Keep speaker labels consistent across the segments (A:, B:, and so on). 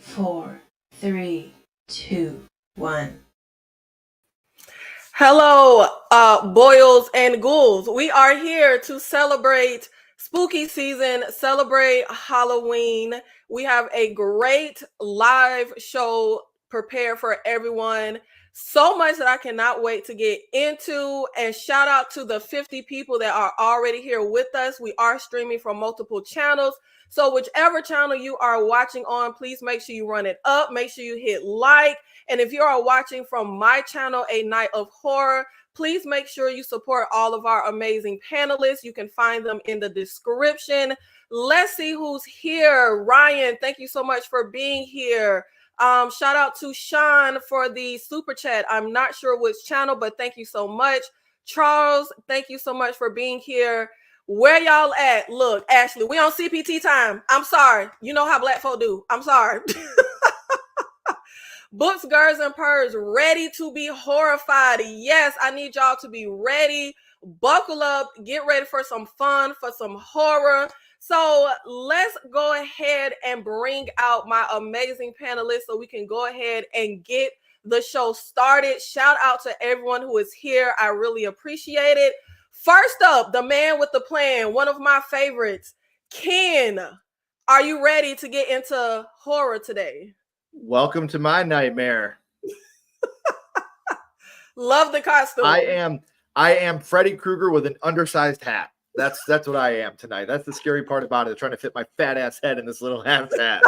A: 4, 3, 2, 1.
B: Hello, boils and ghouls. We are here to celebrate spooky season, celebrate Halloween. We have a great live show prepared for everyone. So much that I cannot wait to get into. And shout out to the 50 people that are already here with us. We are streaming from multiple channels. So whichever channel you are watching on, please make sure you run it up. Make sure you hit like. And if you are watching from my channel, A Night of Horror, please make sure you support all of our amazing panelists. You can find them in the description. Let's see who's here. Ryan, thank you so much for being here. Shout out to Sean for the super chat. I'm not sure which channel, but thank you so much. Charles, thank you so much for being here. Where y'all at? Look, Ashley, we on CPT time. I'm sorry. You know how black folk do. I'm sorry. Books, Girls, and Purrs, ready to be horrified. Yes, I need y'all to be ready. Buckle up. Get ready for some fun, for some horror. So let's go ahead and bring out my amazing panelists so we can go ahead and get the show started. Shout out to everyone who is here. I really appreciate it. First up, the man with the plan, one of my favorites, Ken. Are you ready to get into horror today?
C: Welcome to my nightmare.
B: Love the costume.
C: I am Freddy Krueger with an undersized hat. That's what I am tonight. That's the scary part about it, trying to fit my fat ass head in this little half hat.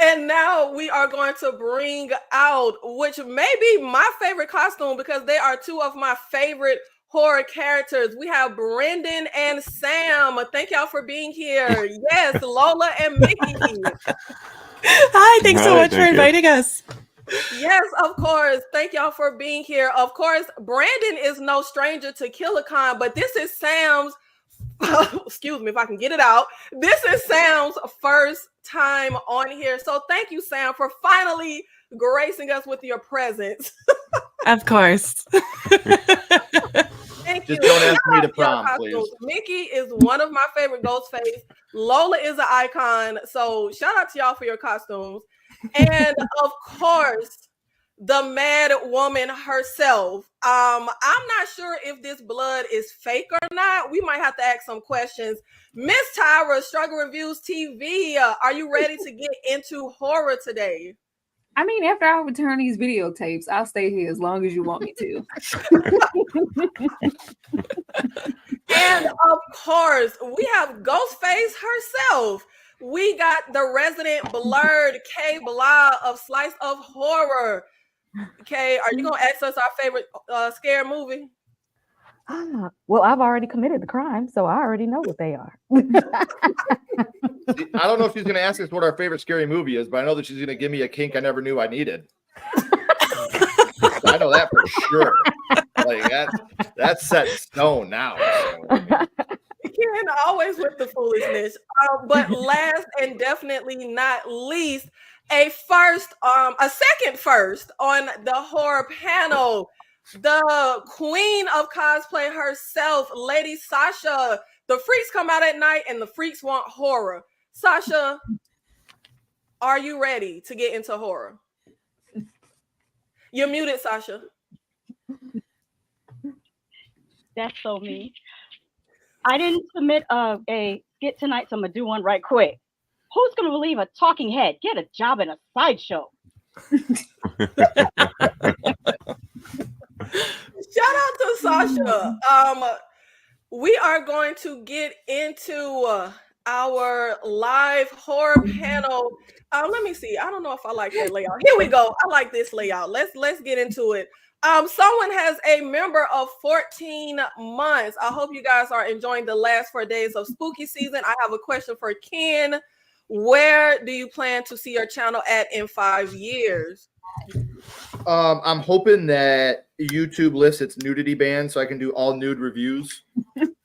B: And now we are going to bring out, which may be my favorite costume because they are two of my favorite horror characters. We have Brendan and Sam. Thank y'all for being here. Yes, Lola and Mickey.
D: Hi, thanks so much for inviting us.
B: Yes, of course. Thank y'all for being here. Of course, Brandon is no stranger to KillerCon, but this is Sam's, excuse me if I can get it out. This is Sam's first time on here. So thank you, Sam, for finally gracing us with your presence.
D: Of course.
B: Thank
C: Just
B: you.
C: don't ask me to prom, please.
B: Mickey is one of my favorite Ghostface. Lola is an icon. So shout out to y'all for your costumes. And of course, the mad woman herself. I'm not sure if this blood is fake or not. We might have to ask some questions. Miss Tyra, Struggle Reviews TV, are you ready to get into horror today?
E: I mean, after I return these videotapes, I'll stay here as long as you want me to.
B: And of course, we have Ghostface herself. We got the resident blurred Kay Blah of Slice of Horror. Kay, are you going to ask us our favorite scare movie?
F: Well, I've already committed the crime, so I already know what they are.
C: I don't know if she's going to ask us what our favorite scary movie is, but I know that she's going to give me a kink I never knew I needed. I know that for sure. Like that's set in stone now. So.
B: Karen always with the foolishness. But last and definitely not least, a second first on the horror panel. The queen of cosplay herself, LadyShasha. The freaks come out at night and the freaks want horror. Sasha, are you ready to get into horror? You're muted, Sasha.
G: That's so me. I didn't submit a skit tonight, so I'm going to do one right quick. Who's going to believe a talking head? Get a job in a sideshow.
B: Shout out to Sasha. We are going to get into our live horror panel. Let me see. I don't know if I like that layout. Here we go. I like this layout. Let's get into it. Someone has a member of 14 months. I hope you guys are enjoying the last 4 days of spooky season. I have a question for Ken. Where do you plan to see your channel at in 5 years?
C: I'm hoping that YouTube lists its nudity ban so I can do all nude reviews.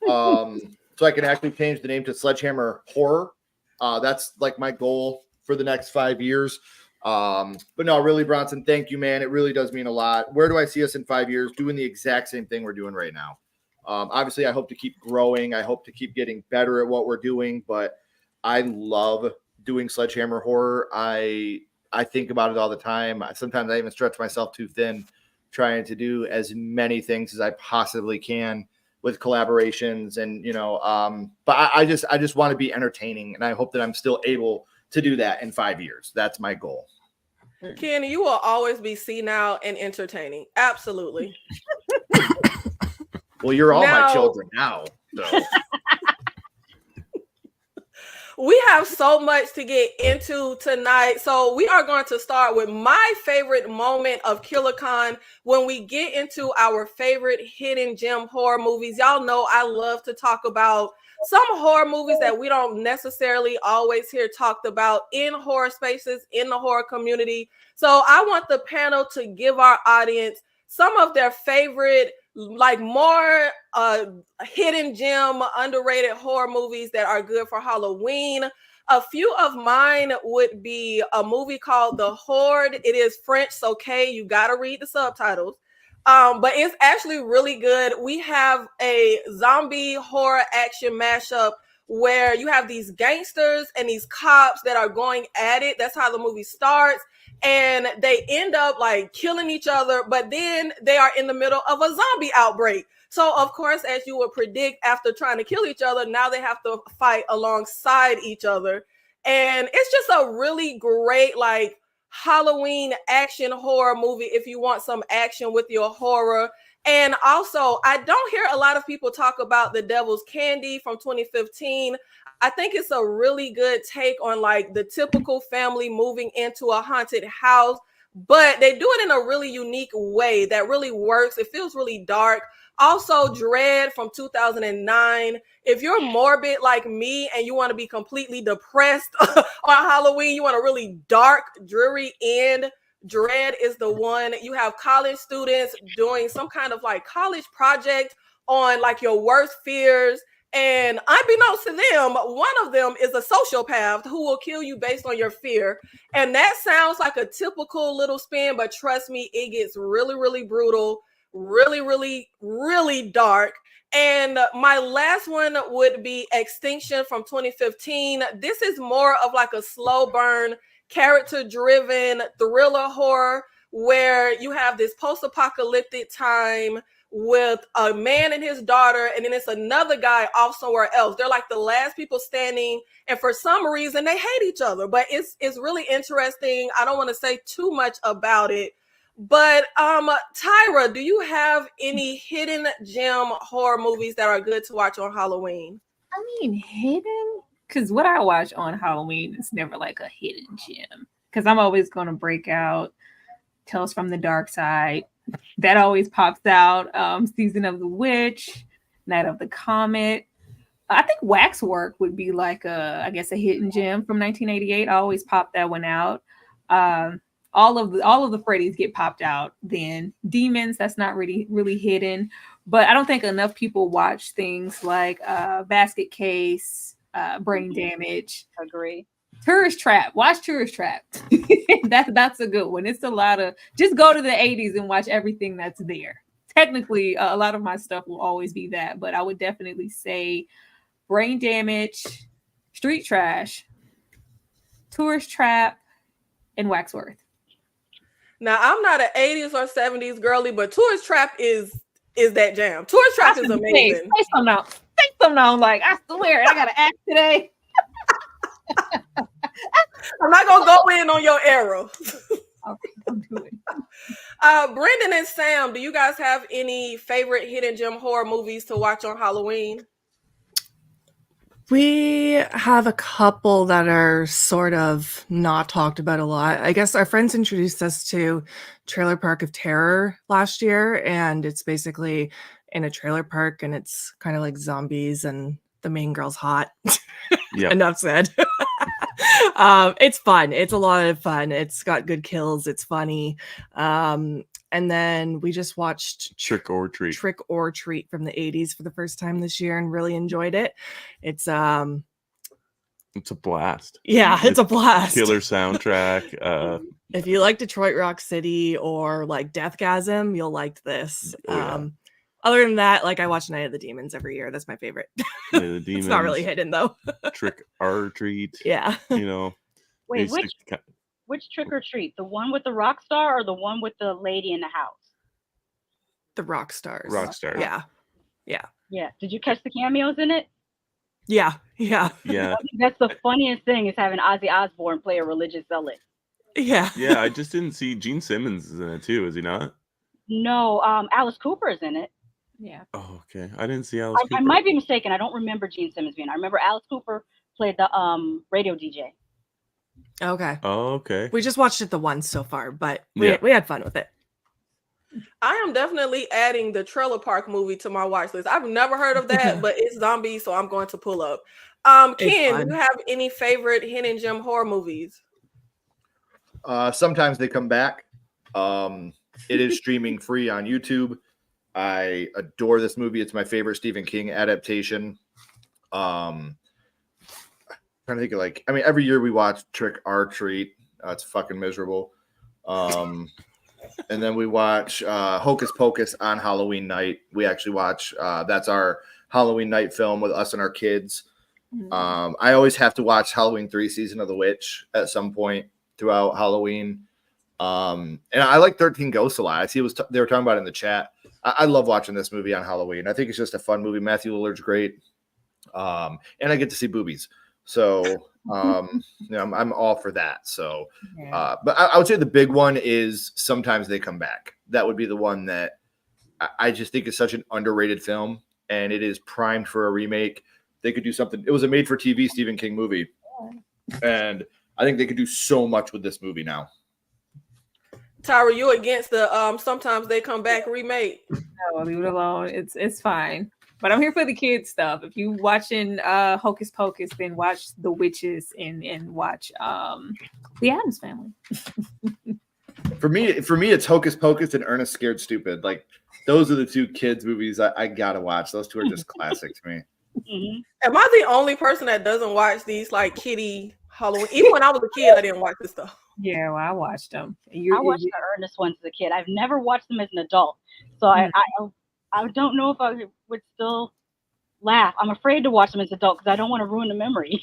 C: So I can actually change the name to Sledgehammer Horror. That's like my goal for the next 5 years. But no, really, Bronson, thank you, man. It really does mean a lot. Where do I see us in 5 years? Doing the exact same thing we're doing right now. Obviously, I hope to keep growing. I hope to keep getting better at what we're doing, but I love doing Sledgehammer Horror. I think about it all the time. Sometimes I even stretch myself too thin trying to do as many things as I possibly can with collaborations and, but I just want to be entertaining, and I hope that I'm still able to do that in 5 years. That's my goal.
B: Kenny, you will always be senile and entertaining. Absolutely.
C: Well, you're all my children now. So.
B: We have so much to get into tonight. So we are going to start with my favorite moment of KillerCon when we get into our favorite hidden gem horror movies. Y'all know I love to talk about some horror movies that we don't necessarily always hear talked about in horror spaces, in the horror community. So I want the panel to give our audience some of their favorite, like more hidden gem, underrated horror movies that are good for Halloween. A few of mine would be a movie called The Horde. It is French, so Kay, you got to read the subtitles. But it's actually really good. We have a zombie horror action mashup where you have these gangsters and these cops that are going at it. That's how the movie starts. And they end up like killing each other, but then they are in the middle of a zombie outbreak. So, of course, as you would predict, after trying to kill each other, now they have to fight alongside each other. And it's just a really great, like, Halloween action horror movie if you want some action with your horror. And also, I don't hear a lot of people talk about The Devil's Candy from 2015. I think it's a really good take on like the typical family moving into a haunted house, but they do it in a really unique way that really works. It feels really dark. Also, Dread from 2009. If you're morbid like me and you want to be completely depressed on Halloween, you want a really dark, dreary end, Dread is the one. You have college students doing some kind of like college project on like your worst fears. And unbeknownst to them, one of them is a sociopath who will kill you based on your fear. And that sounds like a typical little spin, but trust me, it gets really, really brutal, really, really, really dark. And my last one would be Extinction from 2015. This is more of like a slow burn, character-driven thriller horror where you have this post-apocalyptic time with a man and his daughter, and then it's another guy off somewhere else. They're like the last people standing, and for some reason they hate each other. But it's really interesting. I don't want to say too much about it. But Tyra, do you have any hidden gem horror movies that are good to watch on Halloween?
E: I mean, hidden? Because what I watch on Halloween is never like a hidden gem. Because I'm always going to break out Tales from the Dark Side. That always pops out. Season of the Witch, Night of the Comet. I think Waxwork would be like a hidden gem from 1988. I always pop that one out. All of the Freddy's get popped out. Then Demons, that's not really hidden. But I don't think enough people watch things like Basket Case, Brain Damage.
G: Agree.
E: Tourist Trap. Watch Tourist Trap. That's a good one. It's a lot of, just go to the 80s and watch everything that's there. Technically, a lot of my stuff will always be that, but I would definitely say Brain Damage, Street Trash, Tourist Trap, and Waxworth.
B: Now, I'm not an 80s or 70s girly, but Tourist Trap is that jam. Tourist Trap is amazing.
E: Say something on. Like, I swear, I got to act today.
B: I'm not gonna go in on your arrow.
E: Okay, don't do it.
B: Brendan and Sam, do you guys have any favorite hidden gem horror movies to watch on Halloween?
D: We have a couple that are sort of not talked about a lot. I guess our friends introduced us to Trailer Park of Terror last year, and it's basically in a trailer park, and it's kind of like zombies, and the main girl's hot.
H: Yeah.
D: Enough said. It's fun. It's a lot of fun. It's got good kills. It's funny. And then we just watched
H: Trick or Treat
D: from the 80s for the first time this year and really enjoyed it. It's a
H: blast.
D: Yeah, it's a blast.
H: Killer soundtrack.
D: If you like Detroit Rock City or like Deathgasm, you'll like this.
H: Oh, yeah.
D: Other than that, like I watch Night of the Demons every year. That's my favorite.
H: Yeah, the demons.
D: It's not really hidden though.
H: Trick or treat.
D: Yeah.
H: You know.
G: Wait,
H: they stick-
G: which trick or treat? The one with the rock star or the one with the lady in the house?
D: The rock stars.
H: Rock stars.
D: Yeah. Yeah.
G: Yeah. Did you catch the cameos in it?
D: Yeah. Yeah.
H: Yeah.
G: I think that's the funniest thing is having Ozzy Osbourne play a religious zealot.
D: Yeah.
H: Yeah, I just didn't see Gene Simmons is in it too, is he not?
G: No, Alice Cooper is in it.
E: Yeah.
H: Oh, okay. I didn't see Alice Cooper.
G: I might be mistaken. I don't remember Gene Simmons being. I remember Alice Cooper played the radio DJ.
D: Okay.
H: Oh, okay.
D: We just watched it the once so far, but we
H: Yeah.
D: had fun with it.
B: I am definitely adding the Trailer Park movie to my watch list. I've never heard of that, but it's zombies, so I'm going to pull up. Ken,
D: fun.
B: do you have any favorite hidden gem horror movies?
C: Sometimes they come back. It is streaming free on YouTube. I adore this movie. It's my favorite Stephen King adaptation. Trying to think of every year we watch Trick or Treat. It's fucking miserable. And then we watch Hocus Pocus on Halloween night. We actually watch that's our Halloween night film with us and our kids. I always have to watch Halloween 3 Season of the Witch at some point throughout Halloween. And I like 13 Ghosts a lot. I see they were talking about it in the chat. I love watching this movie on Halloween. I think it's just a fun movie. Matthew Lillard's great. And I get to see boobies. So I'm all for that. So but I would say the big one is Sometimes They Come Back. That would be the one that I just think is such an underrated film, and it is primed for a remake. They could do something. It was a made for TV Stephen King movie, and I think they could do so much with this movie now.
B: Tyra, you against the Sometimes They Come Back remake?
E: No, leave it alone. It's fine. But I'm here for the kids stuff. If you watching Hocus Pocus, then watch The Witches and watch The Addams Family.
C: For me, it's Hocus Pocus and Ernest Scared Stupid. Like those are the two kids movies I gotta watch. Those two are just classic to me.
G: Mm-hmm.
B: Am I the only person that doesn't watch these like kiddie Halloween? Even when I was a kid, I didn't watch this stuff.
E: Yeah, well, I watched them.
G: I watched the Ernest ones as a kid. I've never watched them as an adult, so I don't know if I would still laugh. I'm afraid to watch them as an adult because I don't want to ruin the memory.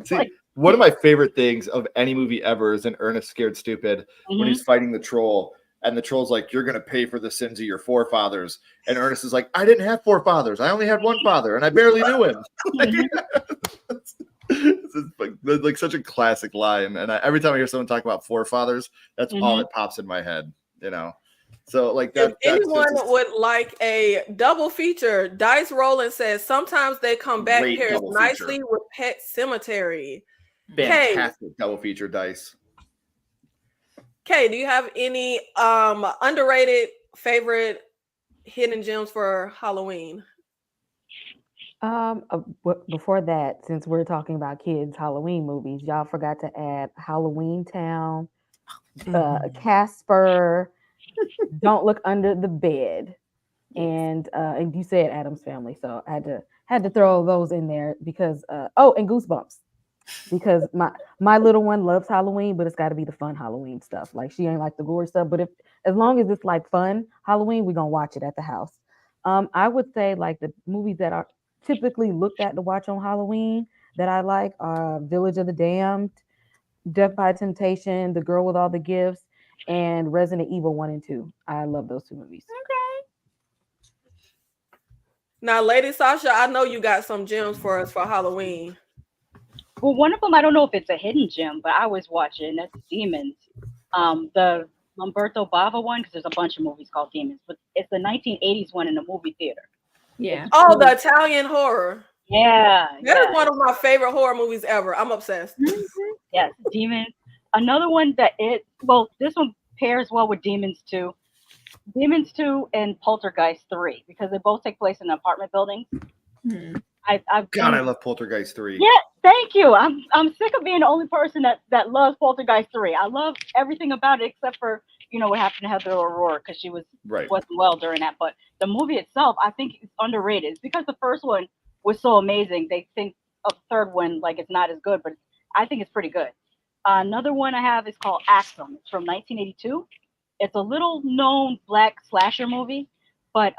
C: See, one of my favorite things of any movie ever is an Ernest Scared Stupid when he's fighting the troll. And the troll's like, "You're going to pay for the sins of your forefathers." And Ernest is like, "I didn't have forefathers. I only had one father, and I barely knew him." It's like such a classic line. And every time I hear someone talk about forefathers, that's all that pops in my head, you know? So like that.
B: If anyone would like a double feature, Dice Roland says Sometimes They Come Back
C: Great
B: pairs
C: double
B: nicely
C: feature.
B: with Pet Cemetery.
C: Fantastic double feature, Dice.
B: Kay, do you have any underrated favorite hidden gems for Halloween?
F: Before that, since we're talking about kids' Halloween movies, y'all forgot to add Halloween Town, Casper, Don't Look Under the Bed, and you said Addams Family, so I had to throw those in there because and Goosebumps. Because my little one loves Halloween, but it's got to be the fun Halloween stuff. Like she ain't like the gory stuff, but as long as it's like fun Halloween, we're gonna watch it at the house. I would say like the movies that are typically looked at to watch on Halloween that I like are Village of the Damned, Death by Temptation, The Girl with All the Gifts, and Resident Evil 1 and 2. I love those two movies.
E: Okay.
B: Now, Lady Sasha, I know you got some gems for us for Halloween.
G: Well, one of them, I don't know if it's a hidden gem, but I was watching. That's Demons. The Umberto Bava one, because there's a bunch of movies called Demons, but it's the 1980s one in the movie theater.
E: Yeah.
B: Oh, the Italian horror.
G: Yeah.
B: That is one of my favorite horror movies ever. I'm obsessed.
G: Yes, Demons. Another one this one pairs well with Demons 2. Demons 2 and Poltergeist 3, because they both take place in apartment buildings.
C: I love Poltergeist 3.
G: Yeah, thank you. I'm sick of being the only person that loves Poltergeist 3. I love everything about it except for what happened to Heather O'Rourke because she wasn't well during that. But the movie itself, I think, is underrated. It's because the first one was so amazing. They think of the third one like it's not as good, but I think it's pretty good. Another one I have is called Axum. It's from 1982. It's a little known black slasher movie. but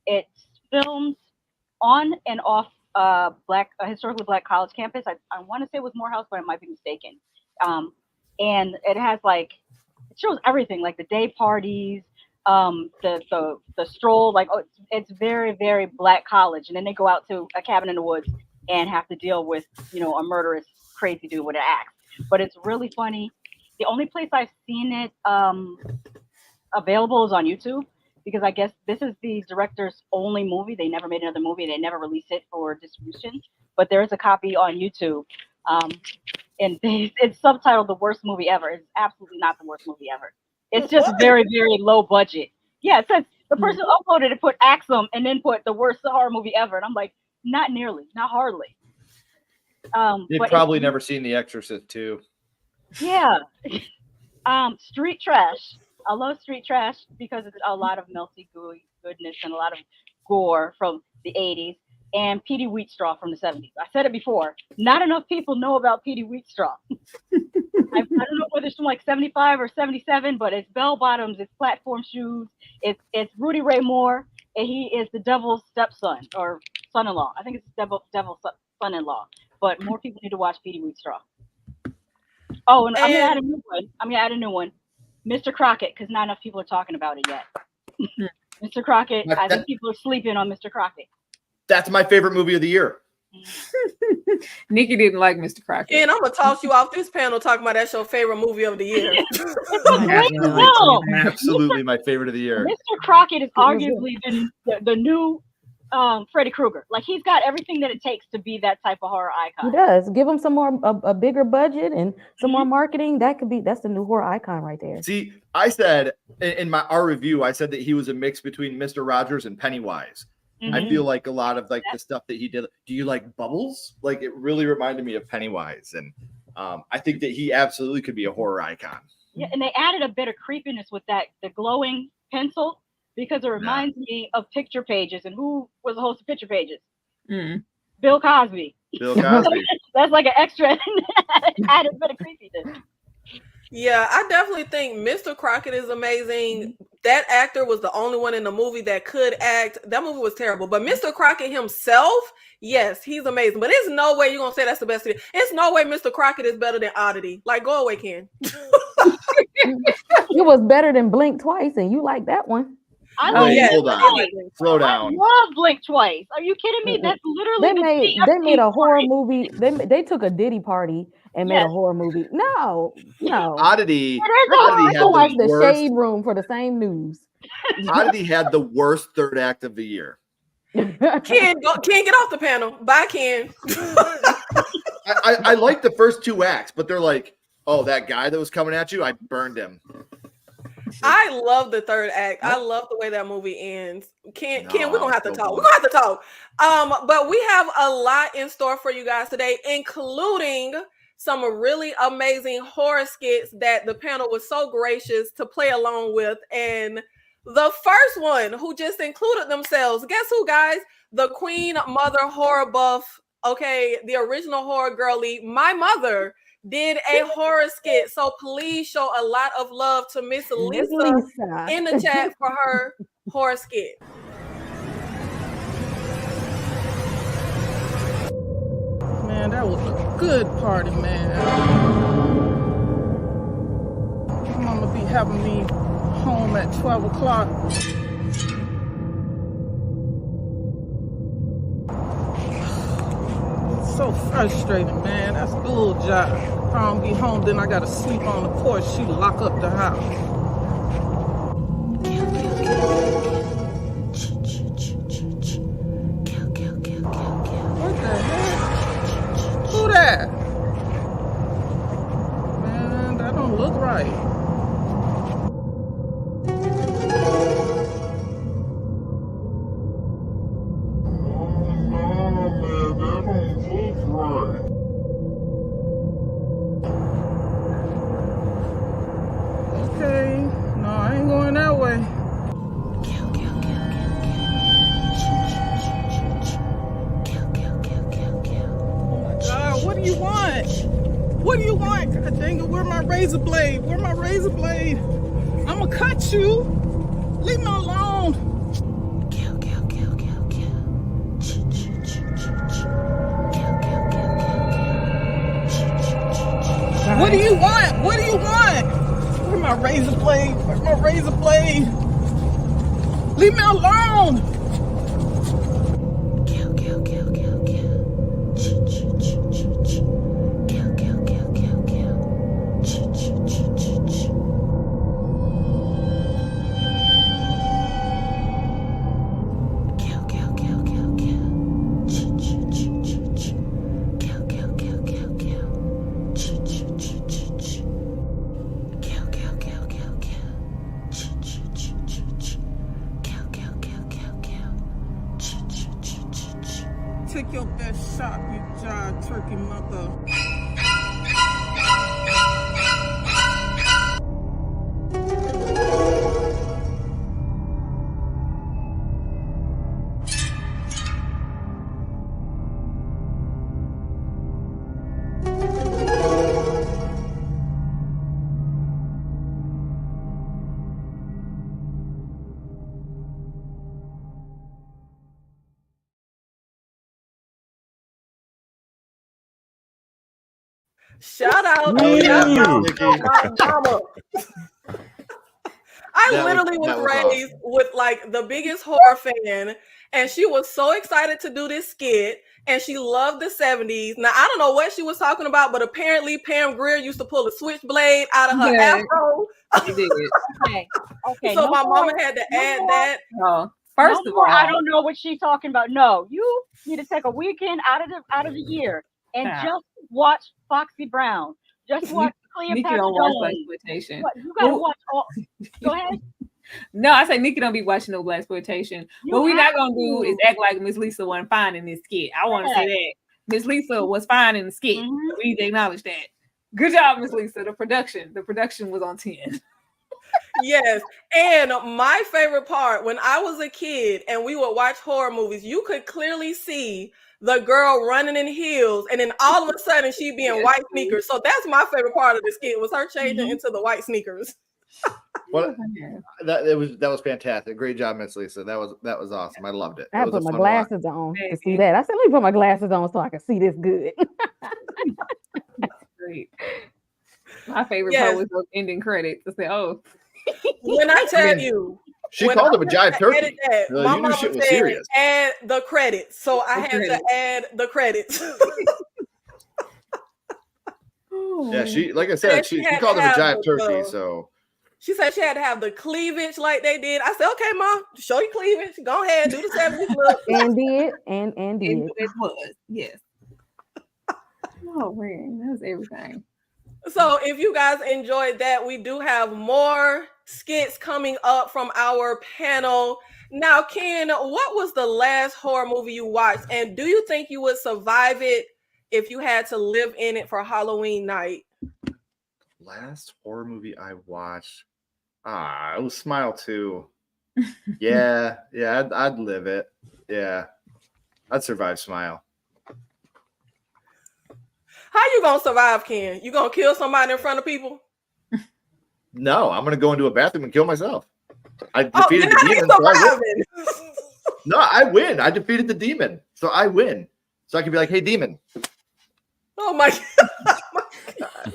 G: it's filmed on and off historically black college campus. I want to say it was Morehouse, but I might be mistaken. And it has it shows everything, like the day parties, the stroll, it's very, very black college. And then they go out to a cabin in the woods and have to deal with, a murderous, crazy dude with an axe. But it's really funny. The only place I've seen it available is on YouTube, because I guess this is the director's only movie. They never made another movie. They never released it for distribution, but there is a copy on YouTube. And it's subtitled "The Worst Movie Ever." It's absolutely not the worst movie ever. It's just very, very low budget. Yeah, it says the person who uploaded it put Axum and then put "the worst horror movie ever," and I'm like, not nearly, not hardly.
C: You've probably never seen The Exorcist 2.
G: Yeah. Street trash. I love street trash because it's a lot of melty goodness and a lot of gore from the 80s, and Petey Wheatstraw from the 70s. I said it before. Not enough people know about Petey Wheatstraw. I don't know whether it's from 75 or 77, but it's bell bottoms, it's platform shoes, it's Rudy Ray Moore, and he is the devil's stepson or son-in-law. I think it's devil's son-in-law. But more people need to watch Petey Wheatstraw. Oh, and I'm gonna add a new one. Mr. Crockett, because not enough people are talking about it yet. Mr. Crockett, I think people are sleeping on Mr. Crockett.
C: That's my favorite movie of the year.
E: Nikki didn't like Mr. Crockett.
B: And I'm gonna toss you off this panel talking about that's your favorite movie of the year.
C: Absolutely my favorite of the year.
G: Mr. Crockett is arguably the new Freddy Krueger. He's got everything that it takes to be that type of horror icon.
F: He does. Give him some more a bigger budget and some more marketing. That's the new horror icon right there.
C: See, I said in our review, I said that he was a mix between Mr. Rogers and Pennywise. Mm-hmm. I feel like a lot of the stuff that he did. Do you like Bubbles? It really reminded me of Pennywise, and I think that he absolutely could be a horror icon.
G: Yeah, and they added a bit of creepiness with the glowing pencil, because it reminds me of Picture Pages. And who was the host of Picture Pages? Bill Cosby.
C: Bill Cosby.
G: That's an extra added bit of creepiness.
B: Yeah, I definitely think Mr. Crockett is amazing. That actor was the only one in the movie that could act. That movie was terrible. But Mr. Crockett himself, yes, he's amazing. But there's no way you're going to say that's the best. It's no way Mr. Crockett is better than Oddity. Go away, Ken.
F: It was better than Blink Twice, and you like that one.
C: Slow down.
G: I love Blink Twice. Are you kidding me? That's literally
F: they made a horror movie. They took a Diddy party and made a horror movie. No.
C: Oddity.
F: Oddity had the Shade Room for the same news.
C: Oddity had the worst third act of the year.
B: Ken, get off the panel. Bye, Ken.
C: I like the first two acts, but they're oh, that guy that was coming at you, I burned him.
B: I love the third act. I love the way that movie ends. Ken, we're gonna have to talk. We're gonna have to talk. But we have a lot in store for you guys today, including some really amazing horror skits that the panel was so gracious to play along with. And the first one who just included themselves, guess who, guys? The Queen Mother Horror Buff. Okay, the original horror girly, my mother, did a horror skit. So please show a lot of love to Miss Lisa in the chat for her horror skit.
I: Man, that was a good party, man. Mama be having me home at 12 o'clock. So frustrating, man. That school job. If I don't be home, then I gotta sleep on the porch. She lock up the house. What the heck? Who that? Man, that don't look right. Okay, no, I ain't going that way. Oh my God, what do you want? What do you want? God dang it, where my razor blade? Where my razor blade? I'ma cut you. Leave me alone. What do you want? What do you want? Where's my razor blade? Where's my razor blade? Leave me alone.
A: Kill, kill, kill, kill, kill. Kill, kill, kill, kill, kill. Kill, kill, kill, kill, kill. Kill, kill, kill, kill, kill. Kill, kill, kill, kill, kill. Kill, kill, kill, kill, kill.
I: Take your best shot, you jive turkey mother.
B: Shout out,
C: Oh, yeah,
B: shout out
C: Nikki.
B: to my mama. I
C: That was-
B: literally was
C: that was
B: raised with like the biggest horror fan, and she was so excited to do this skit, and she loved the 70s. Now I don't know what she was talking about, but apparently Pam Grier used to pull a switchblade out of her
E: Yeah.
B: afro.
E: She did.
G: Okay.
B: So
G: no
B: my
G: more-
B: mama had to
G: no
B: add
G: more.
B: that.
E: Oh, first
G: No
E: of
G: more,
E: all,
G: I don't know what she's talking about. No, you need to take a weekend out of the year and
E: Yeah.
G: just watch Foxy Brown. Just watch
E: Nikki
G: Cleopatra
E: don't watch
G: Jones.
E: blaxploitation.
G: What, you gotta
E: Well-
G: watch all. Go ahead.
E: No, I say Nikki don't be watching no blaxploitation.
G: You
E: What we're not
G: have
E: gonna do
G: to.
E: is act like Miss Lisa wasn't fine in this skit. I want to say that Miss Lisa was fine in the skit.
G: Mhm.
E: We need to acknowledge that. Good job, Miss Lisa. The production was on 10.
B: Yes. And my favorite part, when I was a kid and we would watch horror movies, you could clearly see the girl running in heels, and then all of a sudden she'd be in white sneakers. So that's my favorite part of the skit, was her changing into the white sneakers.
C: What that was fantastic. Great job, Miss Lisa. That was awesome. I loved it.
F: I
C: That
F: had
C: was
F: to
C: a
F: put my
C: fun watch.
F: glasses on to
E: Baby.
F: see that. I said, let me put my glasses on so I can see this good.
E: Great. My favorite
B: Yes.
E: part was those ending credits. I said, "Oh,
B: When I tell
C: mean,
B: you,
C: She
B: when
C: called
B: I
C: him a jive
B: had to
C: turkey.
B: edit that, my
C: You knew
B: mama
C: shit was
B: said,
C: serious.
B: add the credits. So I
E: The
B: had
E: credits.
B: to add the credits.
C: Yeah, she like I
B: And
C: said, she
B: had to
C: called him a
B: have
C: jive
B: the-
C: turkey. So
B: She said she had to have the cleavage like they did. I said, okay, Mom, show your cleavage. Go ahead, do the 70s look.
F: and did and did.
E: it was yes." Oh man, that was everything.
B: So if you guys enjoyed that, we do have more skits coming up from our panel. Now, Ken, what was the last horror movie you watched? And do you think you would survive it if you had to live in it for Halloween night?
C: last horror movie I watched, it was Smile 2. Yeah, I'd live it. Yeah, I'd survive Smile.
B: How you gonna survive, Ken? You gonna kill somebody in front of people?
C: No, I'm gonna go into a bathroom and kill myself. I
B: Oh,
C: defeated
B: then
C: the
B: how you
C: demon. So I win.
B: surviving?
C: No, I win. I defeated the demon, so I win. So I can be like, "Hey, demon."
B: Oh my God.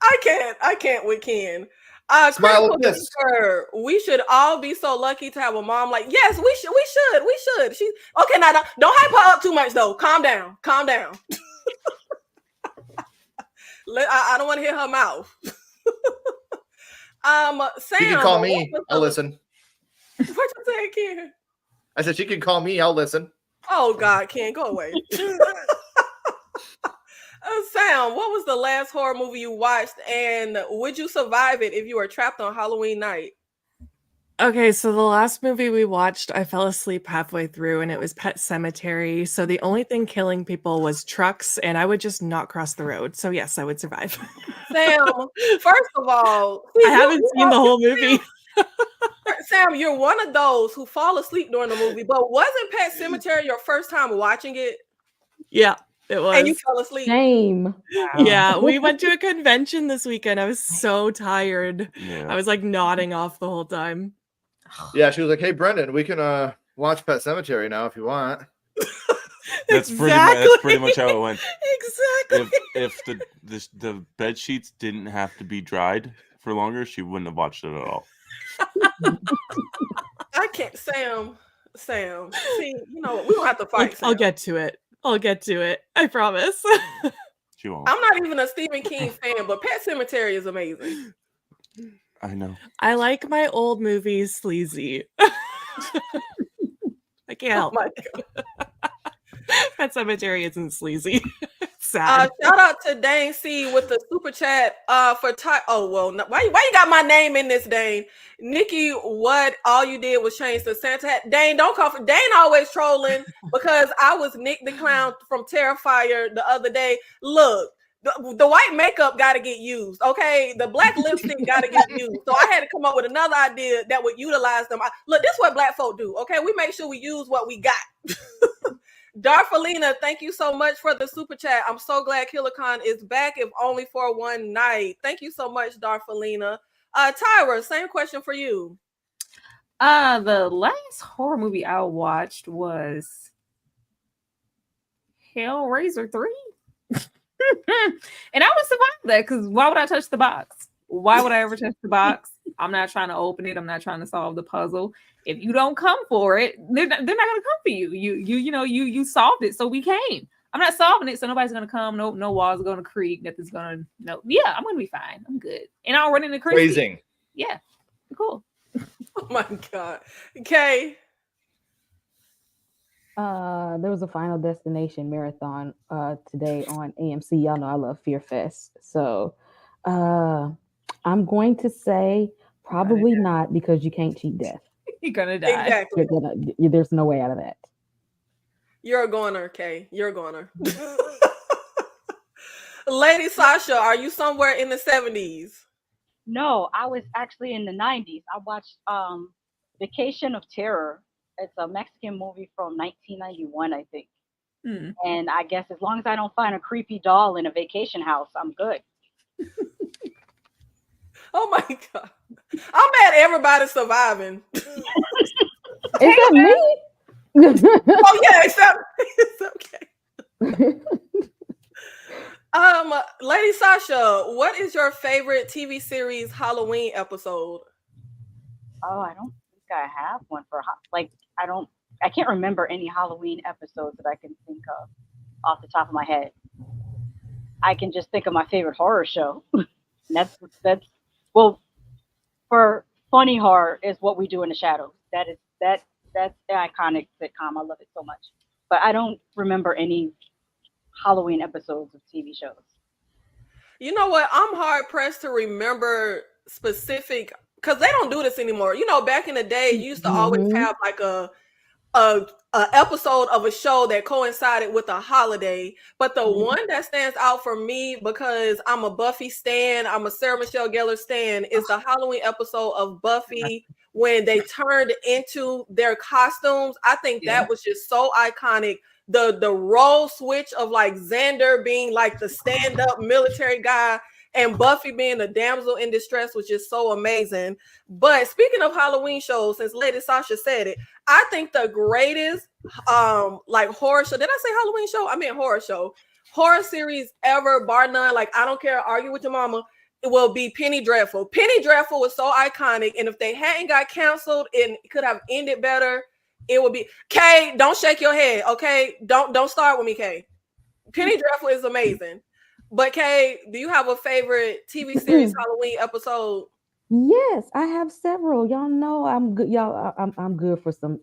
B: I can't with Ken.
C: Smile
B: Critical
C: like this.
B: Thinker, we should all be so lucky to have a mom like, yes, we should. She okay, now don't hype her up too much though. Calm down. I don't want to hear her mouth. Sam,
C: She can call
B: what
C: me.
B: was
C: I'll
B: the-
C: listen.
B: What you say, Ken?
C: I said she can call me. I'll listen.
B: Oh God, Ken, go away. Sam, what was the last horror movie you watched, and would you survive it if you were trapped on Halloween night?
D: Okay, so the last movie we watched, I fell asleep halfway through, and it was Pet Sematary. So the only thing killing people was trucks, and I would just not cross the road. So yes, I would survive.
B: Sam, first of all,
D: I haven't seen the whole movie.
B: Sam, you're one of those who fall asleep during the movie, but wasn't Pet Sematary your first time watching it?
D: Yeah, it was.
B: And you fell asleep.
F: Shame.
D: Yeah, we went to a convention this weekend. I was so tired.
H: Yeah.
D: I was like nodding off the whole time.
C: Yeah, she was like, "Hey, Brendan, we can watch Pet Sematary now if you want."
H: That's pretty much how it went.
B: Exactly.
H: If the bed sheets didn't have to be dried for longer, she wouldn't have watched it at all.
B: I can't, Sam. See, you know what? We don't have to fight.
D: I'll get to it. I promise.
H: She won't.
B: I'm not even a Stephen King fan, but Pet Sematary is amazing.
H: I know.
D: I like my old movies sleazy. I can't help it. Pet Sematary isn't sleazy. Sad.
B: Shout out to Dane C with the super chat for oh well, no, why you got my name in this, Dane? Nikki, what all you did was change the Santa hat. Dane, don't call for Dane always trolling because I was Nick the Clown from Terrifier the other day. Look, the white makeup got to get used, okay? The black lipstick got to get used. So I had to come up with another idea that would utilize them. Look, this is what black folk do, okay? We make sure we use what we got. Darfalina, thank you so much for the super chat. I'm so glad KillerCon is back, if only for one night. Thank you so much, Darfalina. Tyra, same question for you.
E: The last horror movie I watched was Hellraiser 3. And I would survive that because why would I touch the box? Why would I ever touch the box? I'm not trying to open it. I'm not trying to solve the puzzle. If you don't come for it, they're not gonna come for you. You solved it, so we came. I'm not solving it, so nobody's gonna come. No walls are gonna creak. Nothing's gonna Yeah, I'm gonna be fine. I'm good, and I'll run into Christy.
C: Phrasing.
E: Yeah, cool.
B: Oh my god. Okay.
F: There was a Final Destination marathon today on AMC. Y'all know I love Fear Fest, so I'm going to say probably not because you can't cheat death.
E: You're gonna die.
B: Exactly.
F: There's no way out of that.
B: You're a goner, Kay. You're a goner. Lady Sasha, are you somewhere in the 70s?
G: No, I was actually in the 90s. I watched Vacation of Terror. It's a Mexican movie from 1991, I think. And I guess as long as I don't find a creepy doll in a vacation house, I'm good.
B: Oh my god. I'm mad everybody's surviving.
F: Is that me?
B: Oh yeah, it's okay. Lady Sasha, what is your favorite TV series Halloween episode?
G: Oh, I don't think I have one for I can't remember any Halloween episodes that I can think of off the top of my head. I can just think of my favorite horror show. that's for funny horror is What We Do in the Shadows. That's the iconic sitcom. I love it so much. But I don't remember any Halloween episodes of TV shows.
B: You know what? I'm hard pressed to remember specific because they don't do this anymore. You know, back in the day, you used to always have like a episode of a show that coincided with a holiday. But the one that stands out for me because I'm a Buffy stan, I'm a Sarah Michelle Gellar stan, is the Halloween episode of Buffy when they turned into their costumes. I think that was just so iconic. The role switch of like Xander being like the stand-up military guy and Buffy being the damsel in distress was just so amazing. But speaking of Halloween shows, since Lady Sasha said it, I think the greatest like horror show, did I say Halloween show? I mean horror show. Horror series ever, bar none. Like, I don't care, argue with your mama. It will be Penny Dreadful. Penny Dreadful was so iconic, and if they hadn't got canceled and could have ended better, it would be. Kay, don't shake your head, okay? Don't start with me, Kay. Penny Dreadful is amazing. But Kay, do you have a favorite TV series Halloween episode?
F: Yes, I have several. Y'all know I'm good. I'm good for some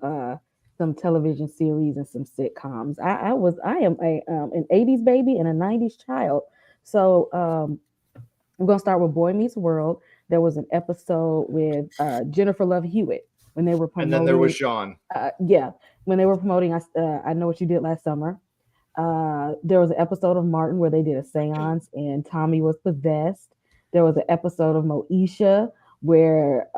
F: television series and some sitcoms. I am an 80s baby and a 90s child. So I'm gonna start with Boy Meets World. There was an episode with Jennifer Love Hewitt when they were promoting.
C: And then there was Sean.
F: When they were promoting I Know What You Did Last Summer. There was an episode of Martin where they did a seance and Tommy was possessed. There was an episode of Moesha where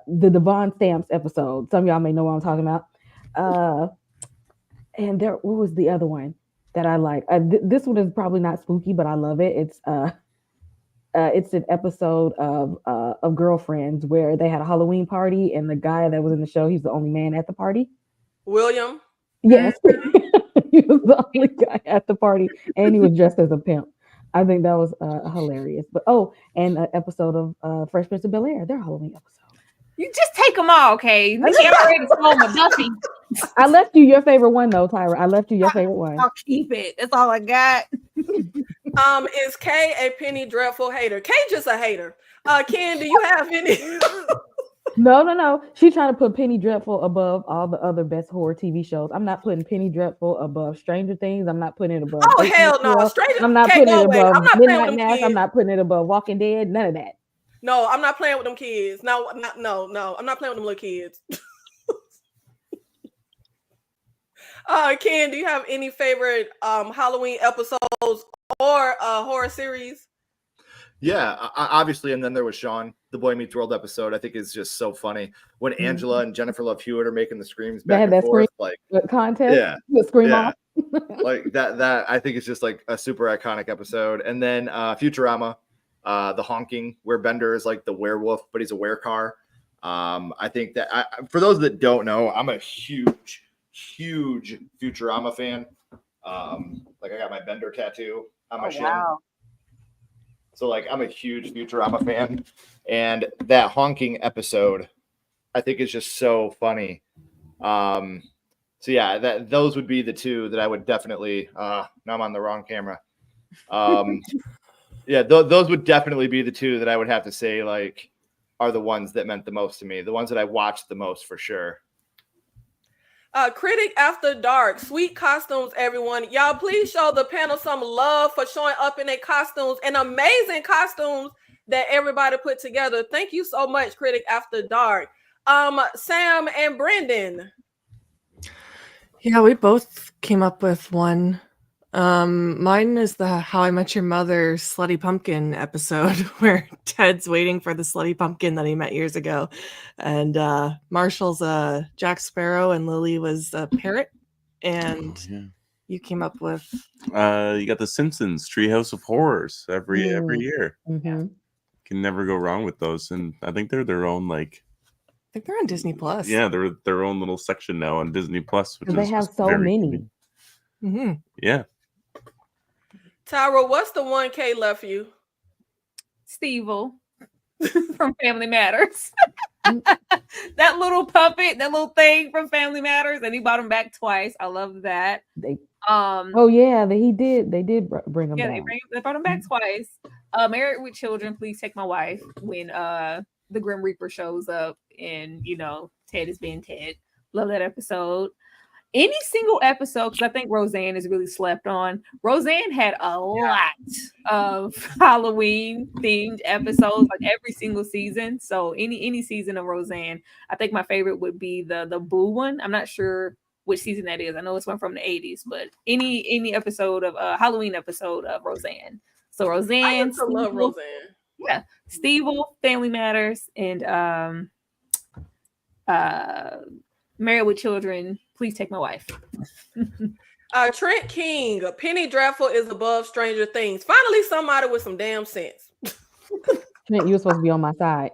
F: the Devon Stamps episode. Some of y'all may know what I'm talking about. And what was the other one that I like? This one is probably not spooky, but I love it. It's an episode of Girlfriends where they had a Halloween party and the guy that was in the show, he's the only man at the party.
B: William?
F: Yes. he was the only guy at the party, and he was dressed as a pimp. I think that was hilarious. But and an episode of Fresh Prince of Bel-Air, their Halloween episode.
E: You just take them all, okay? Nikki already stole my Buffy.
F: I left you your favorite one though, Tyra. I left you your favorite one.
E: I'll keep it. That's all I got.
B: Is Kay a Penny Dreadful hater? Kay just a hater. Ken, do you have any?
F: No. She's trying to put Penny Dreadful above all the other best horror TV shows. I'm not putting Penny Dreadful above Stranger Things. I'm not putting it above.
B: Oh hell no, Stranger.
F: I'm not
B: Kay,
F: putting it
B: away.
F: above
B: I'm not
F: Midnight Mass. I'm not putting it above Walking Dead. None of that.
B: No, I'm not playing with them kids. No, I'm not playing with them little kids. Ken, do you have any favorite Halloween episodes or horror series?
C: Yeah, obviously, and then there was Sean, the Boy Meets World episode. I think is just so funny when Angela and Jennifer Love Hewitt are making the screams back and forth, like
F: contest.
C: Yeah,
F: the scream off.
C: Like that. I think it's just like a super iconic episode. And then Futurama, the honking, where Bender is like the werewolf, but he's a werecar. I think that for those that don't know, I'm a huge Futurama fan. Like I got my Bender tattoo on my shin.
G: Wow.
C: So like I'm a huge Futurama fan, and that honking episode I think is just so funny. So yeah, those would be the two that I would definitely now I'm on the wrong camera. Yeah, those would definitely be the two that I would have to say like are the ones that meant the most to me, the ones that I watched the most for sure.
B: Critic After Dark, sweet costumes, everyone. Y'all please show the panel some love for showing up in their costumes and amazing costumes that everybody put together. Thank you so much, Critic After Dark. Sam and Brendan.
D: Yeah, we both came up with one. Mine is the How I Met Your Mother Slutty Pumpkin episode where Ted's waiting for the slutty pumpkin that he met years ago. And Marshall's Jack Sparrow and Lily was a parrot. And you came up with
H: you got the Simpsons Treehouse of Horrors every year.
F: Mm-hmm.
H: Can never go wrong with those. And I think they're their own like
D: I think they're on Disney Plus.
H: Yeah, they're their own little section now on Disney Plus, which
F: they have so many.
D: Mm-hmm.
H: Yeah.
B: Tyra, what's the 1K left you?
E: Steve-O from Family Matters. That little puppet, that little thing from Family Matters, and he brought him back twice. I love that.
F: They did. They did bring him back.
E: They brought him back twice. Married with Children, Please Take My Wife, when the Grim Reaper shows up and Ted is being Ted. Love that episode. Any single episode, because I think Roseanne is really slept on. Roseanne had a lot of Halloween themed episodes, like every single season. So any season of Roseanne, I think my favorite would be the Boo one. I'm not sure which season that is. I know it's one from the 80s, but any episode of Halloween episode of Roseanne. So Roseanne,
B: I used to love Roseanne.
E: Yeah, Steve-O, Family Matters, and Married with Children, Please Take My Wife.
B: Trent King, Penny Dreadful is above Stranger Things. Finally, somebody with some damn sense.
F: Trent, you were supposed to be on my side.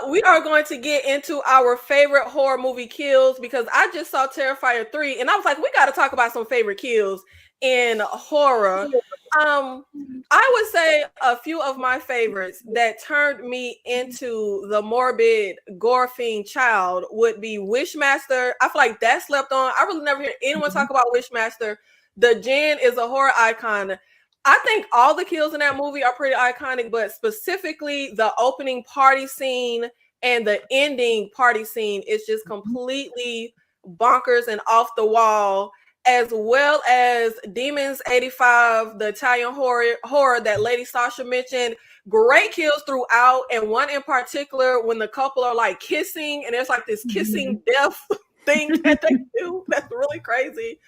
B: We are going to get into our favorite horror movie kills because I just saw Terrifier 3 and I was like, we got to talk about some favorite kills in horror. I would say a few of my favorites that turned me into the morbid gore fiend child would be Wishmaster. I feel like that slept on. I really never hear anyone talk about Wishmaster. The Djinn is a horror icon. I think all the kills in that movie are pretty iconic, but specifically the opening party scene and the ending party scene is just completely bonkers and off the wall, as well as Demons 85, the Italian horror that Lady Sasha mentioned. Great kills throughout, and one in particular when the couple are like kissing and there's like this kissing death thing that they do. That's really crazy.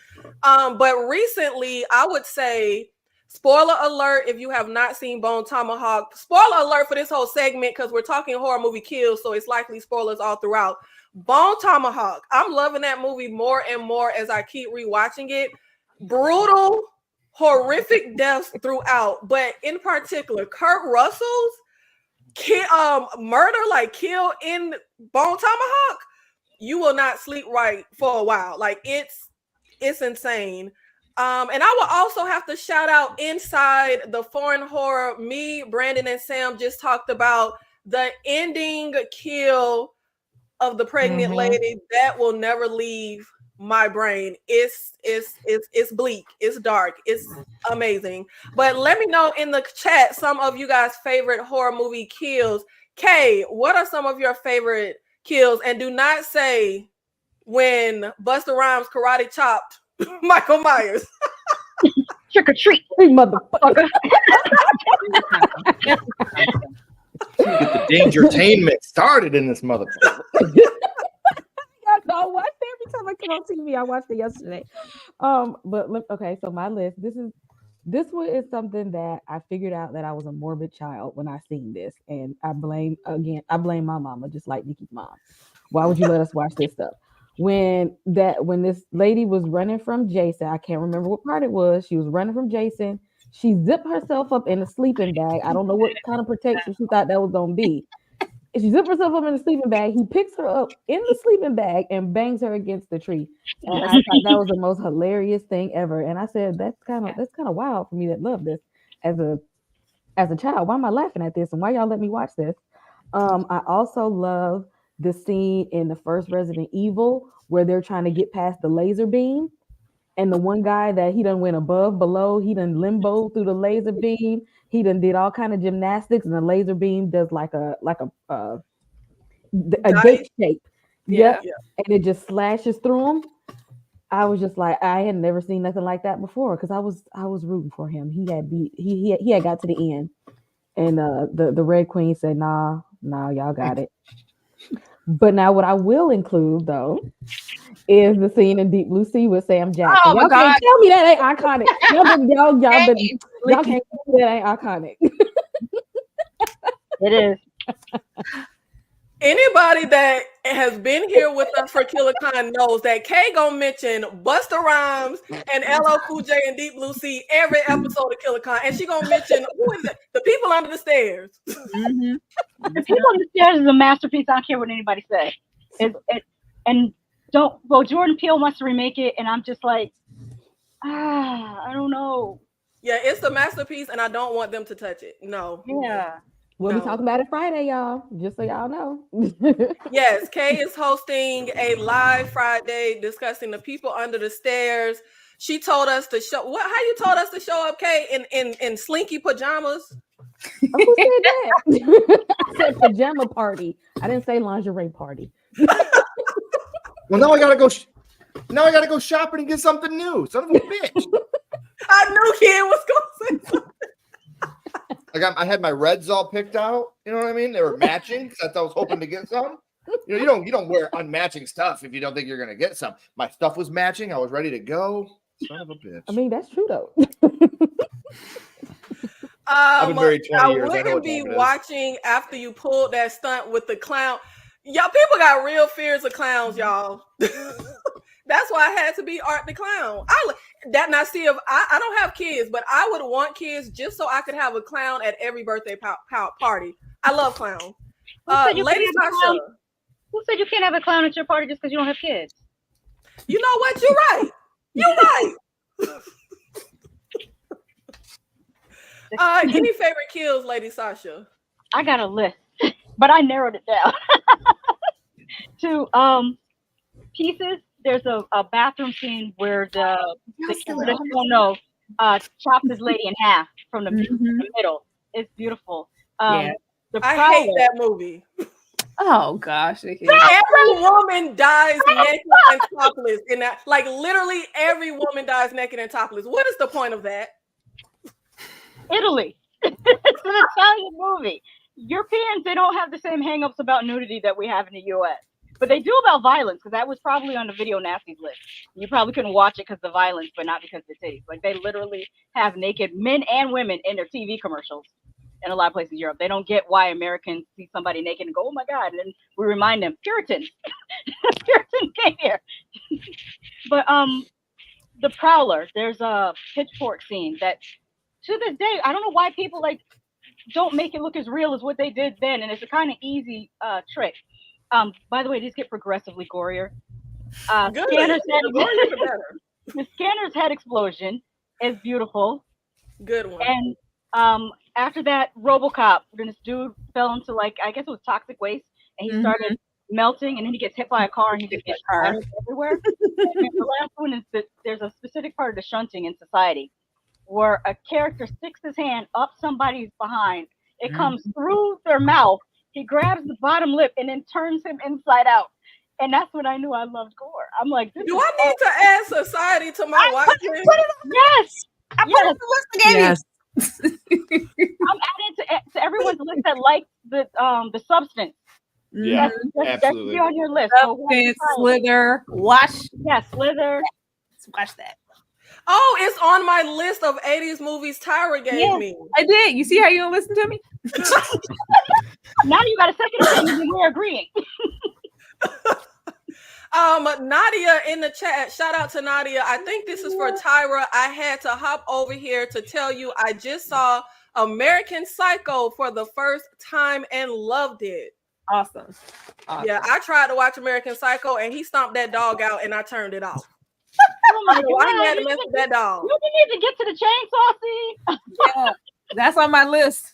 B: But recently, I would say, spoiler alert if you have not seen Bone Tomahawk. Spoiler alert for this whole segment because we're talking horror movie kills, so it's likely spoilers all throughout. Bone Tomahawk. I'm loving that movie more and more as I keep rewatching it. Brutal, horrific deaths throughout, but in particular, Kurt Russell's murder, like kill in Bone Tomahawk. you will not sleep right for a while. Like it's insane. And I will also have to shout out Inside the Foreign Horror. Me, Brandon, and Sam just talked about the ending kill of the pregnant lady that will never leave my brain. It's bleak, it's dark, it's amazing. But let me know in the chat some of you guys' favorite horror movie kills. Kay, what are some of your favorite kills? And do not say when Busta Rhymes karate chopped Michael Myers.
G: Trick or treat, motherfucker.
C: Get the dangertainment started in this motherfucker.
F: I watch it every time I come on TV. I watched it yesterday. Okay, so my list. This one is something that I figured out that I was a morbid child when I seen this, and I blame my mama, just like Nikki's mom. Why would you let us watch this stuff? When this lady was running from Jason, I can't remember what part it was. She was running from Jason. She zipped herself up in a sleeping bag. I don't know what kind of protection she thought that was gonna be. She zipped herself up in a sleeping bag. He picks her up in the sleeping bag and bangs her against the tree. And I thought that was the most hilarious thing ever. And I said, that's kind of wild for me that love this as a child. Why am I laughing at this? And why y'all let me watch this? I also love the scene in the first Resident Evil where they're trying to get past the laser beam. And the one guy that he done went above, below, he done limbo through the laser beam. He done did all kind of gymnastics, and the laser beam does like a date shape.
B: Yeah.
F: And it just slashes through him. I was just like, I had never seen nothing like that before because I was rooting for him. He had got to the end, and the Red Queen said, nah, y'all got it. But now what I will include though is the scene in Deep Blue Sea with Sam Jackson.
E: Oh my God.
F: Can't tell me that ain't iconic. Y'all can't tell me that ain't iconic.
G: It is.
B: Anybody that has been here with us for KillerCon knows that Kay gonna mention Busta Rhymes and LL Cool J and Deep Blue Sea every episode of KillerCon, and she gonna mention who is it? The People Under the Stairs.
G: The People Under the Stairs is a masterpiece. I don't care what anybody says. Jordan Peele wants to remake it, and I'm just like, I don't know.
B: Yeah, it's a masterpiece, and I don't want them to touch it. No.
G: Yeah.
F: We'll be talking about it Friday, y'all. Just so y'all know.
B: Yes, Kay is hosting a live Friday discussing The People Under the Stairs. She told us to show how you told us to show up, Kay, in slinky pajamas.
F: Who said that? I said pajama party. I didn't say lingerie party.
C: Well, now I gotta go shopping and get something new. Son of a bitch.
B: I knew Kid was gonna say something.
C: I had my reds all picked out. You know what I mean? They were matching because I was hoping to get some. You don't wear unmatching stuff if you don't think you're gonna get some. My stuff was matching. I was ready to go. Son of a bitch.
F: I mean, that's true though.
C: I've been married 20 years.
B: I wouldn't be watching after you pulled that stunt with the clown. Y'all, people got real fears of clowns, y'all. That's why I had to be Art the Clown. I don't have kids, but I would want kids just so I could have a clown at every birthday party. I love clowns. LadyShasha.
G: Who said you can't have a clown at your party just because you don't have kids?
B: You know what? You're right. You're right. Any favorite kills, LadyShasha?
G: I got a list, but I narrowed it down to pieces. There's a bathroom scene where the killer that you don't know chops his lady in half from the middle. It's beautiful.
B: I hate that movie.
E: Oh gosh,
B: every woman dies naked and topless in that. Like literally, every woman dies naked and topless. What is the point of that?
G: Italy. It's an Italian movie. Europeans, they don't have the same hangups about nudity that we have in the U.S. But they do about violence, because that was probably on the video nasties list. You probably couldn't watch it because of the violence, but not because of the titties. Like they literally have naked men and women in their TV commercials in a lot of places in Europe. They don't get why Americans see somebody naked and go, oh my God. And then we remind them, Puritans. Puritans came here. But the Prowler, there's a pitchfork scene that to this day, I don't know why people don't make it look as real as what they did then. And it's a kind of easy trick. By the way, these get progressively gorier.
B: Good.
G: Scanner's
B: The more
G: head,
B: the better.
G: the Scanner's head explosion is beautiful.
B: Good one.
G: And after that, RoboCop, when this dude fell into like I guess it was toxic waste, and he started melting, and then he gets hit by a car, and he just gets shattered everywhere. And then the last one is that there's a specific part of the shunting in society where a character sticks his hand up somebody's behind. It comes through their mouth. He grabs the bottom lip and then turns him inside out. And that's when I knew I loved gore. I'm like,
B: do I need to add society to my watch list?
G: Yes. I put it on the list again.
D: Yes.
G: I'm adding to everyone's list that likes the substance.
C: Yeah,
G: That should
C: absolutely.
G: be on your list. So
E: Substance, Slither, watch.
G: yeah, Slither.
E: Watch that.
B: Oh, it's on my list of 80s movies Tyra gave me.
E: I did. You see how you don't listen to me?
G: Now you got a second opinion and we're agreeing.
B: Nadia in the chat, shout out to Nadia. I think this is for Tyra. I had to hop over here to tell you I just saw American Psycho for the first time and loved it.
E: Awesome.
B: Yeah, I tried to watch American Psycho and he stomped that dog out and I turned it off.
G: Oh my
B: So I had
G: God.
B: to mess with that dog.
G: You didn't even get to the chainsaw scene.
E: Yeah, that's on my list.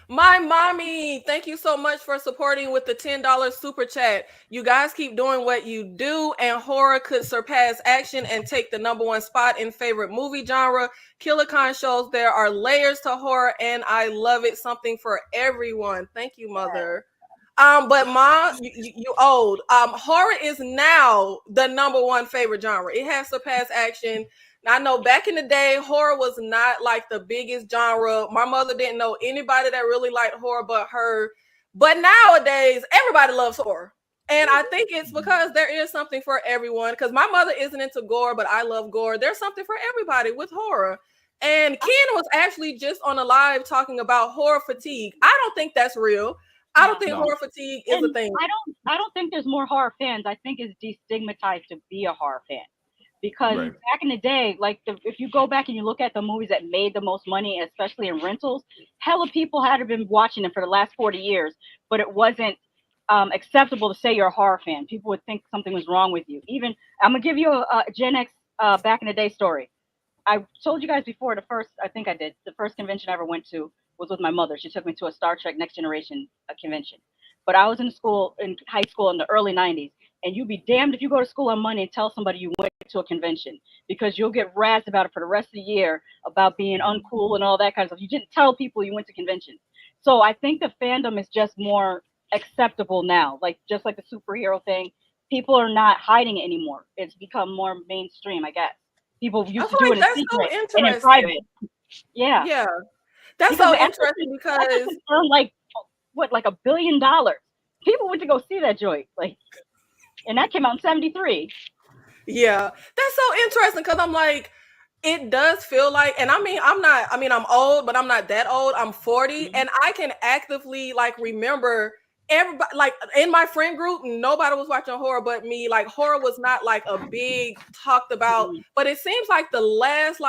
B: My mommy, thank you so much for supporting with the $10 super chat. You guys keep doing what you do, and horror could surpass action and take the #1 spot in favorite movie genre. KillerCon shows there are layers to horror, and I love it. Something for everyone. Thank you, mother. But mom, you old. Horror is now the #1 favorite genre. It has surpassed action. I know back in the day, horror was not like the biggest genre. My mother didn't know anybody that really liked horror but her. But nowadays, everybody loves horror. And I think it's because there is something for everyone. Because my mother isn't into gore, but I love gore. There's something for everybody with horror. And Ken was actually just on a live talking about horror fatigue. I don't think that's real. I don't think horror fatigue is a thing.
G: I don't think there's more horror fans. I think it's destigmatized to be a horror fan. Because back in the day, like if you go back and you look at the movies that made the most money, especially in rentals, hella people had been watching them for the last 40 years, but it wasn't acceptable to say you're a horror fan. People would think something was wrong with you. Even I'm gonna give you a Gen X back in the day story. I told you guys before the first convention I ever went to was with my mother. She took me to a Star Trek Next Generation convention. But I was in high school in the early 90s. And you'd be damned if you go to school on Monday and tell somebody you went to a convention, because you'll get razzed about it for the rest of the year about being uncool and all that kind of stuff. You didn't tell people you went to conventions. So I think the fandom is just more acceptable now, like just like the superhero thing. People are not hiding it anymore. It's become more mainstream, I guess. People used to do it in secret and in private. Yeah.
B: Yeah. That's so interesting because
G: like $1 billion. People went to go see that joint. And that came out in 73.
B: Yeah, that's so interesting because I'm like, it does feel like, and I'm old, but I'm not that old. I'm 40, and I can actively remember everybody, in my friend group, nobody was watching horror but me. Like horror was not like a big talked about, but it seems like the last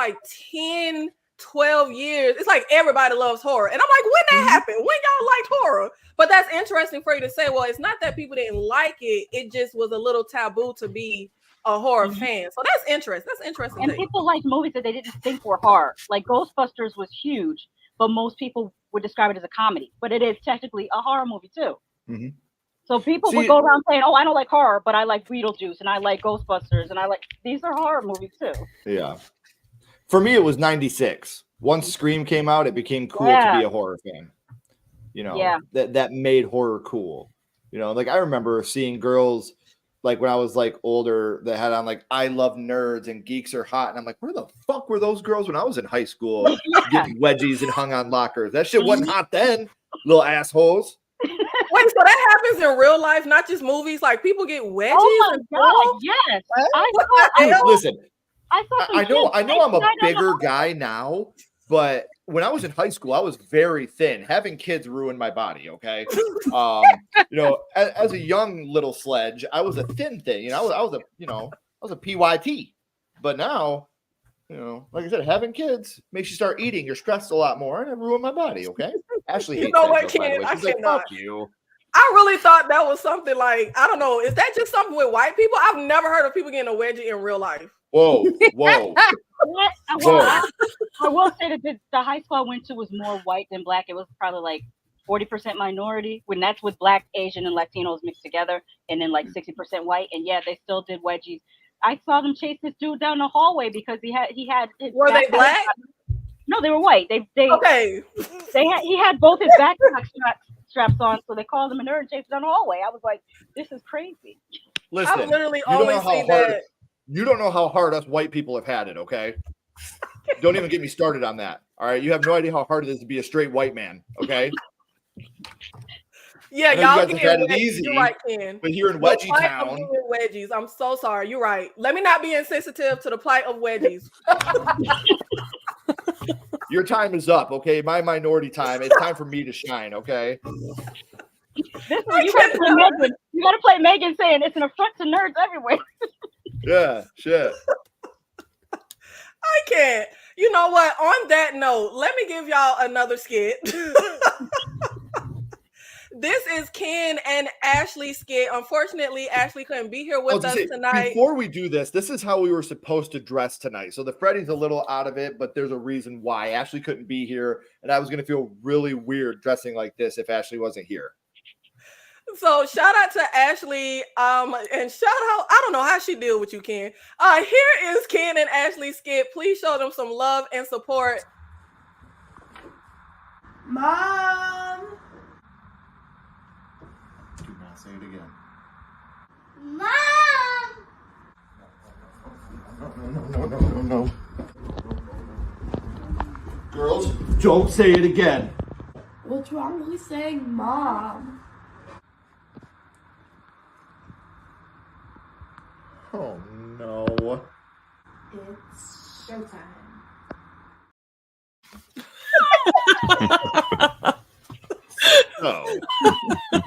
B: 10, 12 years, it's like everybody loves horror. And I'm like, when that happened? When y'all liked horror? But that's interesting for you to say, well, it's not that people didn't like it. It just was a little taboo to be a horror fan. So that's interesting. That's interesting.
G: And people like movies that they didn't think were horror. Like Ghostbusters was huge, but most people would describe it as a comedy. But it is technically a horror movie too. Mm-hmm. So people would go around saying, oh, I don't like horror, but I like Beetlejuice and I like Ghostbusters and these are horror movies too.
C: Yeah. For me, it was 96. Once Scream came out, it became cool to be a horror fan. That made horror cool. I remember seeing girls when I was older that had on I love nerds and geeks are hot. And I'm like, where the fuck were those girls when I was in high school getting wedgies and hung on lockers? That shit wasn't hot then, little assholes.
B: Wait, so that happens in real life, not just movies? Like people get wedgies?
G: Oh my God, yes.
C: Listen,
G: I
C: know I'm a bigger guy now, but when I was in high school, I was very thin. Having kids ruined my body. Okay, as a young little sledge, I was a thin thing. I was a PYT. But now, like I said, having kids makes you start eating. You're stressed a lot more, and it ruined my body. Okay, Ashley hates
B: what,
C: Ken?
B: I cannot.
C: Fuck you.
B: I really thought that was something like, I don't know, is that just something with white people? I've never heard of people getting a wedgie in real life.
C: Whoa.
G: I will say that the high school I went to was more white than black. It was probably like 40% minority, when that's with black, Asian, and Latinos mixed together, and then like 60% white. And yeah, they still did wedgies. I saw them chase this dude down the hallway because he had.
B: Were they black?
G: No, they were white. They
B: okay.
G: He had both his backpack straps on, so they called him a nerd and chased him down the hallway. I was like, this is crazy.
C: Listen,
B: I've literally always seen that.
C: You don't know how hard us white people have had it, okay? Don't even get me started on that. All right, you have no idea how hard it is to be a straight white man, okay?
B: Yeah, y'all get had it easy. You're right, Ken.
C: But here in Wedgie Town,
B: wedgies. I'm so sorry. You're right. Let me not be insensitive to the plight of wedgies.
C: Your time is up, okay? My minority time. It's time for me to shine, okay?
G: You gotta play Megan saying it's an affront to nerds everywhere.
C: Yeah, shit.
B: I can't. You know what? On that note, let me give y'all another skit. This is Ken and Ashley's skit. Unfortunately, Ashley couldn't be here with us tonight.
C: Before we do this is how we were supposed to dress tonight. So the Freddy's a little out of it, but there's a reason why. Ashley couldn't be here, and I was going to feel really weird dressing like this if Ashley wasn't here.
B: So shout out to Ashley, and shout out, I don't know how she deal with you, Ken. Here is Ken and Ashley's skit. Please show them some love and support.
A: Mom.
C: Do not say it again.
A: Mom.
C: No. Girls, don't say it again.
A: What's wrong with saying mom?
C: Oh no.
A: It's showtime.
C: So,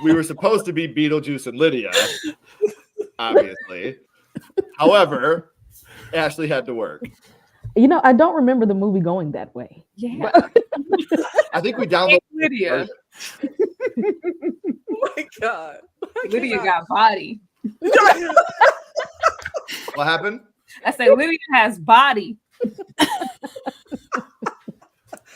C: we were supposed to be Beetlejuice and Lydia, obviously. However, Ashley had to work.
F: You know, I don't remember the movie going that way.
E: Yeah.
C: I think we downloaded
E: Lydia.
B: Oh my God.
E: Lydia got body.
C: What happened?
E: I said Lydia has body.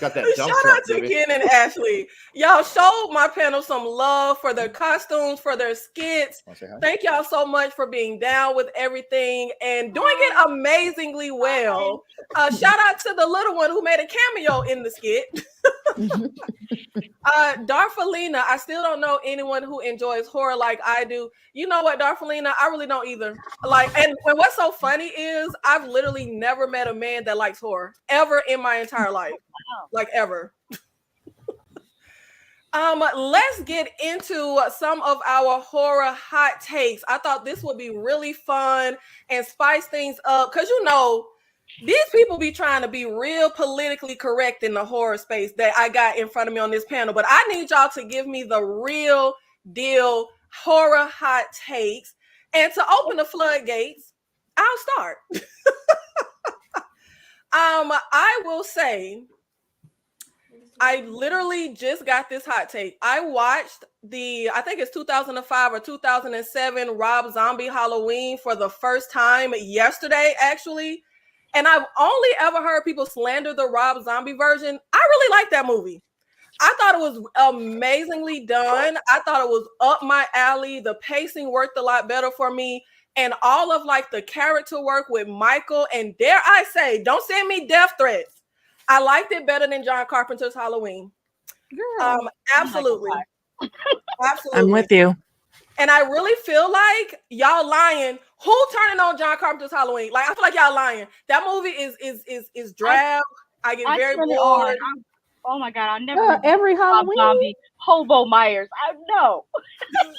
C: Got that dump
B: Shout
C: truck,
B: out to
C: baby.
B: Ken and Ashley. Y'all showed my panel some love for their costumes, for their skits. Thank y'all so much for being down with everything and doing it amazingly well. Shout out to the little one who made a cameo in the skit. Darfalina, I still don't know anyone who enjoys horror like I do. You know what, Darfalina? I really don't either. And what's so funny is I've literally never met a man that likes horror ever in my entire life. Like ever. Let's get into some of our horror hot takes. I thought this would be really fun and spice things up because you know these people be trying to be real politically correct in the horror space that I got in front of me on this panel, but I need y'all to give me the real deal horror hot takes. And to open the floodgates, I'll start. I will say I literally just got this hot take. I watched I think it's 2005 or 2007 Rob Zombie Halloween for the first time yesterday, actually. And I've only ever heard people slander the Rob Zombie version. I really like that movie. I thought it was amazingly done. I thought it was up my alley. The pacing worked a lot better for me. And all of like the character work with Michael, and dare I say, don't send me death threats. I liked it better than John Carpenter's Halloween. Absolutely. Absolutely.
D: I'm with you.
B: And I really feel like y'all lying. Who turning on John Carpenter's Halloween? Like I feel like y'all lying. That movie is drab. I get very bored.
G: Oh my God, I never
F: every Halloween
G: zombie Hobo Myers. I know.
F: Every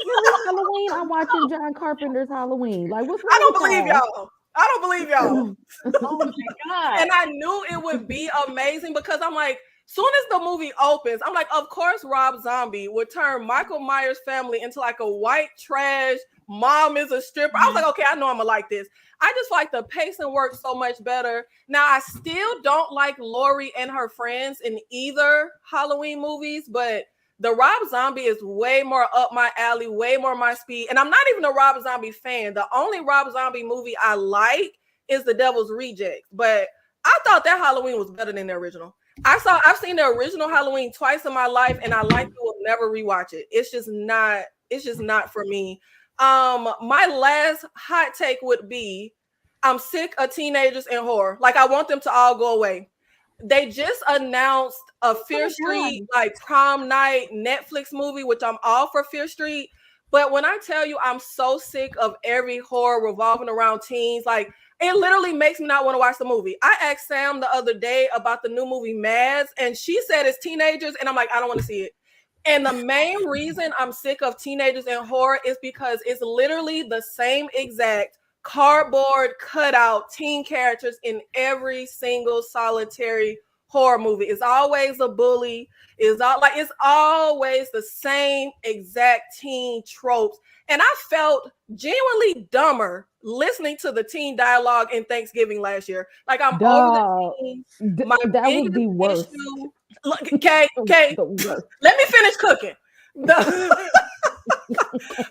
F: Halloween I'm watching John Carpenter's Halloween. Like what's wrong
B: I don't
F: with
B: believe y'all. I don't believe y'all.
G: Oh my God.
B: And I knew it would be amazing because I'm like, soon as the movie opens, I'm like, of course Rob Zombie would turn Michael Myers' family into like a white trash, mom is a stripper. I was like, okay, I know I'm gonna like this. I just like the pacing works so much better. Now, I still don't like Laurie and her friends in either Halloween movies, but The Rob Zombie is way more up my alley, way more my speed. And I'm not even a Rob Zombie fan. The only Rob Zombie movie I like is The Devil's Rejects. But I thought that Halloween was better than the original. I've seen the original Halloween twice in my life, and I likely will never rewatch it. It's just not for me. My last hot take would be I'm sick of teenagers in horror. Like, I want them to all go away. They just announced a Fear Street like prom night Netflix movie, which I'm all for Fear Street. But when I tell you I'm so sick of every horror revolving around teens, like it literally makes me not want to watch the movie. I asked Sam the other day about the new movie Mads, and she said it's teenagers, and I'm like, I don't want to see it. And the main reason I'm sick of teenagers in horror is because it's literally the same exact cardboard cutout teen characters in every single solitary horror movie. It's always a bully. It's always the same exact teen tropes. And I felt genuinely dumber listening to the teen dialogue in Thanksgiving last year. Like, I'm over the teens.
F: That was the worst.
B: Look, okay. Let me finish cooking.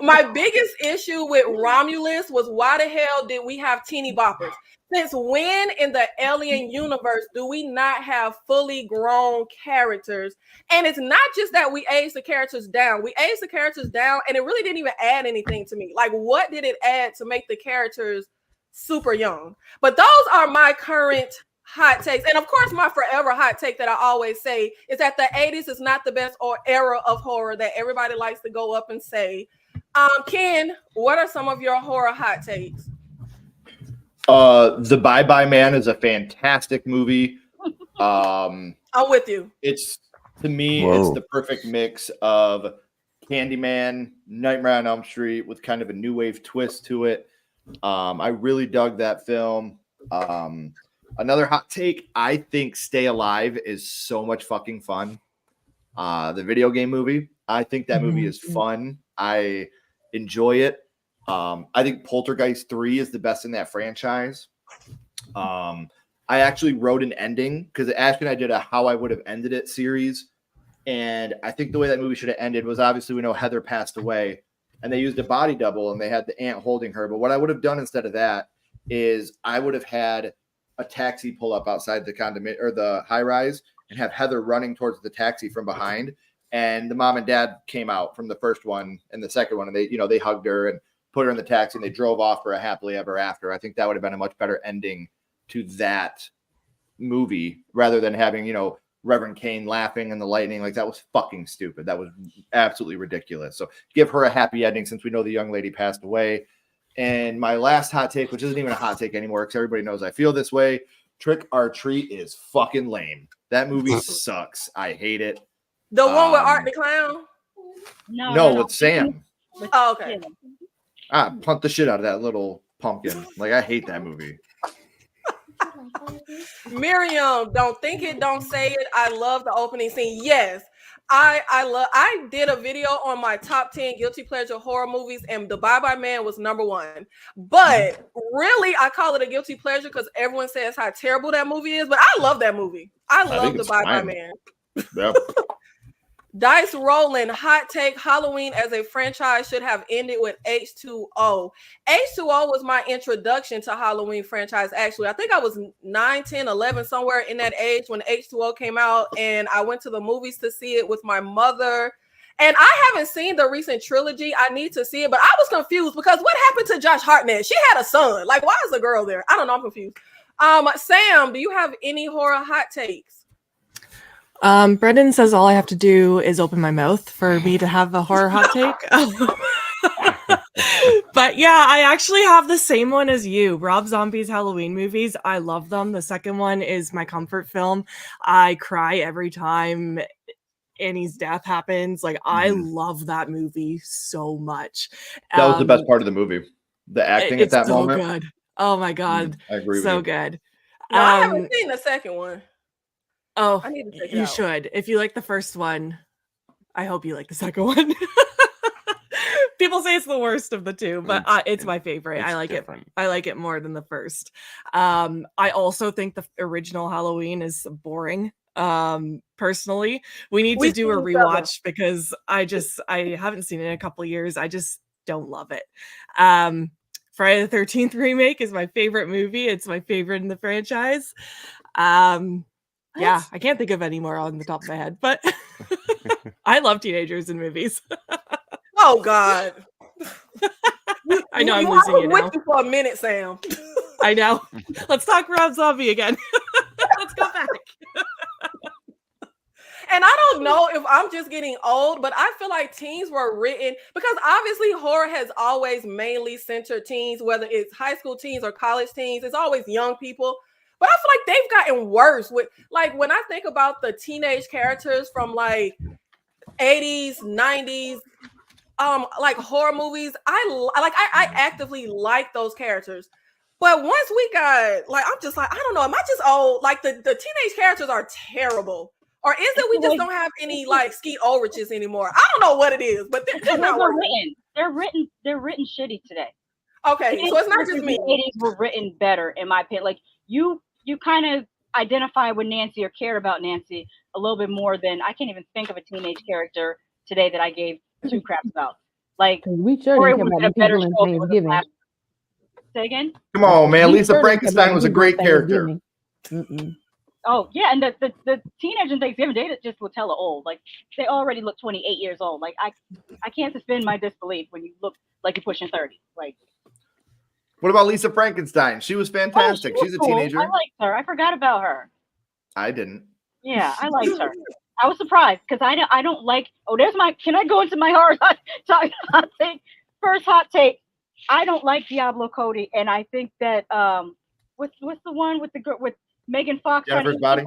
B: My biggest issue with Romulus was, why the hell did we have teeny boppers? Since when in the alien universe do we not have fully grown characters? And it's not just that we aged the characters down. We aged the characters down, and it really didn't even add anything to me. Like, what did it add to make the characters super young? But those are my current hot takes. And of course, my forever hot take that I always say is that the 80s is not the best era of horror that everybody likes to go up and say. Ken, what are some of your horror hot takes?
C: The Bye Bye Man is a fantastic movie. I'm
B: with you.
C: It's, to me, it's the perfect mix of Candyman, Nightmare on Elm Street with kind of a new wave twist to it. I really dug that film. Another hot take, I think Stay Alive is so much fucking fun. The video game movie, I think that movie is fun. I enjoy it. I think Poltergeist 3 is the best in that franchise. I actually wrote an ending because Ashton and I did a How I Would Have Ended It series. And I think the way that movie should have ended was, obviously we know Heather passed away and they used a body double and they had the aunt holding her. But what I would have done instead of that is I would have had a taxi pull up outside the condominium or the high rise and have Heather running towards the taxi from behind. And the mom and dad came out from the first one and the second one. And they hugged her and put her in the taxi and they drove off for a happily ever after. I think that would have been a much better ending to that movie rather than having, Reverend Cain laughing and the lightning. Like, that was fucking stupid. That was absolutely ridiculous. So give her a happy ending since we know the young lady passed away. And my last hot take, which isn't even a hot take anymore because everybody knows I feel this way, Trick or Treat is fucking lame. That movie sucks. I hate it.
B: The one with Art the Clown?
C: No, with Sam.
B: Oh, okay.
C: I pumped the shit out of that little pumpkin. Like, I hate that movie.
B: Miriam, don't think it, don't say it. I love the opening scene. Yes. I did a video on my top 10 guilty pleasure horror movies, and The Bye Bye Man was number 1. But really, I call it a guilty pleasure because everyone says how terrible that movie is. But I love that movie. I love The Bye Bye Man. Yep. Dice rolling, hot take, Halloween as a franchise should have ended with H2O. H2O was my introduction to Halloween franchise, actually. I think I was 9, 10, 11, somewhere in that age when H2O came out, and I went to the movies to see it with my mother. And I haven't seen the recent trilogy. I need to see it, but I was confused because what happened to Josh Hartnett? She had a son. Like, why is a girl there? I don't know. I'm confused. Sam, do you have any horror hot takes?
D: Brendan says all I have to do is open my mouth for me to have a horror hot take. But yeah, I actually have the same one as you. Rob Zombie's Halloween movies. I love them. The second one is my comfort film. I cry every time Annie's death happens. Like, I love that movie so much.
C: That was the best part of the movie. The acting at that moment.
D: Good. Oh my God.
C: I agree with
D: so
C: you.
D: Good.
B: No, I haven't seen the second one.
D: Oh,
B: I need to check it
D: you
B: out.
D: should. If you like the first one, I hope you like the second one. People say it's the worst of the two, but it's my favorite. I like it. I like it more than the first. I also think the original Halloween is boring. Personally, we need to do a
B: see each other.
D: rewatch because I haven't seen it in a couple of years. I just don't love it. Friday the 13th remake is my favorite movie. It's my favorite in the franchise. Yeah, I can't think of any more on the top of my head, but I love teenagers in movies.
B: Oh God.
D: I know I'm losing you now.
B: I was with you for a minute, Sam.
D: I know. Let's talk Rob Zombie again. Let's go back.
B: And I don't know if I'm just getting old, but I feel like teens were written because obviously horror has always mainly centered teens, whether it's high school teens or college teens. It's always young people. But I feel like they've gotten worse with, like, when I think about the teenage characters from like 80s, 90s, like horror movies, I actively like those characters. But once we got, like, I'm just like, I don't know, am I just old? Like the teenage characters are terrible. Or is it we just don't have any like Skeet Ulriches anymore? I don't know what it is, but they're not working.
G: They're written shitty today.
B: Okay, so it's not just me.
G: The 80s were written better, in my opinion. Like you kind of identify with Nancy or cared about Nancy a little bit more than I can't even think of a teenage character today that I gave two craps about. Like
F: we sure didn't care about the people in Thanksgiving.
G: Say again?
C: Come on, man. Lisa Frankenstein was a great character.
G: Oh yeah, and the teenagers in Thanksgiving, they just will tell old. Like they already look 28 years old. Like I can't suspend my disbelief when you look like you're pushing 30. Like,
C: what about Lisa Frankenstein? She was fantastic.
G: She was
C: She's
G: cool.
C: a teenager.
G: I liked her. I forgot about her.
C: I didn't.
G: Yeah, I liked her. I was surprised because I don't like. Oh, there's my. Can I go into my hot take? First hot take. I don't like Diablo Cody, and I think that what's the one with the girl with Megan Fox?
C: Jennifer's Body.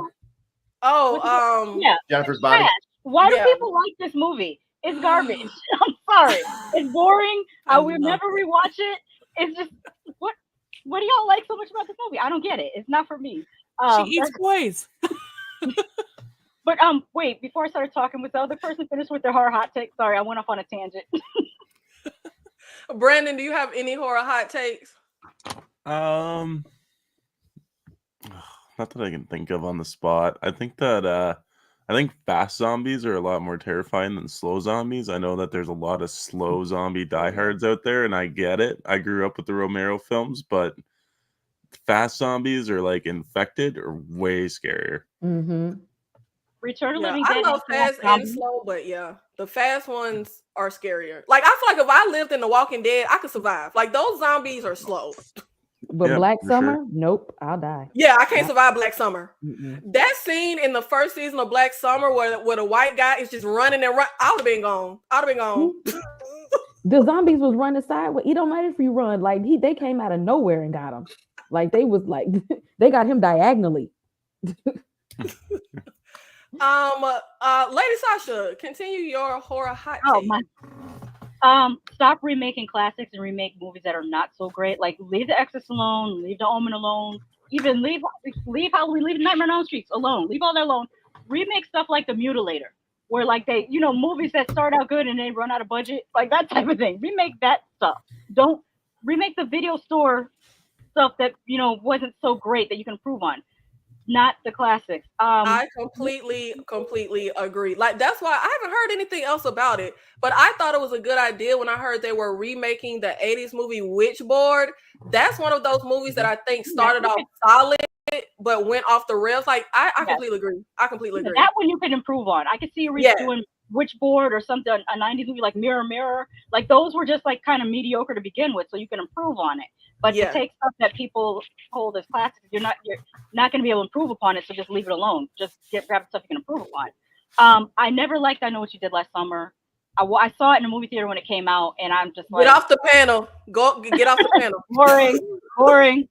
B: Oh,
G: yeah,
C: Jennifer's Body.
G: Why do people like this movie? It's garbage. I'm sorry. It's boring. I will never rewatch it. It's just what do y'all like so much about this movie? I don't get it. It's not for me.
D: She eats boys.
G: But wait, before I started talking, was the other person finished with their horror hot take? Sorry, I went off on a tangent.
B: Brandon, do you have any horror hot takes?
H: Not that I can think of on the spot. I think that I think fast zombies are a lot more terrifying than slow zombies. I know that there's a lot of slow zombie diehards out there, and I get it. I grew up with the Romero films, but fast zombies are like infected or way scarier.
F: Mm-hmm.
G: Return of Living Dead.
B: I love fast and slow, but yeah, the fast ones are scarier. Like I feel like if I lived in The Walking Dead, I could survive. Like those zombies are slow.
F: But Black Summer, nope, I'll die.
B: Yeah, I can't survive Black Summer.
F: Mm-mm.
B: That scene in the first season of Black Summer where the white guy is just running and run, I would have been gone.
F: The zombies was running sideways. It don't matter if you run. Like they came out of nowhere and got him. Like they was like they got him diagonally.
B: Lady Sasha, continue your horror hot take.
G: Stop remaking classics and remake movies that are not so great. Like leave The Exorcist alone, leave The Omen alone, even leave Halloween, leave Nightmare on Elm Street alone, leave all that alone. Remake stuff like The Mutilator, where like they, movies that start out good and they run out of budget, like that type of thing. Remake that stuff. Don't remake the video store stuff that wasn't so great that you can improve on. Not the classics.
B: I completely agree. Like that's why I haven't heard anything else about it. But I thought it was a good idea when I heard they were remaking the 80s movie Witchboard. That's one of those movies that I think started off solid but went off the rails. Like I completely agree.
G: That one you can improve on. I could see you doing Witchboard or something, a 90s movie like Mirror Mirror. Like those were just like kind of mediocre to begin with, so you can improve on it. But to take stuff that people hold as classics, you're not going to be able to improve upon it. So just leave it alone. Just grab stuff you can improve upon. I never liked I Know What You Did Last Summer. I saw it in a movie theater when it came out, and I'm just like,
B: get off the panel. Get off the panel.
G: Boring.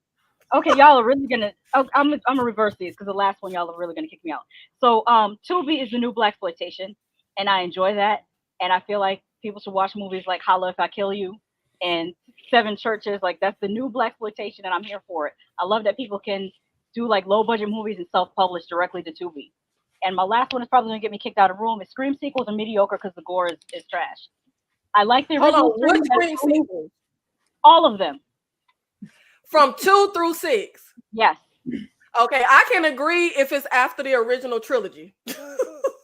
G: Okay, y'all are really gonna. I'm gonna reverse these because the last one y'all are really gonna kick me out. So Tubi is the new blaxploitation, and I enjoy that. And I feel like people should watch movies like Holla If I Kill You and Seven Churches. Like that's the new blaxploitation, and I'm here for it. I love that people can do like low budget movies and self-publish directly to Tubi. And my last one is probably gonna get me kicked out of the room. Is Scream sequels are mediocre because the gore is trash. I like the original.
B: What Scream sequels?
G: All of them.
B: From 2 through 6.
G: Yes.
B: Okay, I can agree if it's after the original trilogy.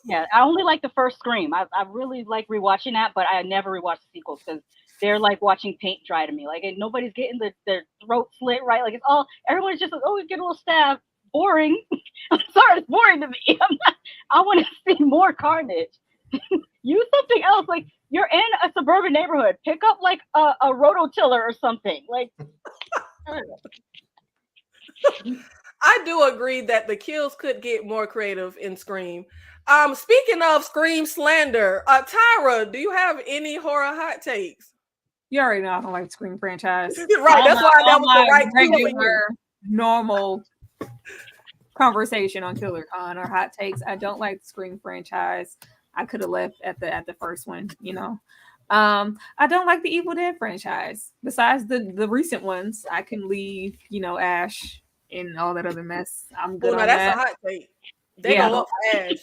G: Yeah, I only like the first Scream. I really like rewatching that, but I never rewatch the sequels because they're like watching paint dry to me. Like, and nobody's getting their throat slit right. Like, it's all everyone's just like, oh, we get a little stab. Boring. I'm sorry, it's boring to me. I want to see more carnage. Use something else. Like, you're in a suburban neighborhood. Pick up like a rototiller or something. Like, I don't know.
B: I do agree that the kills could get more creative in Scream. Speaking of Scream slander, Tyra, do you have any horror hot takes?
E: You already know I don't like the Scream franchise.
B: Right, that's why that was the right
E: regular, normal conversation on KillerCon or hot takes. I don't like the Scream franchise. I could have left at the first one, you know. I don't like the Evil Dead franchise. Besides the recent ones, I can leave, you know, Ash and all that other mess. I'm good on
B: that's
E: that.
B: a hot take. They go up for Ash.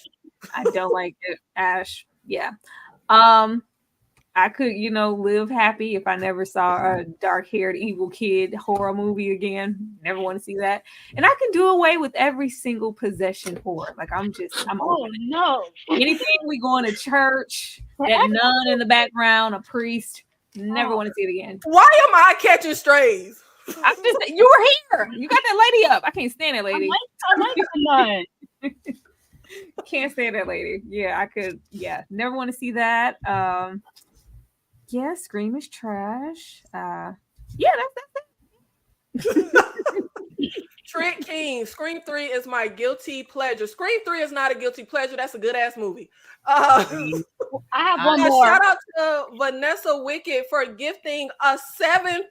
E: I don't like it. Ash. Yeah. I could, you know, live happy if I never saw a dark-haired evil kid horror movie again. Never want to see that. And I can do away with every single possession horror. Like, I'm
G: oh no.
E: Anything we going to church, that nun in the background, a priest, never want to see it again.
B: Why am I catching strays?
E: I'm just, you were here. You got that lady up. I can't stand that lady.
G: I like the nun.
E: Can't stand that lady. Yeah, I could. Yeah, never want to see that. Yeah, Scream is trash. Yeah, that's it.
B: Trent King, Scream 3 is my guilty pleasure. Scream 3 is not a guilty pleasure. That's a good ass movie.
G: I have one more.
B: Shout out to Vanessa Wicked for gifting a 7th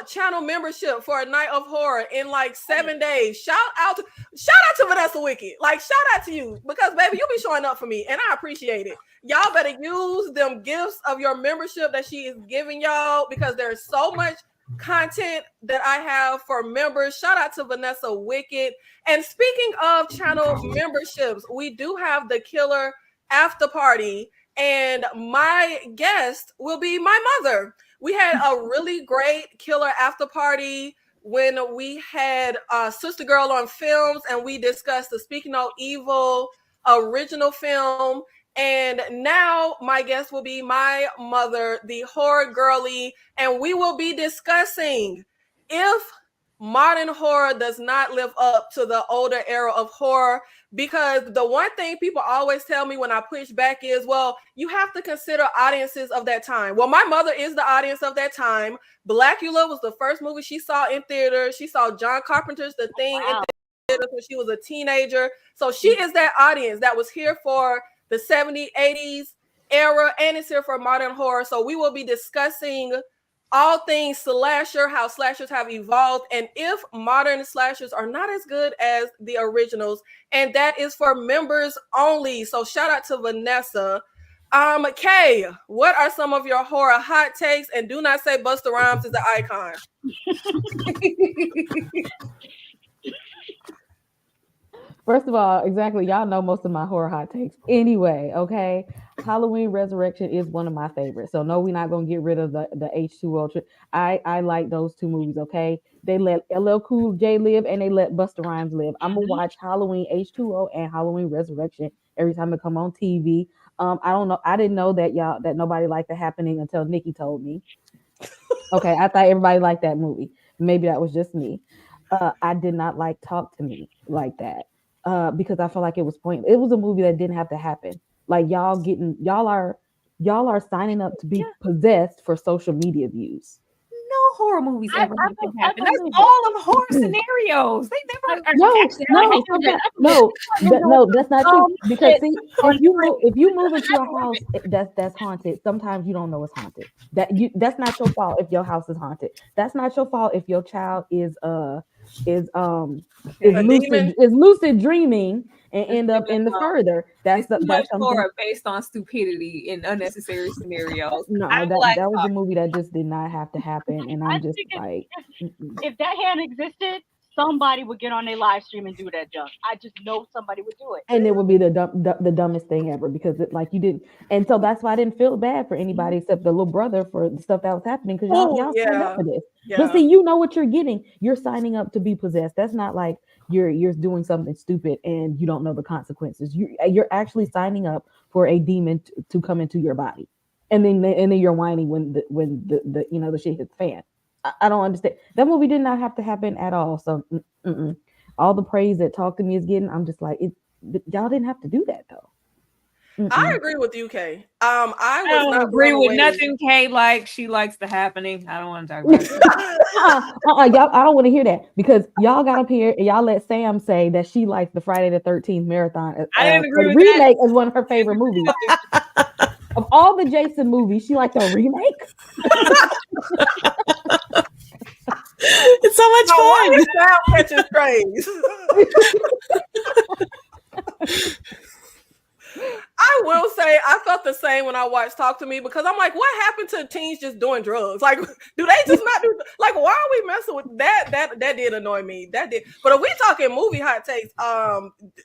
B: channel membership for a night of horror in like 7 days. Shout out to Vanessa Wicked. Like, shout out to you, because baby, you be showing up for me and I appreciate it. Y'all better use them gifts of your membership that she is giving y'all, because there's so much content that I have for members. Shout out to Vanessa Wicked. And speaking of channel memberships, we do have the Killer After Party, and my guest will be my mother. We had a really great Killer After Party when we had Sister Girl on Films, and we discussed the Speak No Evil original film. And now my guest will be my mother, the horror girly, and we will be discussing if modern horror does not live up to the older era of horror. Because the one thing people always tell me when I push back is, well, you have to consider audiences of that time. Well, my mother is the audience of that time. Blackula was the first movie she saw in theaters. She saw John Carpenter's The Thing in theaters when she was a teenager. So she is that audience that was here for the 70s, 80s era, and it's here for modern horror. So we will be discussing all things slasher, how slashers have evolved, and if modern slashers are not as good as the originals. And that is for members only. So shout out to Vanessa. Kay, what are some of your horror hot takes? And do not say Busta Rhymes is the icon.
F: First of all, exactly, y'all know most of my horror hot takes anyway, okay? Halloween Resurrection is one of my favorites. So no, we're not going to get rid of the H2O. I like those two movies, okay? They let LL Cool J live and they let Busta Rhymes live. I'm going to watch Halloween H2O and Halloween Resurrection every time it come on TV. I don't know. I didn't know that nobody liked The Happening until Nikki told me. Okay, I thought everybody liked that movie. Maybe that was just me. I did not like Talk to Me like that. Because I felt like it was pointless. It was a movie that didn't have to happen. Like y'all are signing up to be possessed for social media views.
E: No horror movies ever have to happen. That's all of horror scenarios. They never.
F: No, that's not true. Because see, if you move into a house that's haunted, sometimes you don't know it's haunted. That's not your fault if your house is haunted. That's not your fault if your child is lucid dreaming and end up in the further. That's
E: horror based on stupidity in unnecessary scenarios.
F: No, that was a movie that just did not have to happen, and I'm just like,
G: if that hand existed, somebody would get on their live stream and do that junk. I just know somebody would do it.
F: And it would be the dumbest thing ever because you didn't. And so that's why I didn't feel bad for anybody except the little brother for the stuff that was happening because y'all signed up for this. Yeah. But see, you know what you're getting. You're signing up to be possessed. That's not like you're doing something stupid and you don't know the consequences. You're actually signing up for a demon to come into your body, and then you're whining when the shit hits the fan. I don't understand. That movie did not have to happen at all. So all the praise that Talk to Me is getting, I'm just like, y'all didn't have to do that though.
B: I agree with you, Kay. I
E: don't agree with nothing Kay likes. She likes the happening. I don't want to talk about it.
F: Y'all, I don't want to hear that because y'all got up here and y'all let Sam say that she likes the Friday the 13th marathon.
E: I didn't agree with
F: remake is one of her favorite movies. Of all the Jason movies, she liked the remake.
D: It's so much fun.
B: Now catches praise. I will say I felt the same when I watched Talk to Me because I'm like, what happened to teens just doing drugs? Like, do they just not do? Like, why are we messing with that? That did annoy me. That did. But if we talking movie hot takes,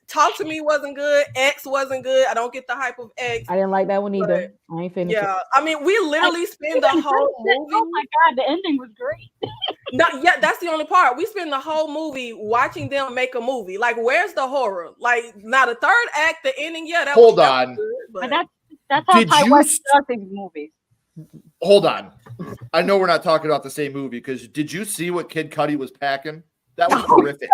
B: Talk to Me wasn't good. X wasn't good. I don't get the hype of X.
F: I didn't like that one either. I ain't finished.
B: Yeah, I mean, we literally spend the whole movie.
G: Oh my god, the ending was great.
B: That's the only part. We spend the whole movie watching them make a movie. Like, where's the horror? Like, now the third act, the ending. Yeah, that
C: hold
B: was
C: on.
B: Good,
G: but that's how Ty West does these movies.
C: Hold on. I know we're not talking about the same movie because did you see what Kid Cudi was packing? That was horrific.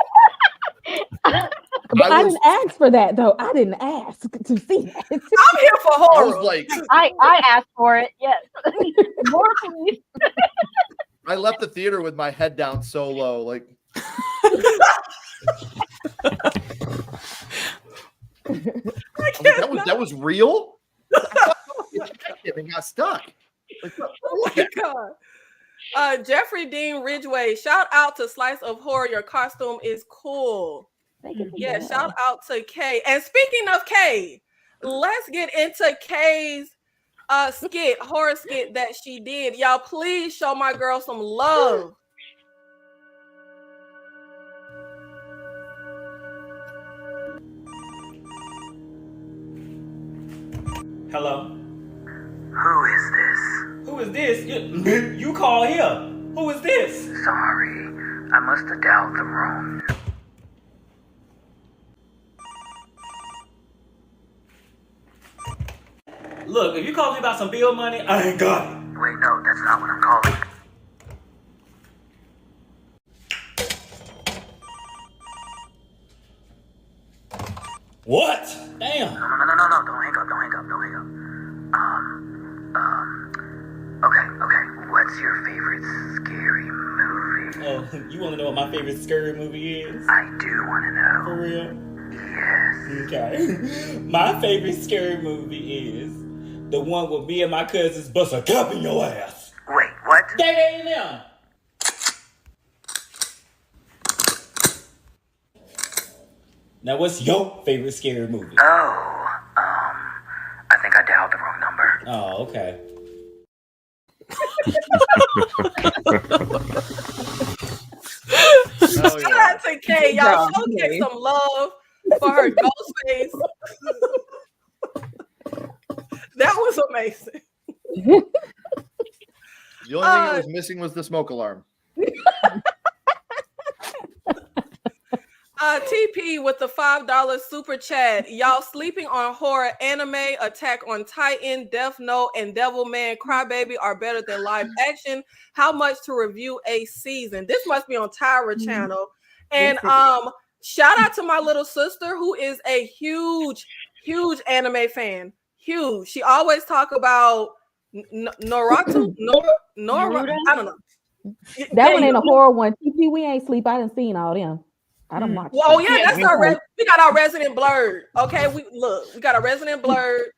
F: But I didn't ask for that though. I didn't ask to see that.
B: I'm here for horror.
C: I was like,
G: I asked for it. Yes. More please.
C: I left the theater with my head down so low, like. That was real. It got stuck. Like,
B: oh my god. Jeffrey Dean Ridgway, shout out to Slice of Horror. Your costume is cool. Yeah, shout out to Kay. And speaking of Kay, let's get into Kay's horror skit that she did. Y'all, please show my girl some love.
J: Hello.
K: Who is this?
J: Who is this? You call here. Who is this?
K: Sorry, I must have dialed the wrong.
J: Look, if you call me about some bill money, I ain't got it.
K: Wait, no, that's not what I'm calling.
J: What? Damn.
K: No, don't hang up. Okay. What's your favorite scary movie?
J: Oh, you want to know what my favorite scary movie is?
K: I do want to know.
J: For real?
K: Yes.
J: Okay. My favorite scary movie is the one with me and my cousins bust a cup in your ass.
K: Wait, what?
J: They ain't them. Now, what's your favorite scary movie?
K: Oh, I think I dialed the wrong number.
J: Oh, okay.
B: Shout out to Kay. Y'all show Kay some love for her ghost face. That was amazing.
C: The only thing that was missing was the smoke alarm.
B: TP with the $5 super chat. Y'all sleeping on horror anime, Attack on Titan, Death Note, and Devilman Crybaby are better than live action. How much to review a season? This must be on Tyra channel. And shout out to my little sister who is a huge anime fan. Huge. She always talk about Naruto. I don't know.
F: That one ain't a horror one. TP, we ain't sleep. I done seen all them. I don't watch.
B: Well, yeah, that's our we got our Resident Blurred. Okay, we got a Resident Blurred.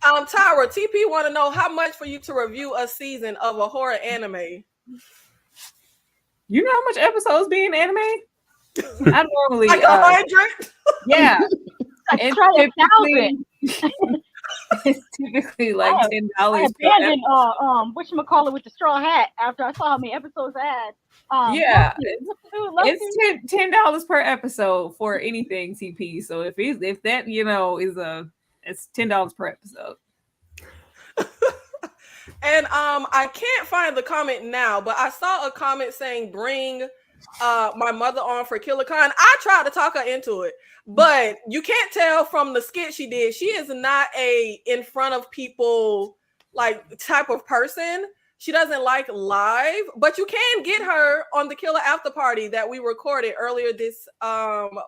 B: Tyra, TP want to know how much for you to review a season of a horror anime.
E: You know how much episodes be in anime? I normally
B: like 100.
E: Yeah,
G: it's 1,000.
E: It's typically like
G: I
E: $10
G: abandoned whatchamacallit with the straw hat after I saw how many episodes I had.
E: Yeah,
G: Lucky.
E: it's $10 per episode for anything TP. So if that it's $10 per episode.
B: And I can't find the comment now, but I saw a comment saying bring my mother on for KillerCon. I tried to talk her into it, but you can't tell from the skit she did. She is not a in front of people like type of person. She doesn't like live, but you can get her on the Killer After Party that we recorded earlier this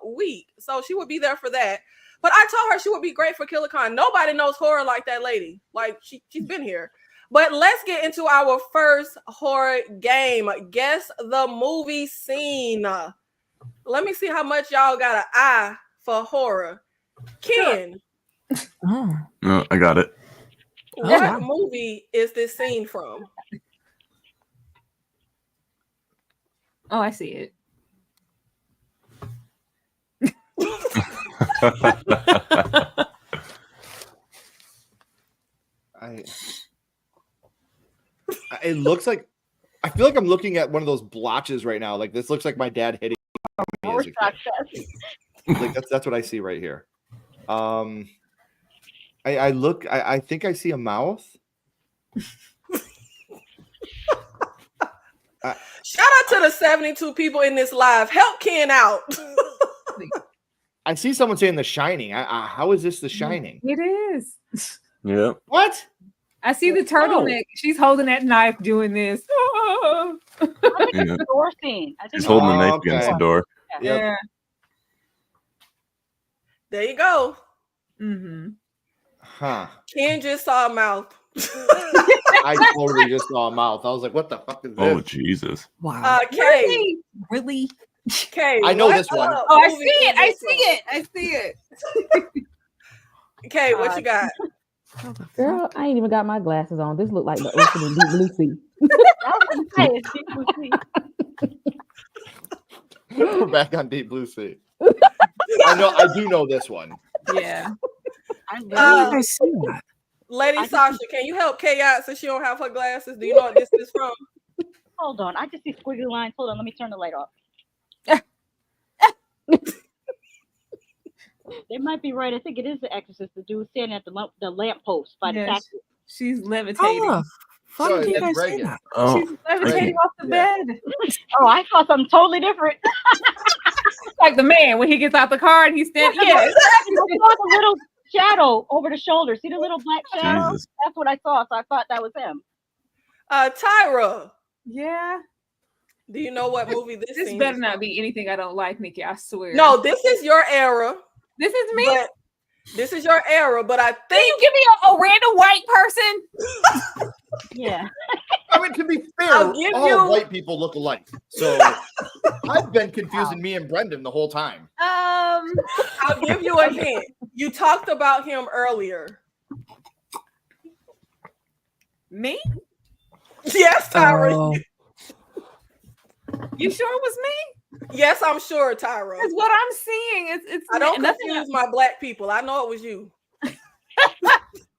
B: week. So she would be there for that. But I told her she would be great for KillerCon. Nobody knows horror like that lady. Like she's been here. But let's get into our first horror game. Guess the movie scene. Let me see how much y'all got an eye for horror. Ken.
H: Oh, no, I got it.
B: What movie is this scene from?
E: Oh, I see it.
C: It looks like I feel like I'm looking at one of those blotches right now. Like this looks like my dad hitting me as a kid. Like that's what I see right here. I think I see a mouth.
B: Shout out to the 72 people in this live. Help Ken out.
C: I see someone saying The Shining. How is this The Shining?
E: It is.
H: Yeah.
C: What?
E: I see the turtleneck. She's holding that knife doing this.
G: I think it's the door scene. I think
H: She's holding the knife against the door.
E: Yeah.
B: There you go.
E: Mm-hmm.
C: Huh.
B: Ken just saw a mouth.
C: I totally just saw a mouth. I was like, what the fuck is this?
H: Oh, Jesus.
D: Wow.
B: Kay.
E: Really?
B: Kay.
C: I know this one.
E: Oh, I see it. I see it.
B: Kay, what you got?
F: Girl, I ain't even got my glasses on. This look like the ocean in Deep Blue Sea.
C: We're back on Deep Blue Sea. I do know this one.
E: Yeah.
D: I see that.
B: Lady Sasha, can you help Kay out since she don't have her glasses? Do you know what this is from?
G: Hold on. I just see squiggly lines. Hold on. Let me turn the light off. They might be right. I think it is The Exorcist. The dude standing at the lamppost by the taxi.
E: She's levitating.
D: Oh,
C: Sorry,
D: did I
C: that's
D: see
C: Reagan.
D: that?
H: Oh,
E: She's levitating off the
C: Yeah.
E: bed.
G: Oh, I saw something totally different.
E: Like the man when he gets out the car and he's standing. Yeah.
G: I saw the little shadow over the shoulder. See the little black shadow?
H: Jesus.
G: That's what I saw. So I thought that was him.
B: Tyra,
E: Yeah.
B: do you know what movie this
E: This
B: scene
E: better
B: is
E: not
B: from?
E: be anything I don't like, Nikki. I swear.
B: No, this is your era.
E: This is me.
B: But this is your era, but I
E: Can
B: think
E: you give me a random white person?
G: Yeah.
C: I mean, to be fair,
B: I'll give
C: all
B: you-
C: white people look alike. So I've been confusing me and Brendan the whole time.
B: I'll give you a hint. You talked about him earlier.
E: Me?
B: Yes, Tyra.
D: Oh.
E: You sure it was me?
B: Yes, I'm sure, Tyra.
E: Because what I'm seeing is
B: I don't
E: nothing.
B: confuse my black people. I know it was you.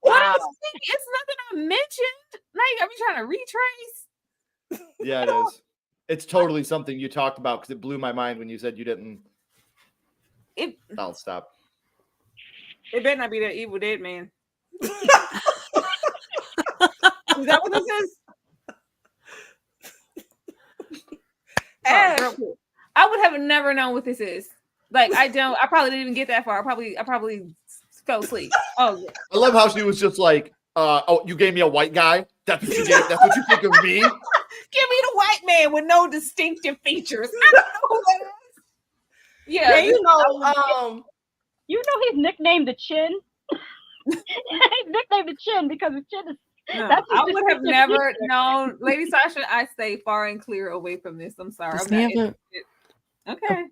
E: What I'm seeing, it's nothing I mentioned. Now you got me trying to retrace.
C: Yeah, it is. It's totally something you talked about because it blew my mind when you said you didn't. I'll stop.
E: It better not be that Evil Dead man. Is that what this is?
B: Ash,
E: I would have never known what this is. Like I probably didn't even get that far. I probably fell asleep. Oh yeah.
C: I love how she was just like, "Oh, you gave me a white guy. That's what you gave. That's what you think of me."
E: Give me the white man with no distinctive features. I don't know who that is. Yeah,
B: you
G: know he's nicknamed the Chin. He's nicknamed the Chin because his chin is.
E: No,
G: That's
E: I
G: his
E: would have
G: distinctive
E: never
G: feature.
E: known. Lady Sasha, I stay far and clear away from this. I'm sorry.
D: Doesn't
E: I'm
D: he
E: not
D: have a
E: interested. Okay.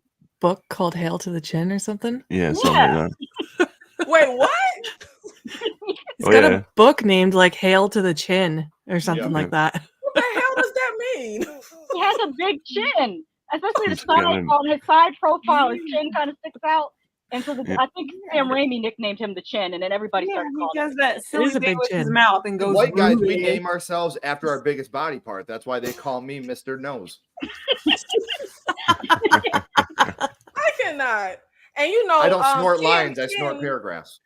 D: book called Hail to the Chin or something?
H: Yeah, something like that.
B: wait, what?
D: He's
H: Oh,
D: got
H: yeah.
D: a book named like Hail to the Chin or something like that.
B: What the hell does that mean?
G: He has a big chin, especially the
H: He's
G: side
H: got an-
G: on his side profile. His chin kind of sticks out. And so I think Sam Raimi nicknamed him the Chin, and then everybody started calling
E: he does
G: him.
E: that silly thing with his mouth and goes.
C: White guys, we name ourselves after our biggest body part. That's why they call me Mr. Nose.
B: I cannot. And you know,
C: I don't snort
B: Ken,
C: lines, I snort paragraphs.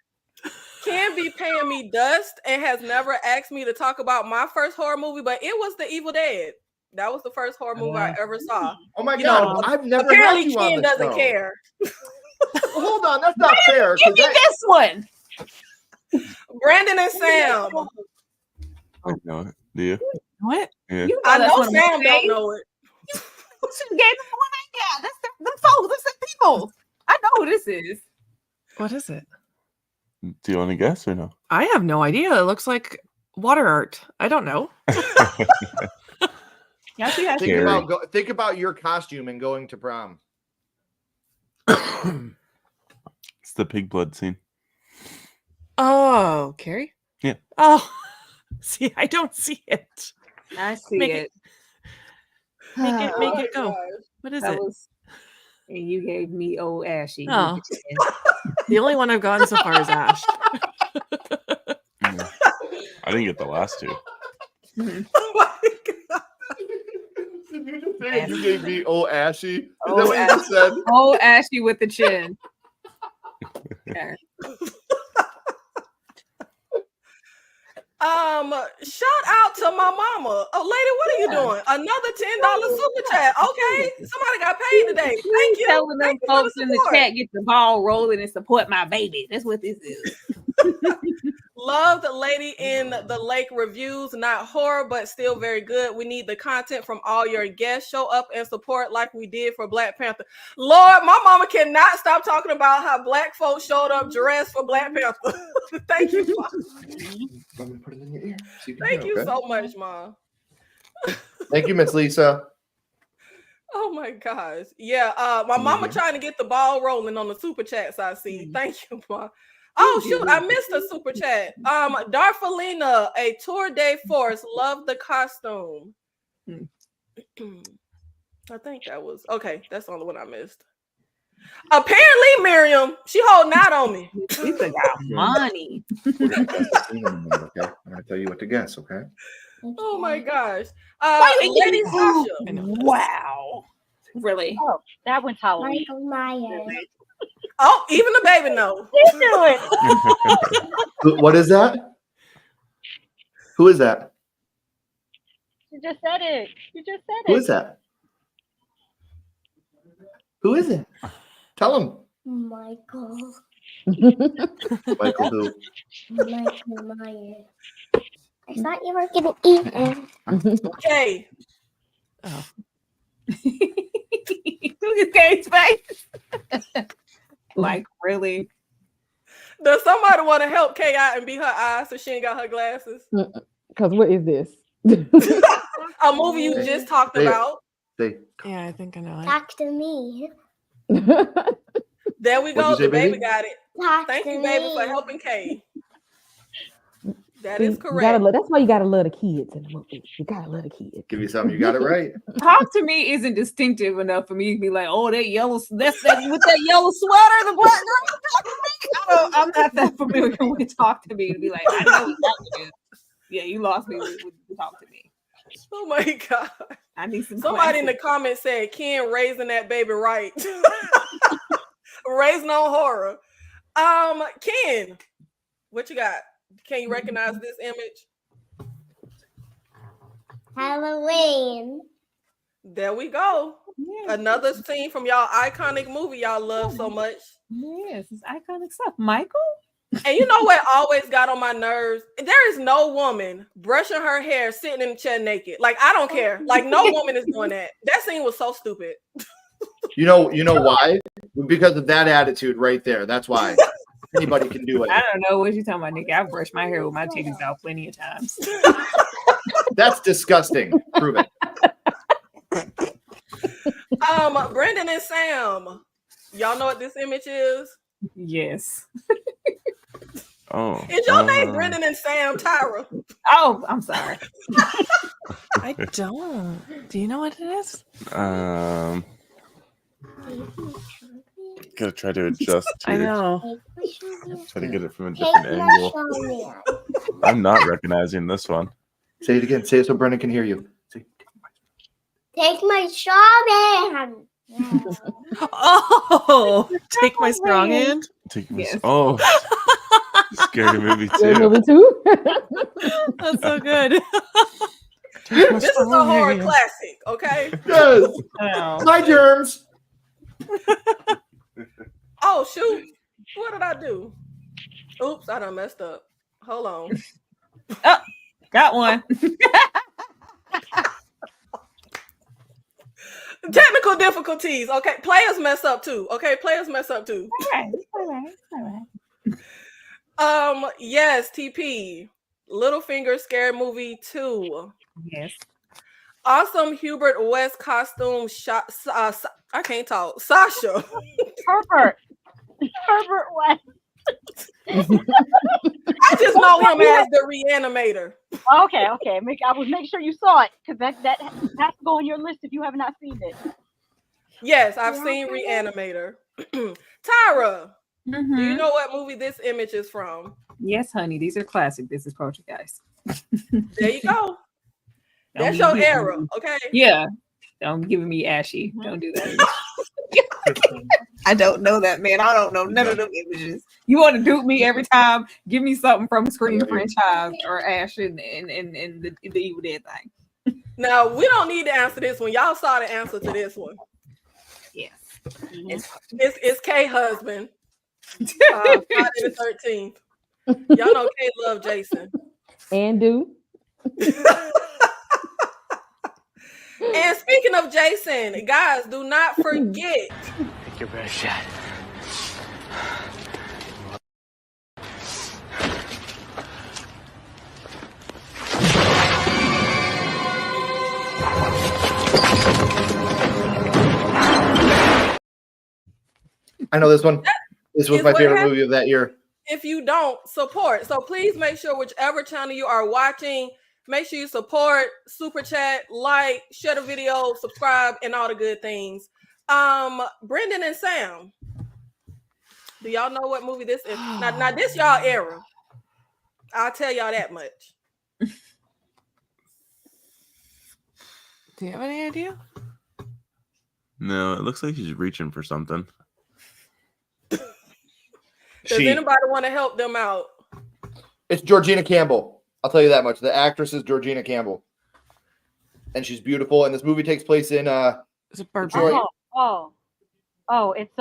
B: Ken be paying me dust and has never asked me to talk about my first horror movie, but it was The Evil Dead. That was the first horror movie I ever saw.
C: Oh my God, I've never
B: apparently
C: had you
B: Ken
C: on the
B: doesn't
C: show.
B: care.
C: Hold on, that's not fair.
E: Give me this one.
B: Brandon and Sam.
H: I know it. Do you?
D: What?
H: Yeah.
B: I know Sam don't know it.
E: You should have gave them one. Yeah, that's them folks. That's the people. I know who this is.
D: What is it?
H: Do you want to guess or no?
D: I have no idea. It looks like water art. I don't know.
C: Think about your costume and going to prom.
H: It's the pig blood scene.
D: Oh, Carrie?
H: Yeah.
D: Oh, see, I don't see it.
E: I see
D: Make
E: it.
D: Make it go. What is
E: That
D: it?
E: And you gave me old Ashy.
D: Oh. The only one I've gotten so far is Ash.
H: I didn't get the last two.
C: You gave me old Ashy. Is that
E: Old
C: what you just said?
E: Old Ashy with the chin. Yeah.
B: Shout out to my mama. Oh, lady, what are you doing? Another $10 super chat. Okay, somebody got paid today. Thank you.
E: Telling them
B: Thank you for
E: folks
B: the
E: in the
B: support.
E: chat, get the ball rolling and support my baby. That's what this is.
B: Love the Lady in the Lake reviews, not horror, but still very good. We need the content from all your guests. Show up and support like we did for Black Panther. Lord, my mama cannot stop talking about how black folks showed up dressed for Black Panther. Thank you, Mom.
C: Let me put it in your ear. So you can
B: Thank
C: hear,
B: you
C: okay?
B: so much, Mom.
C: Thank you, Miss Lisa.
B: Oh my gosh. Yeah, my mama trying to get the ball rolling on the super chats I see. Thank you, Mom. Oh shoot, I missed a super chat. Darfalina, a tour de force, love the costume. I think that was okay. That's the only one I missed. Apparently, Miriam, she holding out on me.
E: We got money.
C: Okay, I'm gonna tell you what to guess. Okay.
B: Oh my gosh.
E: Lady
B: Sasha.
E: Wow. Really?
G: Oh, that one's Halloween.
A: Michael Myers.
B: Oh, even the baby knows.
G: You do it.
C: What is that? Who is that?
G: You just said it. You just said it.
C: Who is that? Who is it? Tell him.
A: Michael.
C: Michael who?
A: Michael Myers. I thought you were getting eaten.
B: Okay.
D: Oh.
E: Look at Kate's face. Like, really?
B: Does somebody want to help Kay out and be her eyes so she ain't got her glasses?
F: Because what is this?
B: A movie you just talked about.
D: Yeah, I think I know it.
A: Talk to me.
B: There we go.
C: What'd you say,
B: The baby
C: baby?
B: got it.
A: Talk
B: Thank
A: to
B: you, baby,
A: me.
B: for helping Kay. That
F: See,
B: is
F: you
B: correct.
F: gotta love, that's why you gotta love the kids in the movie. You gotta love the kids.
C: Give you something. You got it right.
E: Talk to me isn't distinctive enough for me to be like, oh, that yellow, that's that with that yellow sweater, the black girl. I'm not that familiar with Talk to Me to be like, I know what that is. Yeah, you lost me with Talk to Me.
B: Oh my God.
E: I need some.
B: Somebody in the comments said Ken raising that baby right. Raising on horror. Ken, what you got? Can you recognize this image?
A: Halloween.
B: There we go.
E: Yeah.
B: Another scene from y'all iconic movie y'all love so much.
E: Yes, it's iconic stuff. Michael?
B: And you know what always got on my nerves? There is no woman brushing her hair, sitting in the chair naked. Like, I don't care. Like, no woman is doing that. That scene was so stupid.
C: You know why? Because of that attitude right there. That's why. Anybody can do it.
E: I don't know what you're talking about, Nikki. I've brushed my hair with my titties out plenty of times.
C: That's disgusting. Prove it.
B: Brendan and Sam, y'all know what this image is?
E: Yes.
H: Oh.
B: Is your name Brendan and Sam Tyra?
E: Oh, I'm sorry.
D: I don't. Do you know what it is?
H: Gotta try to adjust
D: I
H: here.
D: know.
H: Try to get it from a
A: Take
H: different
A: my
H: angle.
A: shawman.
H: I'm not recognizing this one.
C: Say it again. Say it so Brendan can hear you. Say,
A: Take my shawman.
D: Oh, take my strong hand.
H: Take my
E: Yes.
H: oh, scary movie
F: Scary
H: too.
F: movie too.
D: That's so good.
B: This is a horror classic, okay?
C: yes.
E: Oh.
C: Hi, germs.
B: Oh, shoot. What did I do? Oops, I done messed up. Hold on.
E: Oh, got one.
B: Technical difficulties. Okay, players mess up too. Okay, players mess up too.
E: All right.
B: Yes, TP. Littlefinger Scary Movie 2.
E: Yes.
B: Awesome Hubert West costume shot. I can't talk. Sasha.
G: Herbert West.
B: I just know him as the Reanimator.
G: Okay. I was making sure you saw it because that has to go on your list if you have not seen it.
B: Yes, I've seen Reanimator. Tyra, do you know what movie this image is from?
E: Yes, honey. These are classic. This is Poltergeist.
B: There you go. That's
E: Don't
B: your
E: be-
B: era, okay?
E: Yeah. Don't give me ashy. Don't do that. I don't know that, man. I don't know none of them images. You want to dupe me every time? Give me something from Scream franchise or Ash and the Evil Dead thing.
B: Now, we don't need to answer this one. Y'all saw the answer to this one.
E: Yes.
B: It's K husband. Friday the 13th. Y'all know K love Jason.
F: And do.
B: And speaking of Jason, guys, do not forget.
K: Take your best shot.
C: I know this one. This was
B: is
C: my
B: what
C: favorite
B: happened.
C: movie of that year.
B: If you don't support, so please make sure whichever channel you are watching, make sure you support, super chat, like, share the video, subscribe, and all the good things. Brendan and Sam, do y'all know what movie this is? Now this y'all era. I'll tell y'all that much.
D: Do you have any idea?
H: No, it looks like he's reaching for something.
B: Does anybody want to help them out?
C: It's Georgina Campbell. I'll tell you that much. The actress is Georgina Campbell, and she's beautiful. And this movie takes place in
D: Is it
C: Detroit.
G: It's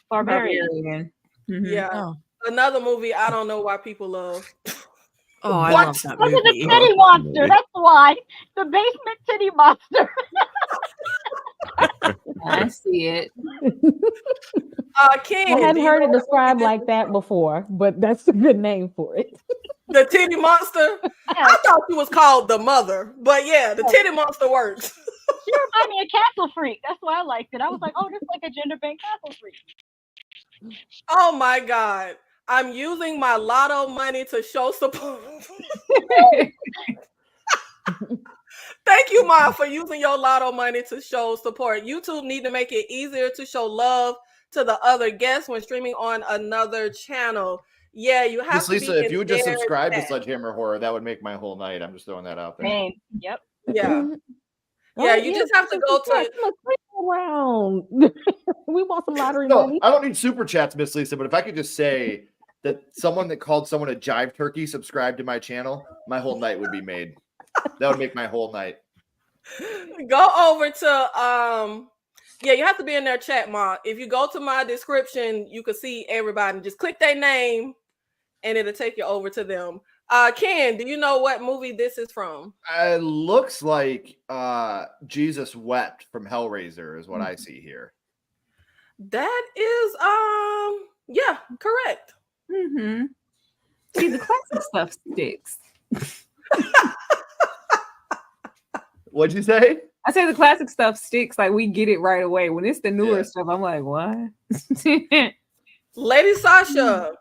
G: Barbarian.
E: Mm-hmm.
B: Yeah.
D: Oh.
B: Another movie I don't know why people love.
D: Oh, I
C: What?
D: love that
G: Look at the
D: movie.
G: titty monster. That's why. The basement titty monster.
E: I see it.
B: Ken,
F: I hadn't
B: do you
F: heard
B: know
F: it
B: what
F: described
B: movie
F: like that before, but that's a good name for it.
B: the titty monster? I thought she was called the mother, but yeah, the titty monster works.
G: She reminded me of Castle Freak. That's why I liked it. I was like, oh, this is like a gender bent Castle Freak.
B: Oh my God. I'm using my lotto money to show support. Thank you, Ma, for using your lotto money to show support. YouTube need to make it easier to show love to the other guests when streaming on another channel. Yeah, you have
C: Miss
B: to
C: Lisa,
B: be
C: if you would just
B: in their
C: subscribe to
B: chat.
C: Sledgehammer Horror, that would make my whole night. I'm just throwing that out there.
G: Man, yep.
B: Yeah. Yeah, you just have to go to
F: around. We want some lottery
C: No,
F: money.
C: I don't need super chats, Miss Lisa, but if I could just say that someone that called someone a jive turkey subscribed to my channel, my whole night would be made. That would make my whole night.
B: go over to yeah, you have to be in their chat, Ma. If you go to my description, you can see everybody. Just click their name and it'll take you over to them. Ken, do you know what movie this is from?
C: It looks like Jesus Wept from Hellraiser is what I see here.
B: That is yeah, correct.
E: Mm-hmm. See, the classic stuff sticks.
C: What'd you say?
E: I say the classic stuff sticks. Like we get it right away. When it's the newer
C: Yeah.
E: stuff, I'm like, what?
B: Lady Sasha.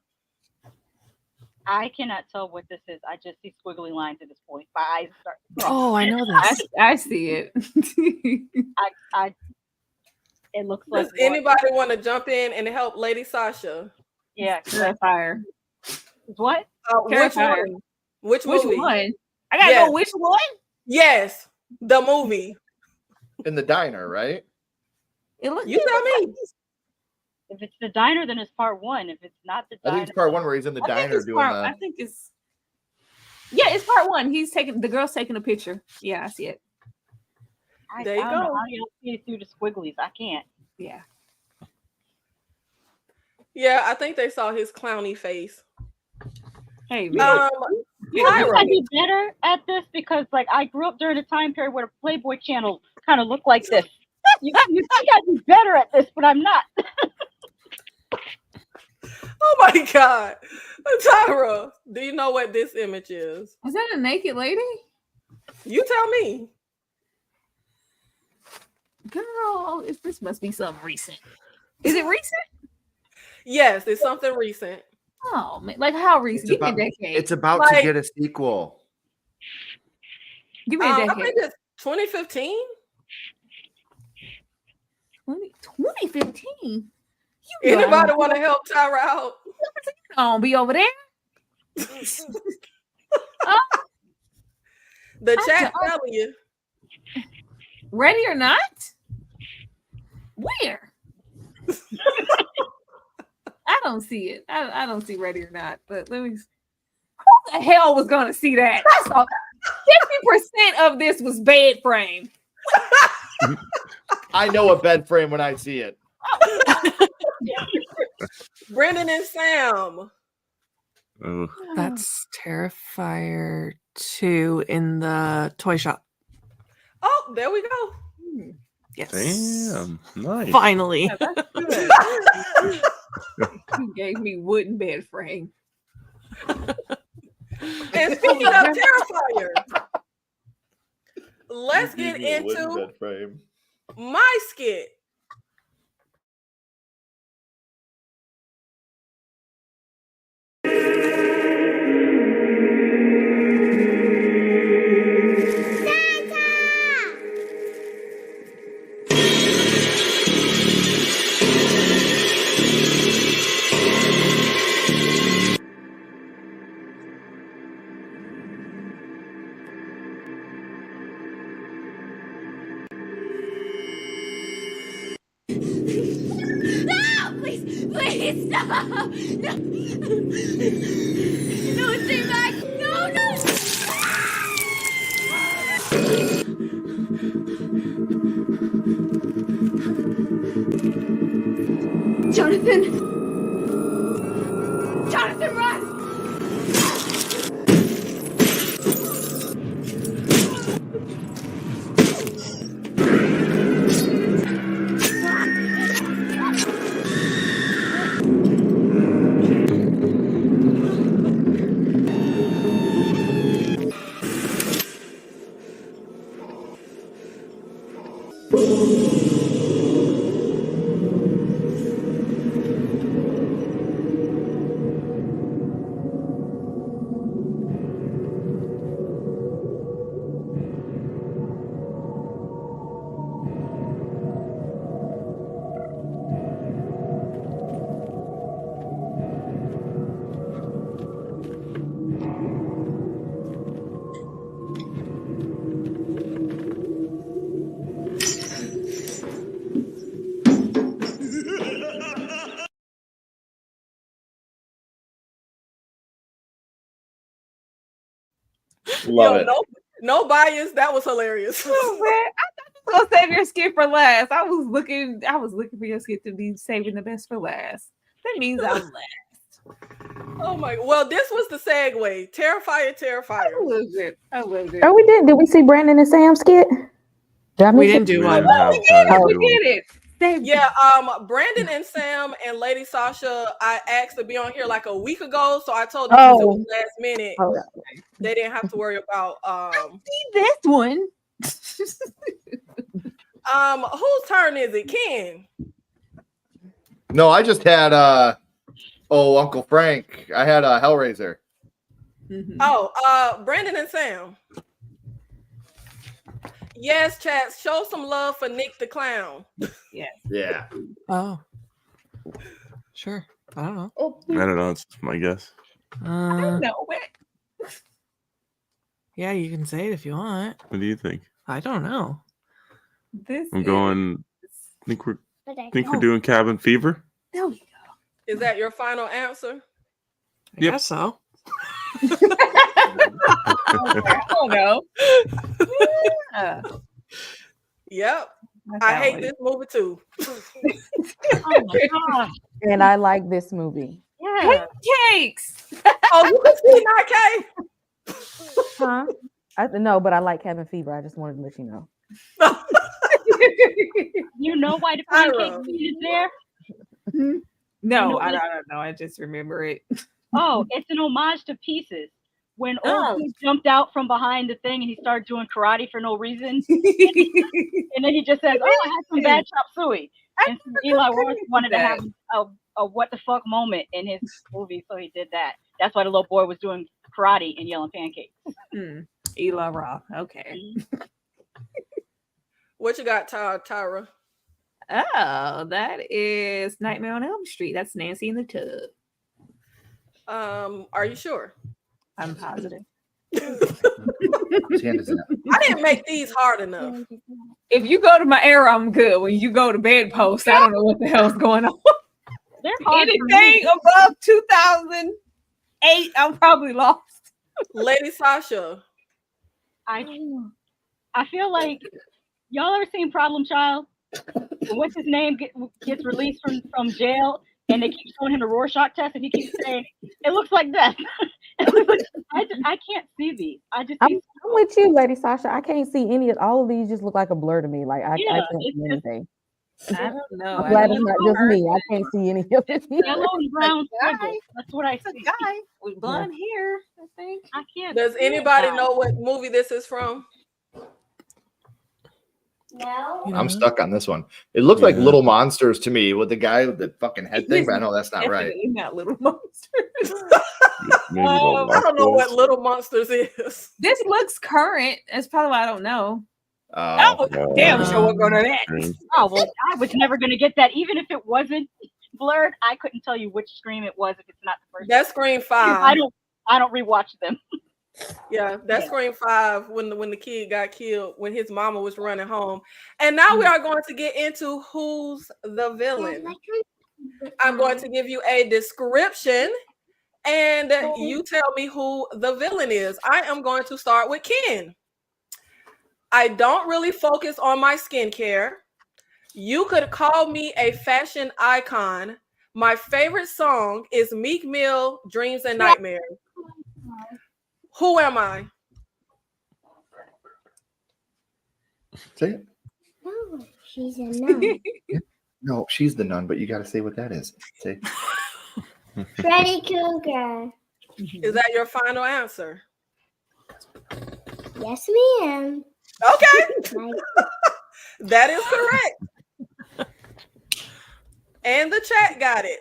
G: I cannot tell what this is. I just see squiggly lines at this point. My eyes start.
D: Oh, I know this.
E: I see it.
G: It looks like
B: Does anybody want to jump in and help Lady Sasha?
G: Yeah,
E: Terrifier.
G: What?
B: Which one? Which movie?
E: One? I gotta know which one.
B: Yes, the movie
C: in the diner, right?
B: You tell me.
G: If it's the diner, then it's part 1. If it's not the diner,
C: I think it's part 1 where he's in the diner doing
E: I think it's. Yeah, it's part 1. The girl's taking a picture. Yeah, I see it.
B: There you
G: I
B: go.
G: don't know how do you see it through the squigglies? I can't.
E: Yeah.
B: Yeah, I think they saw his clowny face.
E: Hey,
G: you gotta be better at this because, like, I grew up during a time period where the Playboy channel kind of looked like this. You gotta be better at this, but I'm not.
B: Oh my God, Tyra, do you know what this image is?
E: Is that a naked lady?
B: You tell me.
E: Girl, this must be something recent. Is it recent?
B: Yes, it's something recent.
E: Oh man, like how recent? Give me a decade.
C: It's about to get a sequel.
E: Give me a decade.
B: I think it's 2015.
E: 2015.
B: Anybody want to help Tyra out?
E: I'll be over there.
B: The chat telling you.
E: Ready or not? Where? I don't see it. I don't see Ready or Not. But let me. Who the hell was gonna see that? 50% of this was bed frame.
C: I know a bed frame when I see it.
B: Brandon and Sam.
H: Oh.
D: That's Terrifier 2 in the toy shop.
B: Oh, there we go.
D: Yes.
H: Damn. Nice.
D: Finally.
E: Yeah, that's good. You gave me wooden bed frame.
B: And speaking of Terrifier, let's get into my skit.
L: Please stop! No! No, stay back! No, no! Jonathan! Jonathan, run!
C: Love it.
B: No bias. That was hilarious.
E: Oh, man. I thought you were gonna save your skit for last. I was looking for your skit to be saving the best for last. That means I'm last.
B: Oh my! Well, this was the segue. Terrifier.
E: I loved it.
F: Oh, we did. Did we see Brandon and Sam skit?
D: We didn't do one.
E: We did it.
B: Yeah, Brandon and Sam and Lady Sasha, I asked to be on here like a week ago, so I told them because it was last minute.
F: Oh,
B: they didn't have to worry about
E: this one.
B: Whose turn is it? Ken.
C: No, I just had Uncle Frank. I had a Hellraiser.
B: Oh, Brandon and Sam. Yes, chat. Show some love for Nick the Clown.
E: Yes.
C: Yeah.
D: Oh, sure. I don't know.
H: I don't know. It's my guess.
E: I know it.
D: Yeah, you can say it if you want.
H: What do you think?
D: I don't know.
H: I'm going. Think we're doing Cabin Fever.
E: There we go.
B: Is that your final answer?
D: I guess so.
E: Oh no.
B: Yep. I hate this movie too.
G: Oh my god.
F: And I like this movie.
G: Yeah.
E: Cakes.
B: Oh, you can see not Kay.
F: Huh? No, but I like Cabin Fever. I just wanted to let you know.
G: You know why the pancake scene is there?
E: No, I don't know. I just remember it.
G: Oh, it's an homage to Pieces. When old dude jumped out from behind the thing and he started doing karate for no reason. And then he just says, "Oh, I had some bad chop suey." And so Eli Roth wanted to have a what the fuck moment in his movie, so he did that. That's why the little boy was doing karate and yelling pancakes.
E: Eli Roth. Okay.
B: What you got, Tyra?
E: Oh, that is Nightmare on Elm Street. That's Nancy in the Tub.
B: Are you sure?
E: I'm positive.
C: Whose hand is that?
B: I didn't make these hard enough.
E: If you go to my arrow, I'm good. When you go to bedpost, I don't know what the hell's going on. Anything above 2008, I'm probably lost.
B: LadyShasha.
G: I feel like y'all ever seen Problem Child? What's his name gets released from jail and they keep showing him the Rorschach test and he keeps saying it looks like death. I can't see these. I'm
F: with you, Lady Sasha. I can't see any of all of these. Just look like a blur to me. Like I can't see anything.
E: I don't know.
F: I'm glad it's not just me. I can't see any of it.
G: Yellow and brown squiggles. That's what I see.
E: Guy with blonde hair, I think.
G: I can't.
B: Does anybody know what movie this is from?
A: No.
C: I'm stuck on this one. It looks like Little Monsters to me with the guy with the fucking head thing, but I know that's not right.
E: Not Little Monsters.
B: I don't know what Little Monsters is.
E: This looks current. That's probably why I don't know.
G: Damn
E: sure we're going to that.
G: Oh well, I was never going to get that. Even if it wasn't blurred, I couldn't tell you which Scream it was if it's not the first.
B: That's Scream 5.
G: I don't rewatch them.
B: Yeah, that's Scream 5 when the kid got killed when his mama was running home. And now we are going to get into who's the villain. I'm going to give you a description and you tell me who the villain is. I am going to start with Ken. I don't really focus on my skincare. You could call me a fashion icon. My favorite song is Meek Mill, Dreams and Nightmares. Who am I?
C: Say it.
A: No, she's a nun.
C: No, she's the nun, but you got to say what that is. Say.
A: Freddy Krueger.
B: Is that your final answer?
A: Yes, ma'am.
B: Okay. That is correct. And the chat got it.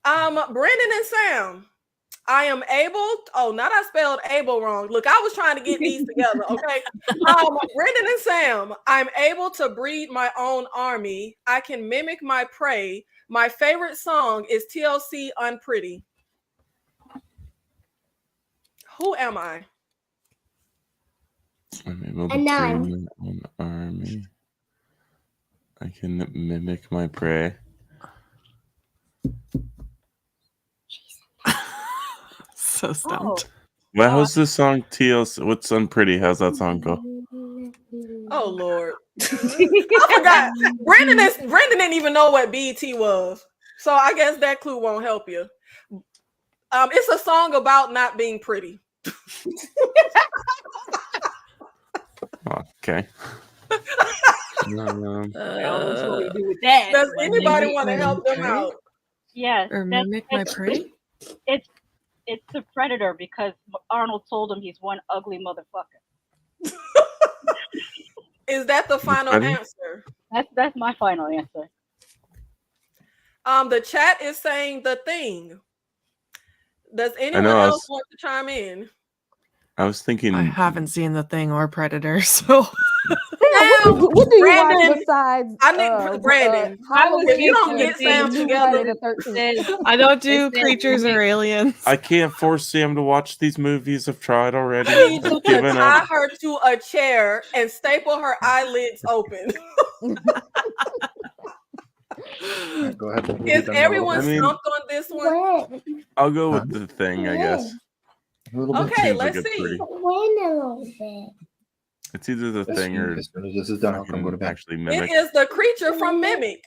B: Brendan and Sam. I am able. Not I spelled able wrong. Look, I was trying to get these together. Okay. Brendan and Sam. I'm able to breed my own army. I can mimic my prey. My favorite song is TLC Unpretty. Who am I?
H: I'm able to
A: A nun.
H: breed my own army. I can mimic my prey.
D: So stumped.
H: Well, how's this song TLC? What's Unpretty? How's that song go?
B: Oh Lord. I forgot. Brandon didn't even know what BET was. So I guess that clue won't help you. It's a song about not being pretty.
H: Okay.
B: Does anybody want to help them out?
G: Yes.
D: Or mimic my prey?
G: It's the Predator because Arnold told him he's one ugly motherfucker.
B: Is that the final answer?
G: That's my final answer.
B: The chat is saying The Thing. Does anyone else want to chime in?
H: I was thinking.
D: I haven't seen The Thing or Predator, so.
F: What do you watch
B: Brandon,
F: besides?
B: I need Brandon. If you don't get Sam together,
D: I don't do creatures or aliens.
H: I can't force Sam to watch these movies. I've tried already.
B: I need you to
H: Given
B: tie
H: up.
B: her to a chair and staple her eyelids open.
C: Go ahead.
B: Is everyone stumped on this one?
H: I'll go with The Thing, I guess.
B: Okay,
H: Seems like
B: let's
H: a
B: see.
H: pretty-
A: Wait a little bit.
H: It's either The Thing or
C: as soon as this is done, I'll come go to bed.
H: Actually,
B: It
H: Mimic.
B: is the creature from Mimic.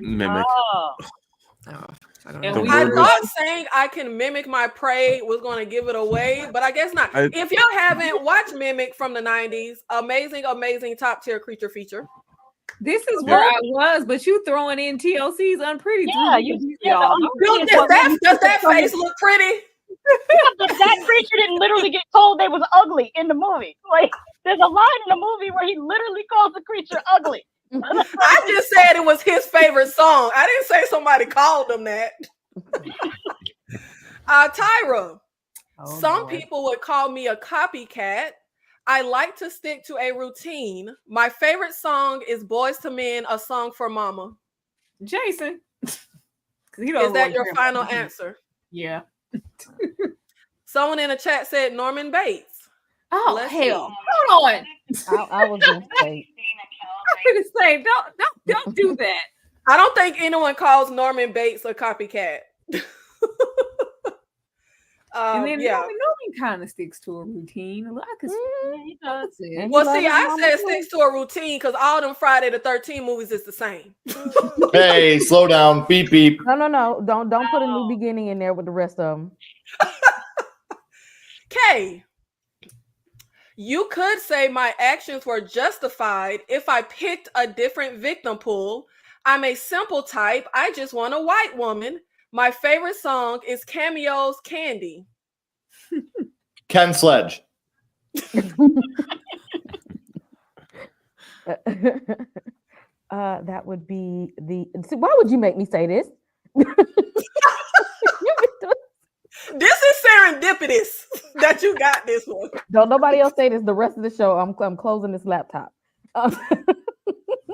H: Mimic.
G: Oh.
D: I don't
H: The
D: know.
B: I
H: word
B: thought
H: was-
B: saying I can mimic my prey was going to give it away, but I guess not.
H: I-
B: If y'all haven't watched Mimic from the 90s, amazing, amazing top tier creature feature.
E: This is where I was, but you throwing in TLC's Unpretty.
G: Yeah,
B: Does that face look pretty?
G: But that creature didn't literally get told they was ugly in the movie. Like, there's a line in the movie where he literally calls the creature ugly.
B: I just said it was his favorite song. I didn't say somebody called him that. Tyra, some people would call me a copycat. I like to stick to a routine. My favorite song is Boys to Men, A Song for Mama.
E: Jason.
B: Is that your final answer?
E: Yeah.
B: Someone in the chat said Norman Bates.
E: Oh,
B: Let's
E: hell.
B: see.
E: Hold on.
F: I was gonna say.
E: I'm gonna say don't do that.
B: I don't think anyone calls Norman Bates a copycat.
E: And then
B: yeah.
E: Norman kind of sticks to a routine. A lot because he does it.
B: Well, see, I said sticks to a routine because all them Friday the 13th movies is the same.
C: Hey, slow down. Beep beep.
F: No. Don't put a new beginning in there with the rest of them.
B: Kay, you could say my actions were justified if I picked a different victim pool. I'm a simple type. I just want a white woman. My favorite song is Cameo's Candy.
C: Ken Sledge.
F: That would be the. See, why would you make me say this?
B: This is serendipitous that you got this one.
F: Don't nobody else say this the rest of the show. I'm closing this laptop.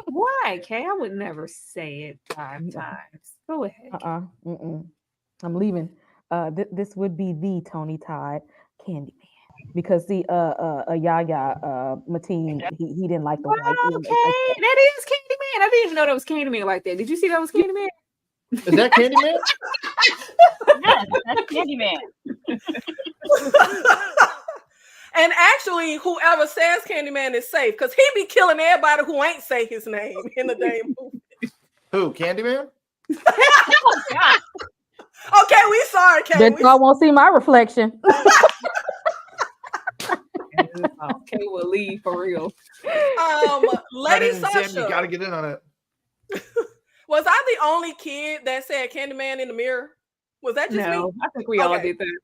E: Why, Kay? I would never say it 5 times. Go ahead.
F: I'm leaving. This would be the Tony Todd Candyman. Because see, Yaya Mateen, he didn't like the white.
E: Okay, that is Candyman. I didn't even know that was Candyman like that. Did you see that was Candyman?
C: Is that Candyman?
G: Yes, that's Candyman.
B: And actually, whoever says Candyman is safe because he be killing everybody who ain't say his name in the damn movie.
C: Who? Candyman?
B: Okay, we sorry, Kay.
F: Then y'all won't see my reflection.
E: Okay, we'll leave for real.
B: Lady
C: Sam,
B: Sasha,
C: you gotta get in on it.
B: was I the only kid that said Candyman in the mirror? Was that just me?
E: I think we all did that.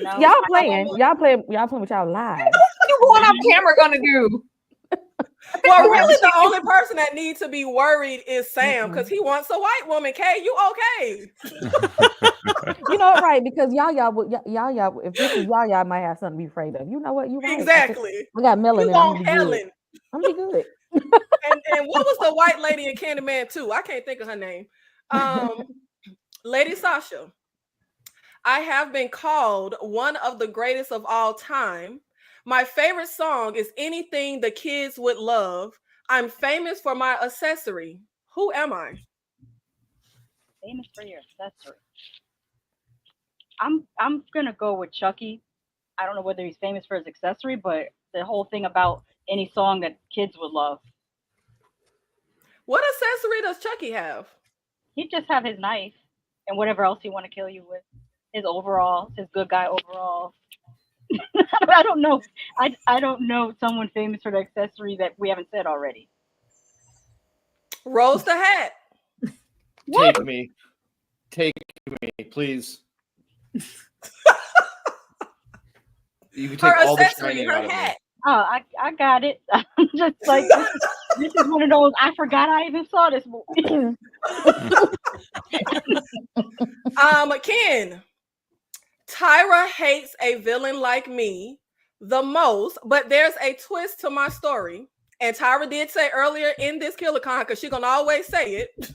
G: No,
F: Y'all playing with y'all live.
E: What you going off camera gonna do?
B: Well, really, the only person that needs to be worried is Sam because he wants a white woman. Kay, you okay?
F: You know what, right? Because Yaya, if this is Yaya, I might have something to be afraid of. You know what? You right.
B: Exactly.
F: We got melanin.
B: You want Helen?
F: I'm gonna be good.
B: And what was the white lady in Candyman 2? I can't think of her name. Lady Sasha, I have been called one of the greatest of all time. My favorite song is Anything the Kids Would Love. I'm famous for my accessory. Who am I?
G: Famous for your accessory. I'm gonna go with Chucky. I don't know whether he's famous for his accessory, but the whole thing about any song that kids would love.
B: What accessory does Chucky have?
G: He'd just have his knife and whatever else he want to kill you with. His overalls, his good guy overalls. I don't know. I don't know someone famous for the accessory that we haven't said already.
B: Rose the Hat.
C: Take me, please. You can take
B: Her
C: all the
B: accessory,
C: shining
B: her
C: out of me.
B: hat.
G: Oh, I got it. I'm just like this is one of those. I forgot I even saw this movie.
B: Ken. Tyra hates a villain like me. the most, but there's a twist to my story. And Tyra did say earlier in this KillerCon, because she's going to always say it,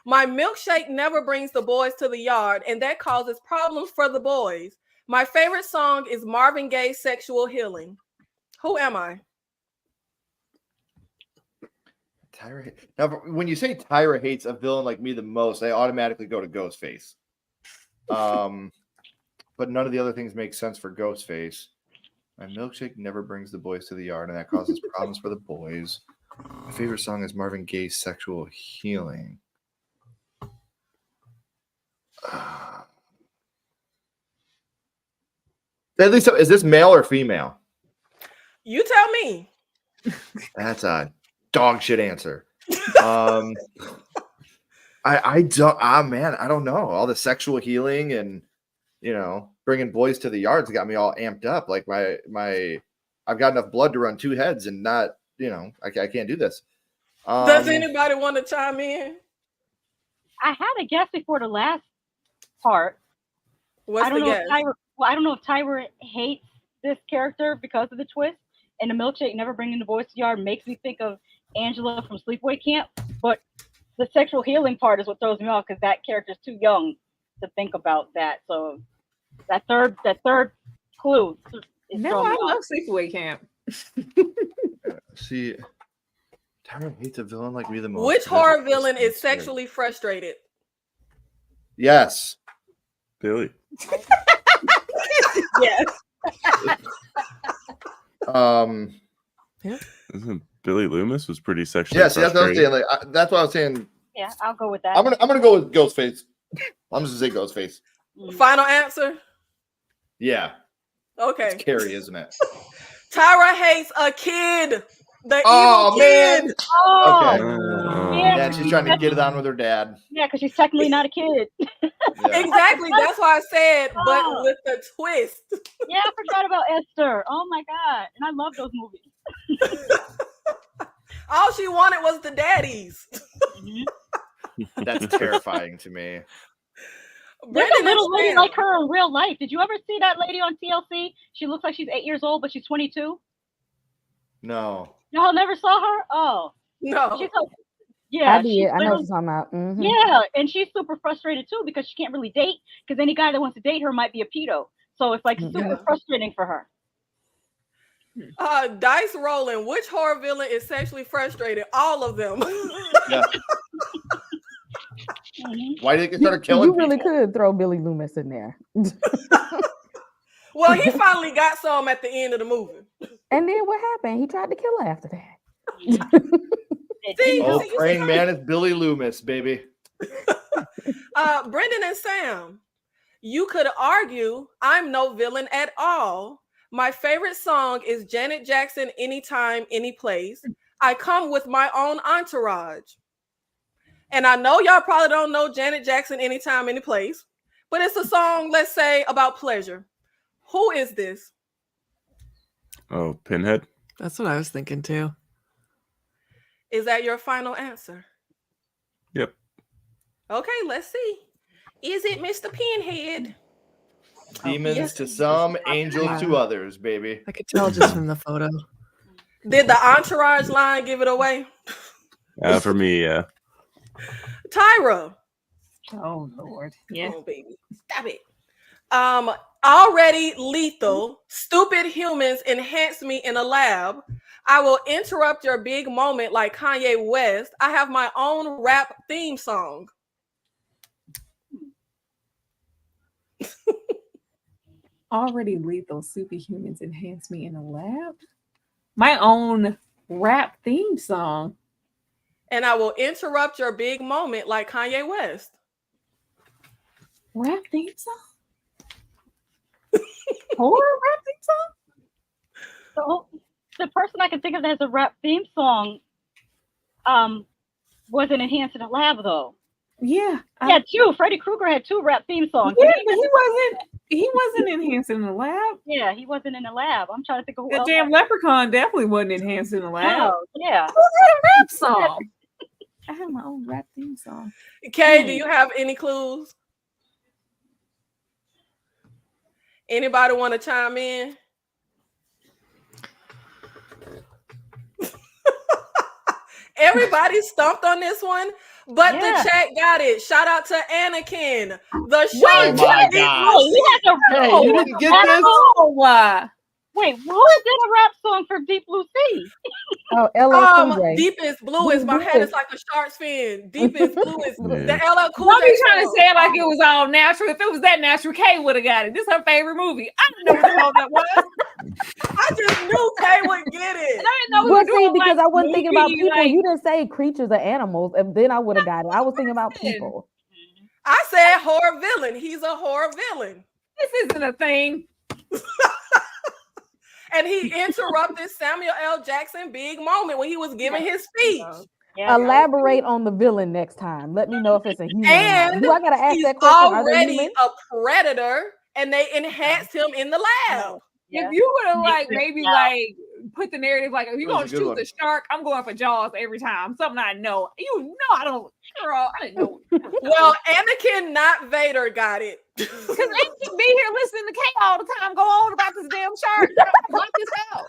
B: my milkshake never brings the boys to the yard, and that causes problems for the boys. My favorite song is Marvin Gaye's Sexual Healing. Who am I?
C: Tyra. Now, when you say Tyra hates a villain like me the most, I automatically go to Ghostface. But none of the other things make sense for Ghostface. My milkshake never brings the boys to the yard, and that causes problems for the boys. My favorite song is Marvin Gaye's Sexual Healing. At least, is this male or female?
B: You tell me.
C: That's a dog shit answer. I don't. Man, I don't know. All the sexual healing and bringing boys to the yards got me all amped up. Like I've got enough blood to run two heads, and not I can't do this.
B: Does anybody want to chime in?
G: I had a guess before the last part.
B: What's the guess?
G: I don't know if Tyra hates this character because of the twist, and the milkshake never bringing the boys to the yard makes me think of Angela from Sleepaway Camp. But the sexual healing part is what throws me off, because that character's too young to think about that. So that third clue is
E: No, I love Sleepaway Camp.
C: See, Tyra hates a villain like me the most.
B: Which horror villain is sexually frustrated?
C: Yes.
H: Billy.
G: Yes.
D: Yeah.
H: Isn't Billy Loomis was pretty sexually
C: Yes, that's what I'm saying.
H: frustrated?
C: Like, that's what I was saying.
G: Yeah, I'll go with that.
C: I'm gonna go with Ghostface. I'm just gonna say Ghostface.
B: Final answer?
C: Yeah.
B: Okay.
C: It's Carrie, isn't it?
B: Tyra hates a kid. The
C: Oh,
B: evil kid.
C: man.
G: Oh,
C: Okay.
G: yeah,
C: Yeah, she's trying to get it on with her dad.
G: yeah, because she's technically not a kid.
C: Yeah.
B: Exactly. That's why I said, but
G: Oh.
B: with the twist.
G: Yeah, I forgot about Esther. Oh my god, and I love those movies.
B: All she wanted was the daddies.
C: That's terrifying to me.
G: There's
B: Brendan
G: a little
B: and
G: lady
B: Sam.
G: like her in real life. Did you ever see that lady on TLC? She looks like she's 8 years old, but she's 22.
C: No.
G: Y'all never saw her? Oh,
B: No.
G: she's like, yeah,
F: I did.
G: she's
F: I know what
G: literally-
F: you're talking about. Mhm.
G: Yeah, and she's super frustrated too because she can't really date, because any guy that wants to date her might be a pedo. So it's like super
B: Yeah.
G: frustrating for her.
B: Dice rolling. Which horror villain is sexually frustrated? All of them.
C: Yeah.
G: Mhm.
C: Why did they start killing
F: You really
C: people?
F: could throw Billy Loomis in there.
B: Well, he finally got some at the end of the movie.
F: And then what happened? He tried to kill her after that.
B: See,
C: Oh,
B: you
C: praying
B: see-
C: man is Billy Loomis, baby.
B: Brendan and Sam, you could argue I'm no villain at all. My favorite song is Janet Jackson, Anytime, Anyplace. I come with my own entourage. And I know y'all probably don't know Janet Jackson, Anytime, Anyplace, but it's a song, let's say, about pleasure. Who is this?
H: Oh, Pinhead.
D: That's what I was thinking too.
B: Is that your final answer?
H: Yep.
B: Okay, let's see. Is it Mr. Pinhead?
C: Demons
B: yes.
C: to some, angels to others, baby.
D: I could tell just from the photo.
B: Did the entourage line give it away?
H: For me, yeah.
B: Tyra.
E: Oh Lord. Yeah.
B: Oh, baby. Stop it. Already lethal, stupid humans enhance me in a lab. I will interrupt your big moment like Kanye West. I have my own rap theme song.
E: Already lethal superhumans enhance me in a lab. My own rap theme song.
B: And I will interrupt your big moment like Kanye West.
E: Rap theme song? Horror rap theme song?
G: So the person I can think of that has a rap theme song wasn't enhanced in a lab though.
E: Yeah.
G: Yeah, two. Freddy Krueger had two rap theme songs.
E: Yeah, but he wasn't enhanced in the lab.
G: Yeah, he wasn't in the lab. I'm trying to think of who
E: The
G: else.
E: damn leprechaun definitely wasn't enhanced in the lab.
G: Oh, yeah.
E: Who had a rap song? I have my own rap theme song.
B: Kay, do you have any clues? Anybody want to chime in? Everybody stumped on this one, but
G: Yeah.
B: the chat got it. Shout out to Anakin. The show
C: Oh my
B: Deep
C: God.
B: Blue
G: He has a
C: Hey, you didn't get this?
E: Oh,
G: Wait, who did a rap song for Deep Blue Sea?
F: Oh, LL Cool J.
B: Deepest bluest. My head is like a shark's fin. Deepest bluest.
H: Yeah.
B: The LL Cool
E: Don't
B: J
E: be trying to
B: song.
E: say it like it was all natural. If it was that natural, Kay would have got it. This is her favorite movie. I didn't know what the hell that was.
B: I just knew Kay would get it.
E: And I didn't know we
F: Well,
E: were
F: see,
E: doing
F: because
E: like
F: I wasn't thinking about
E: movie,
F: people.
E: like-
F: You didn't say creatures or animals, and then I would have got it. I was thinking about people.
B: I said horror villain. He's a horror villain.
E: This isn't a thing.
B: And he interrupted Samuel L. Jackson big moment when he was giving his speech.
F: Elaborate on the villain next time. Let me know if it's a human.
B: And
F: Do I gotta ask
B: he's
F: that question? Are they
B: already
F: human?
B: a predator, and they enhanced him in the lab.
E: If you would have like
G: Makes
E: maybe
G: sense.
E: like put the narrative like if you're
C: That
E: gonna
C: was a good
E: shoot
C: one.
E: the shark, I'm going for Jaws every time. Something I know. You know I don't girl, I didn't know.
B: Well, Anakin, not Vader, got it.
E: Because Anakin be here listening to K all the time, go on about this damn shark. Block this out.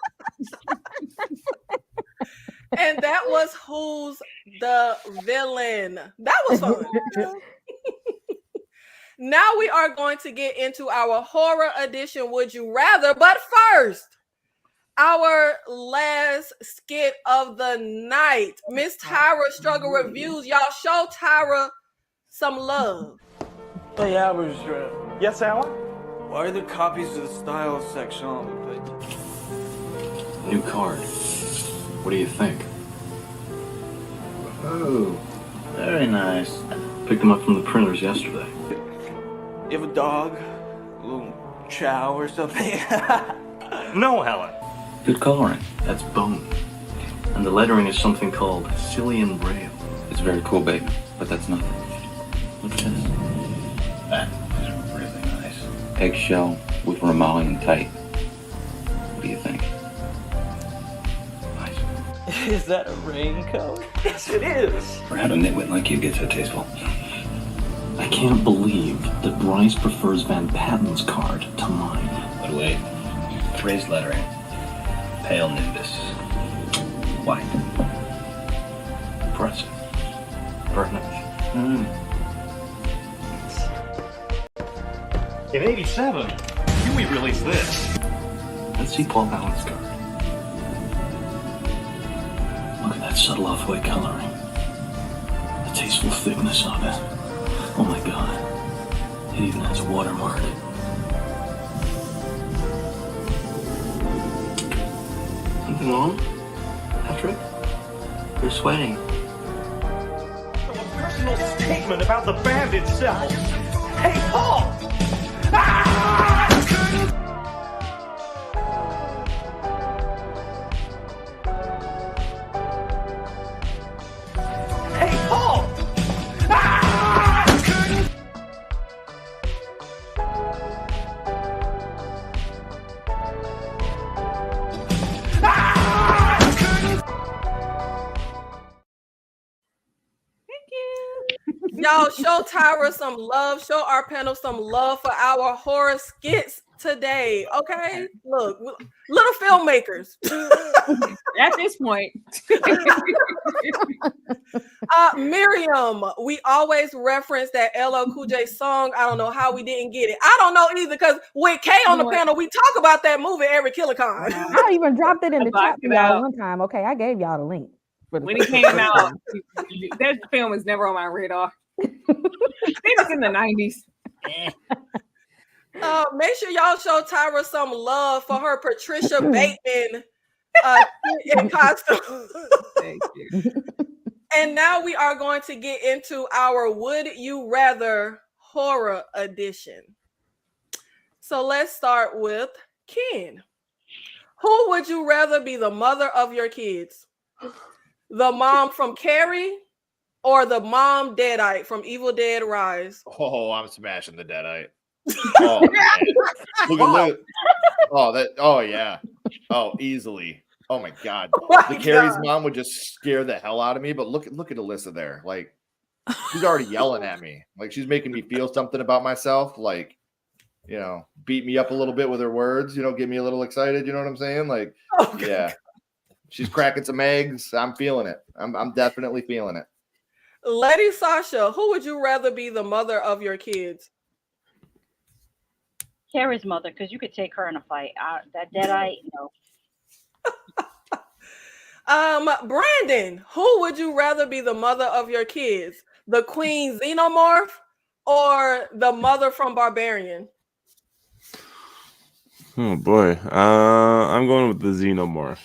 B: And that was Who's the Villain. That was fun. Now we are going to get into our horror edition Would You Rather, but first, our last skit of the night. Miss Tyra Struggle Reviews. Y'all show Tyra some love.
M: Hey, Albert. Yes, Alan? Why are there copies of the style section all over the place?
N: New card. What do you think? Oh, very nice. Picked them up from the printers yesterday.
M: You have a dog? A little chow or something?
N: No, Helen. Good coloring. That's bone. And the lettering is something called Cillian Braille. It's very cool, baby, but that's nothing. Look at this. That is really nice. Eggshell with Romalian tight. What do you think?
M: Is that a raincoat? Yes, it is.
N: For how a nitwit like you get so tasteful. I can't believe that Bryce prefers Van Patten's card to mine. But wait, raised lettering, pale nimbus, white, impressive, pertinent.
O: In 87, Huey released this.
N: Let's see Paul Ballard's card. Look at that subtle off-white coloring. The tasteful thickness of it. Oh my god. It even has a watermark. Something wrong? Patrick? You're sweating.
O: A personal statement about the band itself. Hey, Paul! Hey, Paul!
B: Y'all show Tyra some love. Show our panel some love for our horror skits today. Okay? Look, little filmmakers.
E: At this point.
B: Miriam, we always reference that LL Cool J song. I don't know how we didn't get it. I don't know either, because with Kay on the panel, we talk about that movie every KillerCon.
F: I even dropped it in the chat
E: blocked
F: for
E: it
F: y'all
E: out.
F: one time. Okay, I gave y'all the link.
E: When it came out, that film was never on my radar. I think it's in the 90s.
B: Make sure y'all show Tyra some love for her Patricia Bateman in costume.
E: Thank you.
B: And now we are going to get into our Would You Rather horror edition. So let's start with Ken. Who would you rather be the mother of your kids? The mom from Carrie or the mom Deadite from Evil Dead Rise?
C: Oh, I'm smashing the Deadite. Oh, look. Oh, that. Oh, yeah. Oh, easily. Oh my God. The Carrie's mom would just scare the hell out of me. But look at Alyssa there. Like, she's already yelling at me. Like, she's making me feel something about myself. Like, you know, beat me up a little bit with her words. You know, get me a little excited. You know what I'm saying? Like, yeah. She's cracking some eggs. I'm feeling it. I'm definitely feeling it.
B: Lady Sasha, who would you rather be the mother of your kids?
G: Carrie's mother, because you could take her in a fight. That Deadeye, no.
B: Brandon, who would you rather be the mother of your kids? The Queen Xenomorph or the mother from Barbarian?
H: Oh boy, I'm going with the Xenomorph.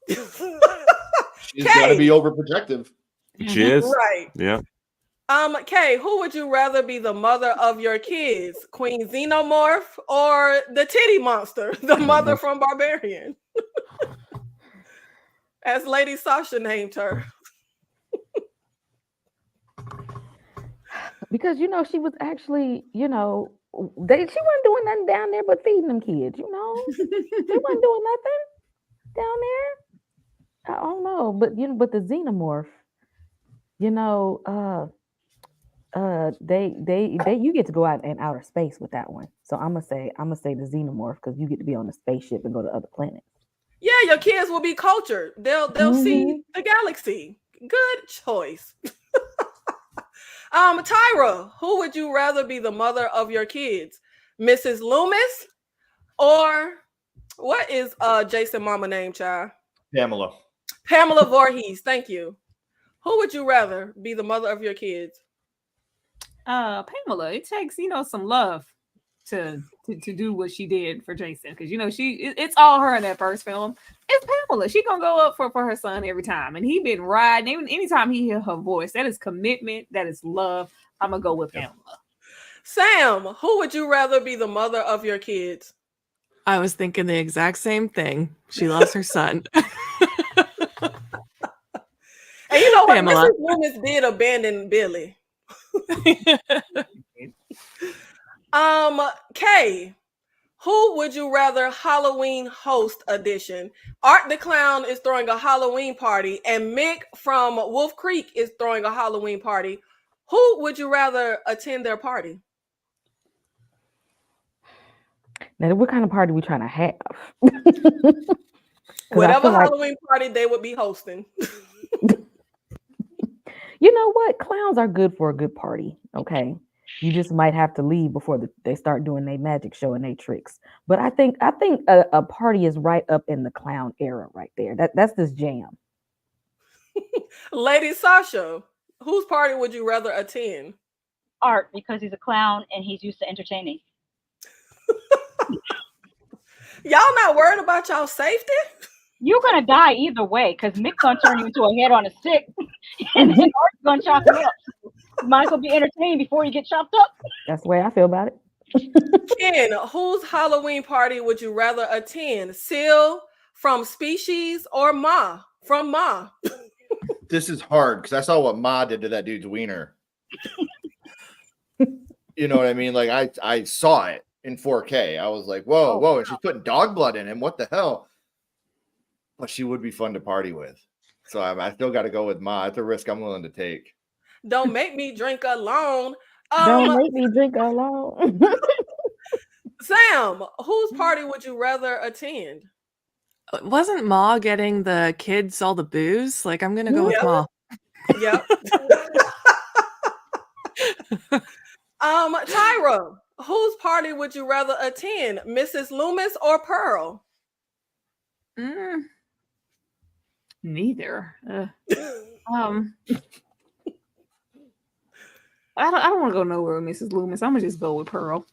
C: She's got to be overprotective.
H: She is.
B: Right.
H: Yeah.
B: Kay, who would you rather be the mother of your kids? Queen Xenomorph or the titty monster, the mother from Barbarian? As Lady Sasha named her.
F: Because she was actually, she wasn't doing nothing down there but feeding them kids, She wasn't doing nothing down there. I don't know, but but the Xenomorph, they you get to go out in outer space with that one. So I'm gonna say the Xenomorph because you get to be on the spaceship and go to other planets.
B: Yeah, your kids will be cultured. They'll see the galaxy. Good choice. Tyra, who would you rather be the mother of your kids? Mrs. Loomis or what is Jason mama name, child?
C: Pamela
B: Voorhees. Thank you. Who would you rather be the mother of your kids?
E: Pamela. It takes some love to do what she did for Jason because it's all her in that first film. It's Pamela. She gonna go up for her son every time, and he been riding. Even anytime he hear her voice, that is commitment. That is love. I'm gonna go with Pamela.
B: Sam, who would you rather be the mother of your kids?
D: I was thinking the exact same thing. She loves her son.
B: And you know what?
D: Pamela.
B: Mrs. Loomis did abandon Billy. Kay, who would you rather Halloween host edition? Art the Clown is throwing a Halloween party, and Mick from Wolf Creek is throwing a Halloween party. Who would you rather attend their party?
F: Now, what kind of party we trying to have?
B: Whatever Halloween party they would be hosting.
F: You know what? Clowns are good for a good party. Okay. You just might have to leave before they start doing their magic show and their tricks. But I think a party is right up in the clown era right there. That's this jam.
B: Lady Sasha, whose party would you rather attend?
G: Art, because he's a clown and he's used to entertaining.
B: Y'all not worried about y'all safety?
G: You're gonna die either way, because Mick's gonna turn you into a head on a stick, and then Art's gonna chop you up. You might as well be entertained before you get chopped up.
F: That's the way I feel about it.
B: Ken, whose Halloween party would you rather attend? Seal from Species or Ma from Ma?
C: This is hard because I saw what Ma did to that dude's wiener. You know what I mean? Like I saw it in 4K. I was like, whoa, whoa, and she's putting dog blood in him. What the hell? But she would be fun to party with. So I still got to go with Ma. It's a risk I'm willing to take.
B: Don't make me drink alone.
F: Don't make me drink alone.
B: Sam, whose party would you rather attend?
D: Wasn't Ma getting the kids all the booze? Like, I'm going to go with Ma.
B: Yep. Tyra, whose party would you rather attend? Mrs. Loomis or Pearl?
E: Neither. I don't want to go nowhere with Mrs. Loomis. I'm gonna just go with Pearl.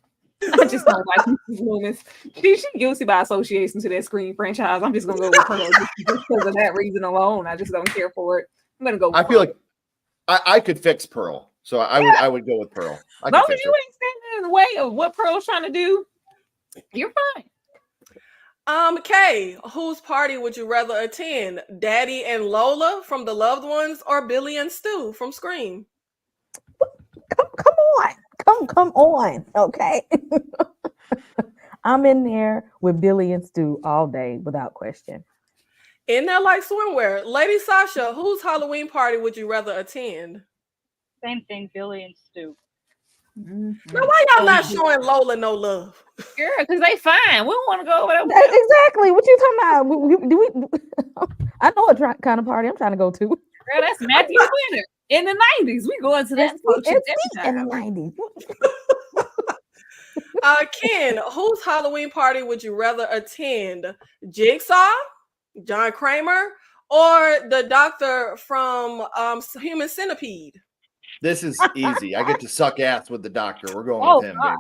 E: I just don't like Mrs. Loomis. She's guilty by association to that Scream franchise. I'm just gonna go with Pearl just because of that reason alone. I just don't care for it. I'm gonna go with
C: I feel like I could fix Pearl. So I would go with Pearl.
E: As long as you ain't standing in the way of what Pearl's trying to do, you're fine.
B: Kay, whose party would you rather attend? Daddy and Lola from The Loved Ones or Billy and Stu from Scream?
F: Come on. Okay. I'm in there with Billy and Stu all day without question.
B: Isn't that like swimwear? Lady Sasha, whose Halloween party would you rather attend?
G: Same thing, Billy and Stu.
B: Now, why y'all not showing Lola no love?
E: Girl, because they fine. We don't want to go over there.
F: Exactly. What you talking about? Do we? I know what kind of party I'm trying to go to.
E: Girl, that's Matthew Winter in the 90s. We going to that function
F: in the 90s.
B: Ken, whose Halloween party would you rather attend? Jigsaw, John Kramer, or the doctor from Human Centipede?
C: This is easy. I get to suck ass with the doctor. We're going with him, baby.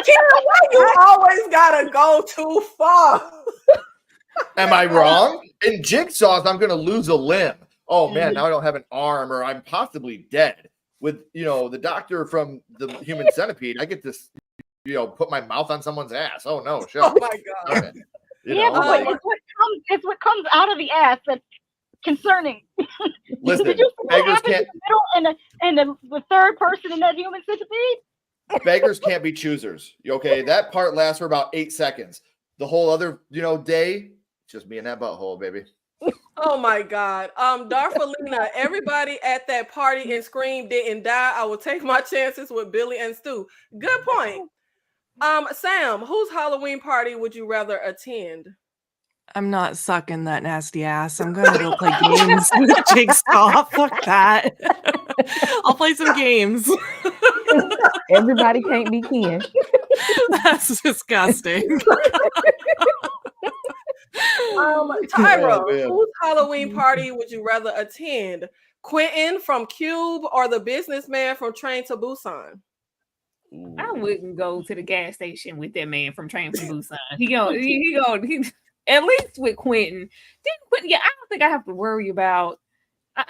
B: Ken, why you always gotta go too far?
C: Am I wrong? In Jigsaw, I'm going to lose a limb. Oh man, now I don't have an arm, or I'm possibly dead. With the doctor from the Human Centipede, I get this. Put my mouth on someone's ass. Oh no, sure.
B: Oh my god.
G: But it's what comes out of the ass that's concerning.
C: Listen,
G: did you see what
C: beggars
G: happened in the middle and the third person in that Human Centipede?
C: Beggars can't be choosers. Okay, that part lasts for about 8 seconds. The whole other day, just me in that butthole, baby.
B: Oh my god. Darfalina, everybody at that party and Scream didn't die. I will take my chances with Billy and Stu. Good point. Sam, whose Halloween party would you rather attend?
D: I'm not sucking that nasty ass. I'm gonna go play games with Jigsaw. Fuck that. I'll play some games.
F: Everybody can't be Ken.
D: That's disgusting.
B: Tyra, whose Halloween party would you rather attend? Quentin from Cube or the businessman from Train to Busan?
E: I wouldn't go to the gas station with that man from Train to Busan. He at least with Quentin. I don't think I have to worry about. I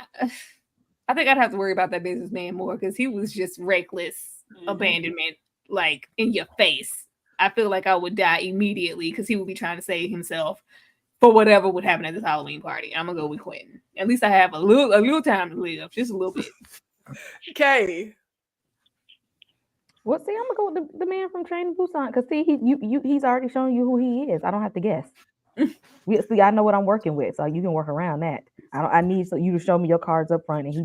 E: think I'd have to worry about that businessman more because he was just reckless abandonment, like in your face. I feel like I would die immediately because he would be trying to save himself for whatever would happen at this Halloween party. I'm gonna go with Quentin. At least I have a little time to live, just a little bit.
B: Katie.
F: Well, see, I'm gonna go with the man from Train to Busan because see, he's already shown you who he is. I don't have to guess. See, I know what I'm working with, so you can work around that. I need you to show me your cards up front, and he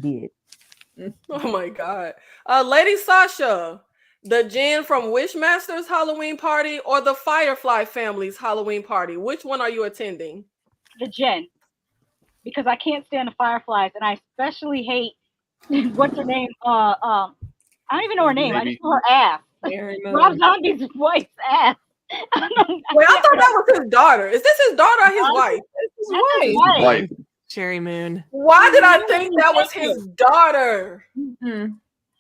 F: did.
B: Oh my god, LadyShasha, the Jen from Wishmaster's Halloween party or the Firefly family's Halloween party? Which one are you attending?
G: The Jen, because I can't stand the Fireflies, and I especially hate what's her name. I don't even know her name. I just know her ass. Rob Zombie's wife's ass.
B: I thought that was his daughter. Is this his daughter or his wife?
G: It's his wife.
D: Cherry Moon.
B: Why did I think that was his daughter?
E: Mm-hmm.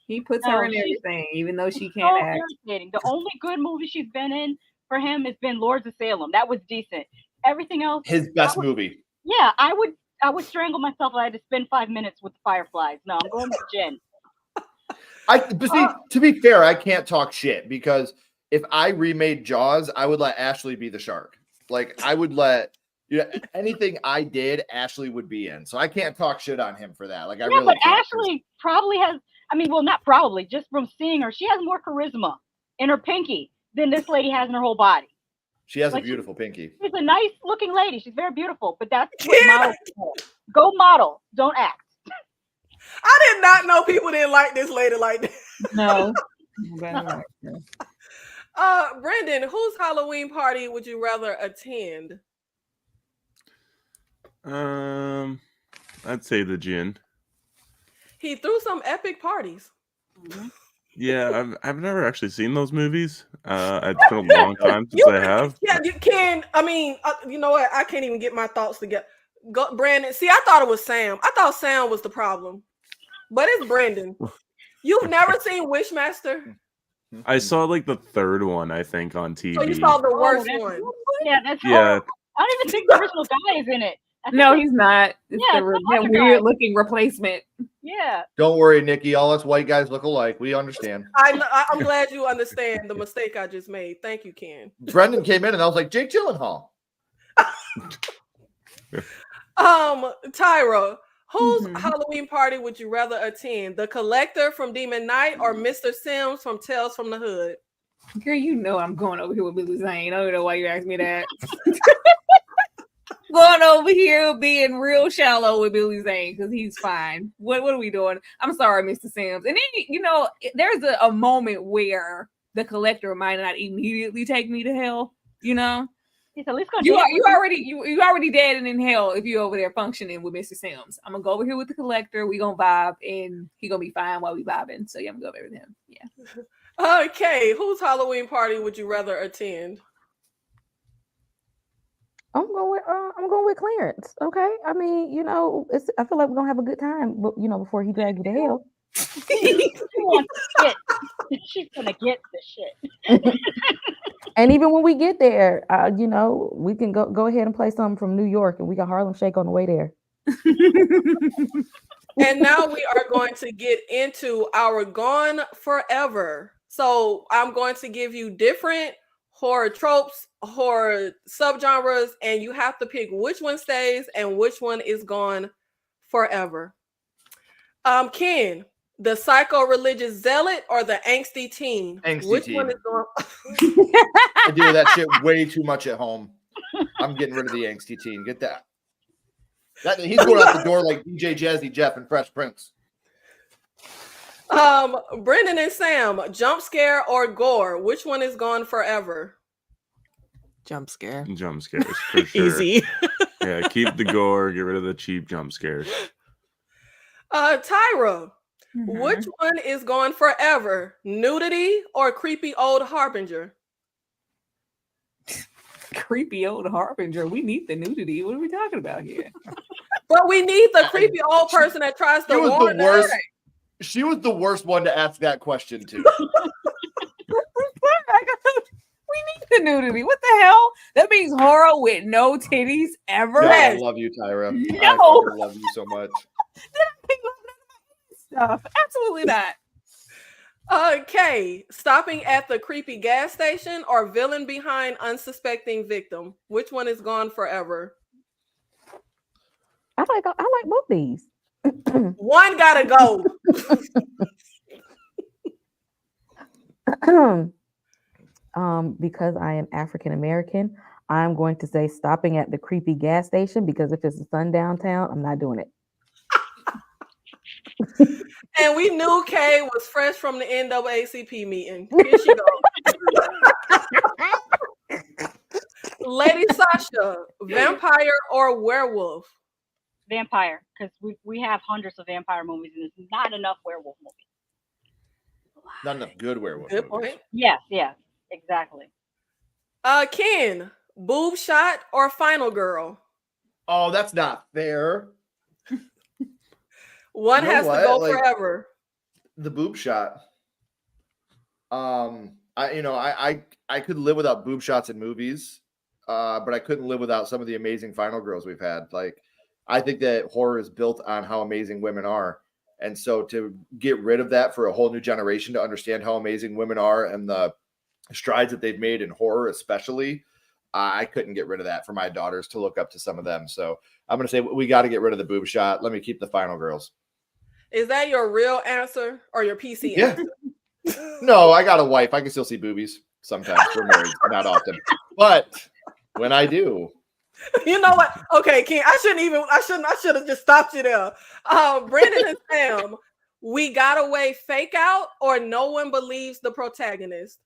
E: He puts her in everything, even though she can't act.
G: Irritating. The only good movie she's been in for him has been Lords of Salem. That was decent. Everything else,
C: his best movie.
G: Yeah, I would strangle myself if I had to spend 5 minutes with the Fireflies. No, I'm going with Jen.
C: But see, to be fair, I can't talk shit because if I remade Jaws, I would let Ashley be the shark. Like I would let anything I did, Ashley would be in. So I can't talk shit on him for that. Like I really
G: but
C: can't.
G: Ashley probably has. I mean, well, not probably. Just from seeing her, she has more charisma in her pinky than this lady has in her whole body.
C: She has a beautiful pinky.
G: She's a nice looking lady. She's very beautiful. But that's what models do. Go model. Don't act.
B: I did not know people didn't like this lady like that.
E: No.
B: Brendan, whose Halloween party would you rather attend?
H: I'd say the Jinn.
B: He threw some epic parties.
H: Yeah, I've never actually seen those movies. It's been a long time since I have.
B: Yeah, you can. I mean, you know what? I can't even get my thoughts together. Go, Brandon. See, I thought it was Sam. I thought Sam was the problem, but it's Brendan. You've never seen Wishmaster?
H: I saw like the third one, I think, on TV.
B: So you saw the worst one.
G: Yeah, that's
H: Yeah.
G: I don't even think the original guy is in it.
E: No, he's not. It's that weird looking replacement.
G: Yeah.
C: Don't worry, Nikki. All us white guys look alike. We understand.
B: I'm glad you understand the mistake I just made. Thank you, Ken.
C: Brendan came in and I was like, Jake Gyllenhaal.
B: Tyra, whose Halloween party would you rather attend? The Collector from Demon Knight or Mr. Sims from Tales from the Hood?
E: Girl, you know I'm going over here with Billy Zane. I don't know why you asked me that. Going over here being real shallow with Billy Zane because he's fine. What are we doing? I'm sorry, Mr. Sims. And then, there's a moment where the collector might not immediately take me to hell. You know,
G: he's at least gonna
E: you already dead and in hell if you over there functioning with Mr. Sims. I'm gonna go over here with the collector. We gonna vibe, and he gonna be fine while we vibing. So yeah, I'm gonna go over with him. Yeah.
B: Okay, whose Halloween party would you rather attend?
F: I'm going with Clarence. Okay, I mean, you know, I feel like we're gonna have a good time, but you know, before he drags you to hell.
G: She's gonna get the shit.
F: And even when we get there, you know, we can go ahead and play something from New York, and we got Harlem Shake on the way there.
B: And now we are going to get into our Gone Forever. So I'm going to give you different horror tropes, horror subgenres, and you have to pick which one stays and which one is gone forever. Ken, the psycho-religious zealot or the angsty teen? Which one is gone?
C: I do that shit way too much at home. I'm getting rid of the angsty teen. Get that. He's going out the door like DJ Jazzy Jeff and Fresh Prince.
B: Brendan and Sam, jump scare or gore? Which one is gone forever?
D: Jump scare.
H: Jump scares for sure.
D: Easy.
H: Yeah, keep the gore. Get rid of the cheap jump scares.
B: Tyra, which one is gone forever? Nudity or creepy old harbinger?
E: Creepy old harbinger. We need the nudity. What are we talking about here?
B: But we need the creepy old person that tries to warn us.
C: She was the worst one to ask that question to.
E: We need the nudity. What the hell? That means horror with no titties ever.
C: God, I love you, Tyra.
E: No.
C: I fucking love you so much.
E: Stuff. Absolutely not.
B: Okay, stopping at the creepy gas station or villain behind unsuspecting victim? Which one is gone forever?
F: I like both these.
B: One gotta go.
F: Because I am African American, I'm going to say stopping at the creepy gas station, because if it's a sundown town, I'm not doing it.
B: And we knew Kay was fresh from the NAACP meeting. Here she goes. Lady Sasha, vampire or werewolf?
G: Vampire, because we have hundreds of vampire movies and there's not enough werewolf movies.
C: Not enough good werewolf.
B: Good
C: movies.
B: point.
G: Yes, exactly.
B: Ken, boob shot or final girl?
C: Oh, that's not fair.
B: One
C: You know
B: has
C: what?
B: to go
C: Like,
B: forever.
C: The boob shot. I could live without boob shots in movies, but I couldn't live without some of the amazing final girls we've had. Like, I think that horror is built on how amazing women are. And so to get rid of that for a whole new generation to understand how amazing women are and the strides that they've made in horror, especially, I couldn't get rid of that for my daughters to look up to some of them. So I'm going to say we got to get rid of the boob shot. Let me keep the final girls.
B: Is that your real answer or your PC
C: Yeah.
B: answer?
C: No, I got a wife. I can still see boobies sometimes. We're married, not often. But when I do.
B: You know what? Okay, Ken, I should have just stopped you there. Brendan and Sam, we got away fake out or no one believes the protagonist?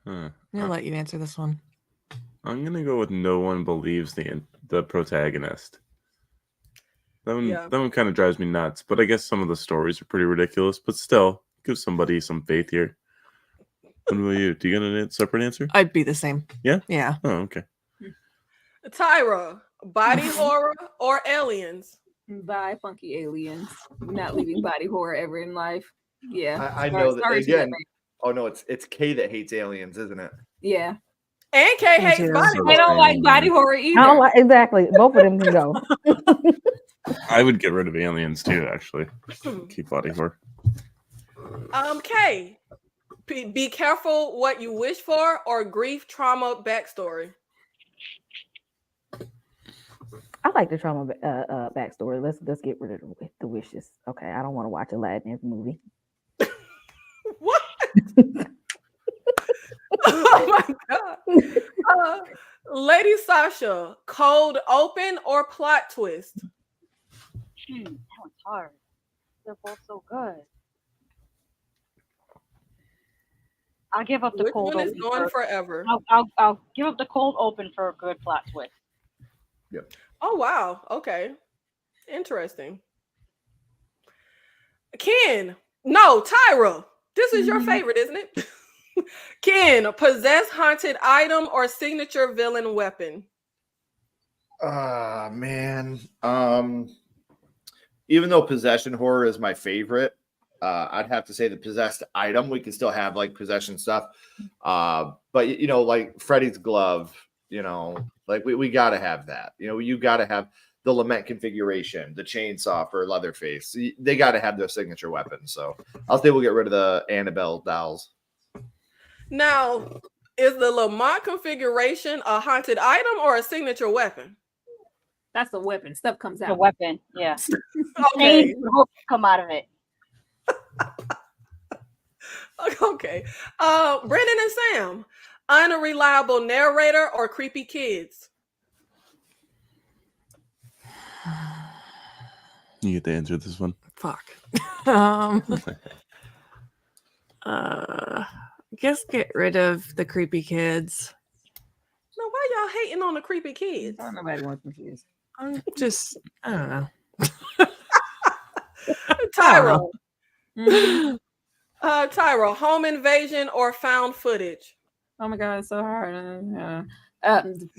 D: I'll let you answer this one.
H: I'm gonna go with no one believes the protagonist. That one kind of drives me nuts, but I guess some of the stories are pretty ridiculous. But still, give somebody some faith here. What about you? Do you get a separate answer?
D: I'd be the same.
H: Yeah?
D: Yeah.
H: Oh, okay.
B: Tyra, body horror or aliens?
E: Bye, funky aliens. We're not leaving body horror ever in life. Yeah.
C: I know that again. Oh no, it's Kay that hates aliens, isn't it?
E: Yeah.
B: And Kay hates body horror.
E: I don't like body horror either.
F: I don't like, exactly. Both of them can go.
H: I would get rid of aliens too, actually. Keep body horror.
B: Kay, be careful what you wish for or grief trauma backstory.
F: I like the trauma backstory. Let's get rid of the wishes. Okay, I don't want to watch a Latin movie.
B: What? Oh my god. Lady Sasha, cold open or plot twist?
G: That one's hard. They're both so good. I'll give up the
B: Which
G: cold
B: one is
G: open.
B: going forever?
G: I'll give up the cold open for a good plot twist.
C: Yep.
B: Oh wow. Okay. Interesting. Ken. No, Tyra. This is your favorite, isn't it? Ken, possess haunted item or signature villain weapon.
C: Man. Even though possession horror is my favorite, I'd have to say the possessed item. We can still have like possession stuff. But you know, like Freddy's glove, you know, like we gotta have that. You know, you gotta have the lament configuration, the chainsaw for Leatherface. They gotta have their signature weapon. So I'll say we'll get rid of the Annabelle dolls.
B: Now, is the Lamont configuration a haunted item or a signature weapon?
E: That's the weapon. Stuff comes out.
G: The weapon, yeah.
B: Okay.
G: Things would come out of it.
B: Okay. Brendan and Sam, unreliable narrator or creepy kids?
H: You get to answer this one.
D: Fuck. I guess get rid of the creepy kids.
B: No, why y'all hating on the creepy kids?
E: Nobody wants confused.
D: I'm just, I don't know.
B: Tyra. Tyra, home invasion or found footage?
E: Oh my god, it's so hard.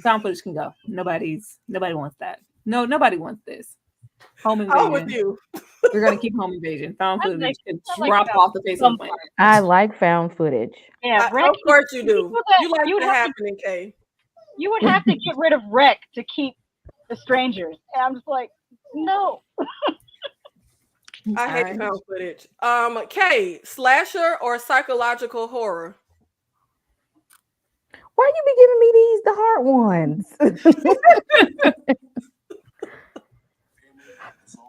E: Found footage can go. Nobody wants that. No, nobody wants this. Home invasion.
B: I'm with you.
E: We're gonna keep home invasion. Found footage can
G: like
E: drop
G: that.
E: off the face of the planet.
F: I like found footage.
G: Yeah,
B: Of course you do. You like the happening, Kay.
G: You would have to get rid of Wreck to keep the strangers. And I'm just like, no.
B: I hate found footage. Kay, slasher or psychological horror?
F: Why you be giving me these the hard ones?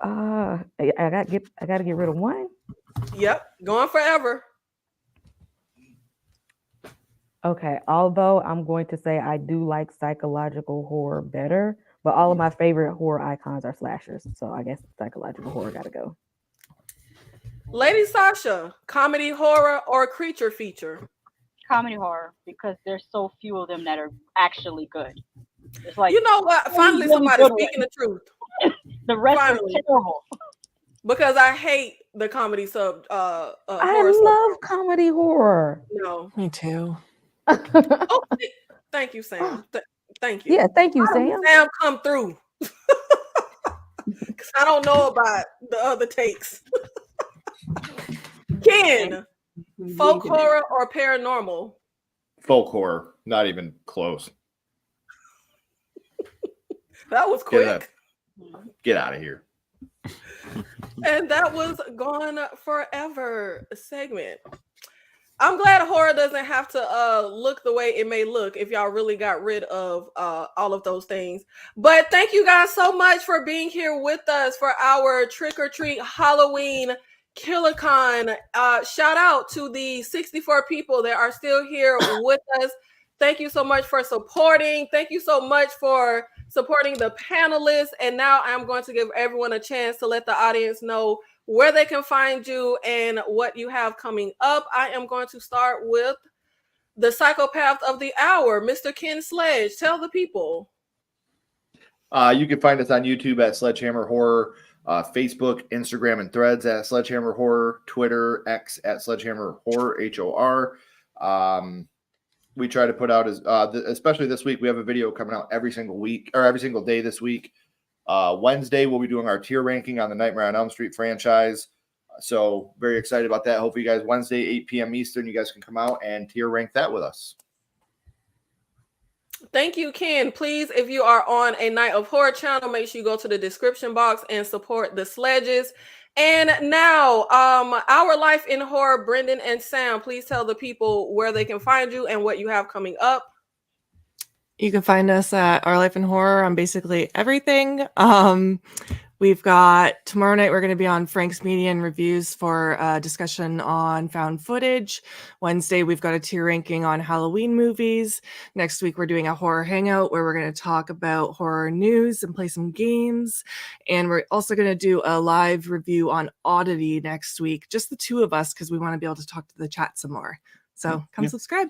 F: I gotta get rid of one.
B: Yep, going forever.
F: Okay, although I'm going to say I do like psychological horror better, but all of my favorite horror icons are slashers. So I guess psychological horror gotta go.
B: Lady Sasha, comedy horror or creature feature?
G: Comedy horror, because there's so few of them that are actually good. It's like,
B: you know what? Finally, somebody speaking the truth.
G: The rest
B: Finally.
G: are terrible.
B: Because I hate the comedy sub.
F: I
B: horror
F: love comedy horror.
B: No,
D: Me too.
B: oh, thank you, Sam. Thank you.
F: Yeah, thank you, Sam.
B: Sam, come through. Because I don't know about the other takes. Ken, folk horror or paranormal?
C: Folk horror, not even close.
B: That was quick.
C: Get out of here.
B: And that was Gone Forever segment. I'm glad horror doesn't have to look the way it may look if y'all really got rid of all of those things. But thank you guys so much for being here with us for our Trick or Treat Halloween KillerCon. Shout out to the 64 people that are still here with us. Thank you so much for supporting. Thank you so much for supporting the panelists. And now I'm going to give everyone a chance to let the audience know where they can find you and what you have coming up. I am going to start with the psychopath of the hour, Mr. Ken Sledge. Tell the people.
C: You can find us on YouTube at Sledgehammer Horror, Facebook, Instagram, and Threads at Sledgehammer Horror, Twitter, X at Sledgehammer Horror, HOR. We try to put out, especially this week, we have a video coming out every single week or every single day this week. Wednesday, we'll be doing our tier ranking on the Nightmare on Elm Street franchise. So very excited about that. Hopefully you guys, Wednesday, 8 p.m. Eastern, you guys can come out and tier rank that with us.
B: Thank you, Ken. Please, if you are on a Night of Horror channel, make sure you go to the description box and support the Sledges. And now, Our Life in Horror, Brendan and Sam, please tell the people where they can find you and what you have coming up.
D: You can find us at Our Life in Horror on basically everything. We've got tomorrow night, we're going to be on Frank's Media and Reviews for a discussion on found footage. Wednesday, we've got a tier ranking on Halloween movies. Next week, we're doing a horror hangout where we're going to talk about horror news and play some games. And we're also going to do a live review on Oddity next week, just the two of us, because we want to be able to talk to the chat some more. So come subscribe.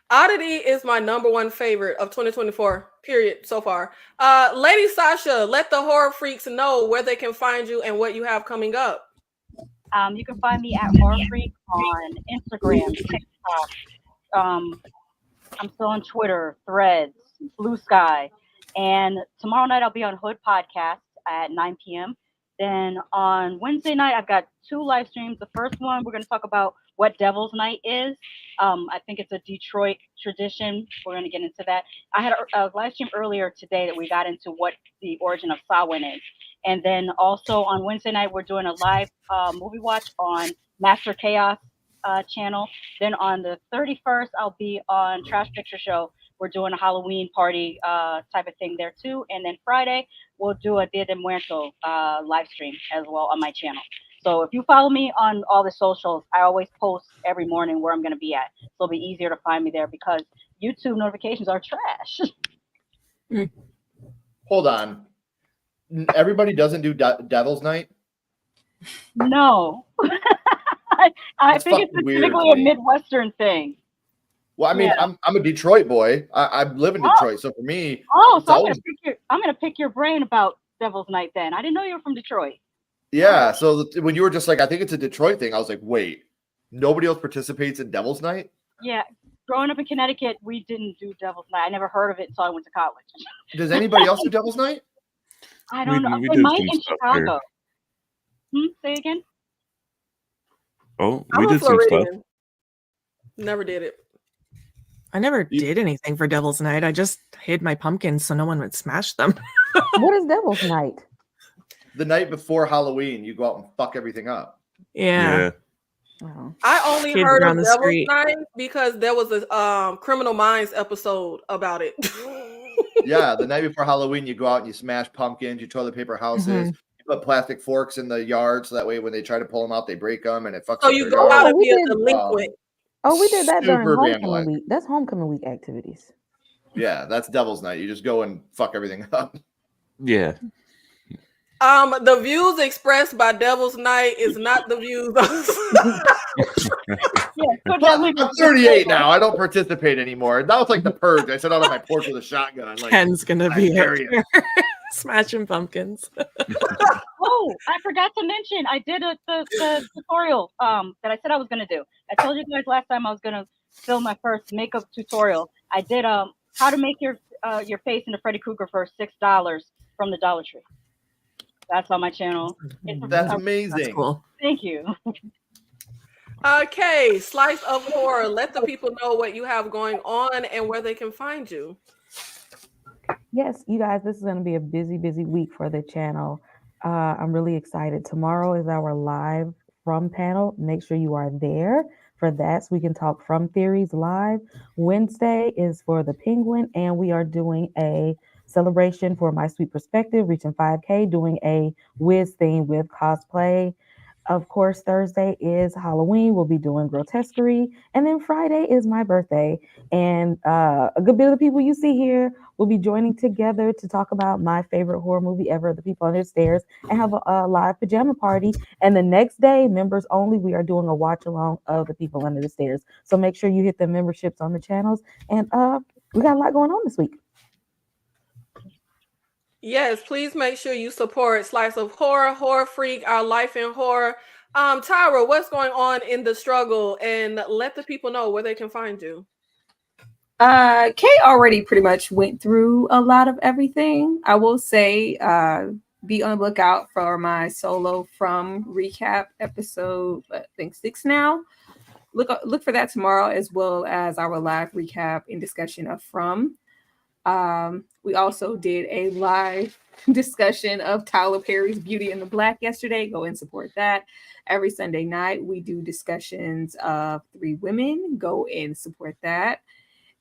B: Oddity is my number one favorite of 2024, period, so far. Lady Sasha, let the horror freaks know where they can find you and what you have coming up.
G: You can find me at Horror Freak on Instagram, TikTok. I'm still on Twitter, Threads, Blue Sky. And tomorrow night I'll be on Hood Podcast at 9 p.m. Then on Wednesday night, I've got 2 live streams. The first one, we're going to talk about what Devil's Night is. I think it's a Detroit tradition. We're going to get into that. I had a live stream earlier today that we got into what the origin of Samhain is. And then also on Wednesday night, we're doing a live movie watch on Master Chaos channel. Then on the 31st, I'll be on Trash Picture Show. We're doing a Halloween party type of thing there too. And then Friday, we'll do a Dia de Muerto live stream as well on my channel. So if you follow me on all the socials, I always post every morning where I'm going to be at. So it'll be easier to find me there because YouTube notifications are trash.
C: Hold on. Everybody doesn't do Devil's Night?
G: No. I think it's specifically a Midwestern thing.
C: Well, I mean, yeah. I'm a Detroit boy. I live in Detroit, so for me,
G: so I'm gonna pick your brain about Devil's Night. Then I didn't know you were from Detroit.
C: Yeah, so when you were just like, I think it's a Detroit thing, I was like, wait, nobody else participates in Devil's Night?
G: Yeah, growing up in Connecticut, we didn't do Devil's Night. I never heard of it until I went to college.
C: Does anybody else do Devil's Night?
G: I don't know. They might in Chicago. Say again.
H: Oh, we did some stuff.
B: Never did it.
D: I never did anything for Devil's Night. I just hid my pumpkins so no one would smash them.
F: What is Devil's Night?
C: The night before Halloween, you go out and fuck everything up.
D: Yeah.
B: I only heard of Devil's Night because there was a Criminal Minds episode about it.
C: Yeah, the night before Halloween, you go out and you smash pumpkins, you toilet paper houses, you put plastic forks in the yard so that way when they try to pull them out, they break them and it fucks up.
B: So you go out and be a delinquent.
F: We did that during homecoming week. That's homecoming week activities.
C: Yeah, that's Devil's Night. You just go and fuck everything up.
H: Yeah.
B: The views expressed by Devil's Night is not the views.
C: I'm 38 now. I don't participate anymore. That was like the purge. I sit out on my porch with a shotgun. Like,
D: Ken's gonna be here smashing pumpkins.
G: Oh, I forgot to mention, I did the tutorial that I said I was gonna do. I told you guys last time I was gonna film my first makeup tutorial. I did how to make your face into Freddy Krueger for $6 from the Dollar Tree. That's on my channel.
C: That's amazing.
D: That's cool.
G: Thank you.
B: Okay, Slice of Horror. Let the people know what you have going on and where they can find you.
F: Yes, you guys, this is going to be a busy week for the channel. I'm really excited. Tomorrow is our live From panel. Make sure you are there for that so we can talk From theories live. Wednesday is for the Penguin, and we are doing a celebration for My Sweet Perspective, reaching 5K, doing a Wiz theme with cosplay. Of course, Thursday is Halloween. We'll be doing grotesquerie. And then Friday is my birthday. And a good bit of the people you see here will be joining together to talk about my favorite horror movie ever, The People Under the Stairs, and have a live pajama party. And the next day, members only, we are doing a watch along of The People Under the Stairs. So make sure you hit the memberships on the channels. And we got a lot going on this week.
B: Yes, please make sure you support Slice of Horror, Horror Freak, Our Life in Horror. Tyra, what's going on in the struggle? And let the people know where they can find you.
E: Kay already pretty much went through a lot of everything. I will say be on the lookout for my solo From recap episode, I think 6 now. Look for that tomorrow, as well as our live recap and discussion of From. We also did a live discussion of Tyler Perry's Beauty and the Black yesterday. Go and support that. Every Sunday night, we do discussions of 3 women. Go and support that.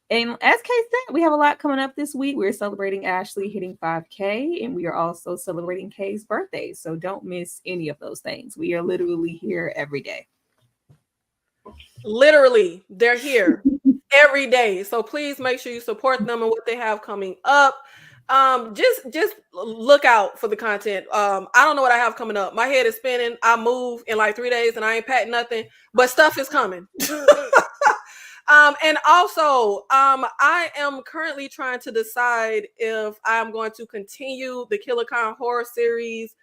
E: And as Kay said, we have a lot coming up this week. We're celebrating Ashley hitting 5K, and we are also celebrating Kay's birthday. So don't miss any of those things. We are literally here every day.
B: Literally, they're here every day. So please make sure you support them and what they have coming up. Just look out for the content. I don't know what I have coming up. My head is spinning. I move in like 3 days and I ain't packing nothing, but stuff is coming. And also, I am currently trying to decide if I'm going to continue the KillerCon horror series.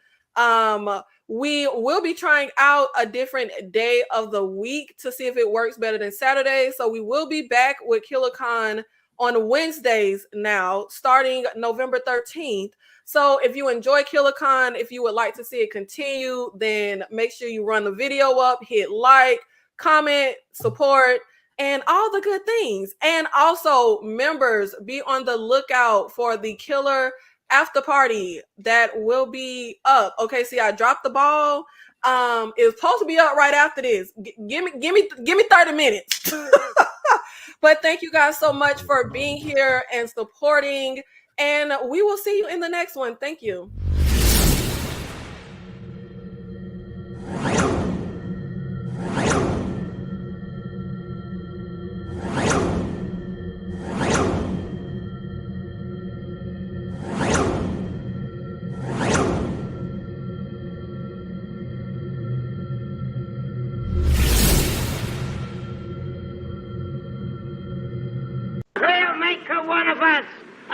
B: We will be trying out a different day of the week to see if it works better than Saturday. So we will be back with KillerCon on Wednesdays now, starting November 13th. So if you enjoy KillerCon, if you would like to see it continue, then make sure you run the video up, hit like, comment, support, and all the good things. And also, members, be on the lookout for the Killer After Party that will be up. Okay, see, I dropped the ball. It's supposed to be up right after this. Give me 30 minutes. But thank you guys so much for being here and supporting. And we will see you in the next one. Thank you.
P: We'll make her one of us.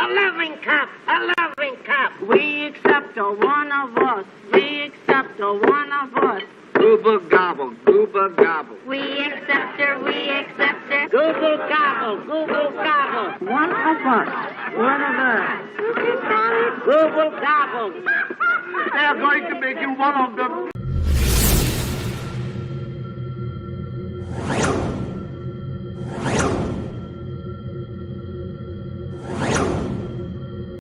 P: A loving cop, a loving cop. We accept her, one of us. We accept her, one of us. Goober gobble, goober gobble. We accept her, we accept her. Goober gobble, goober gobble. One of us, one of us. Goober gobble. They're going to make you one of them.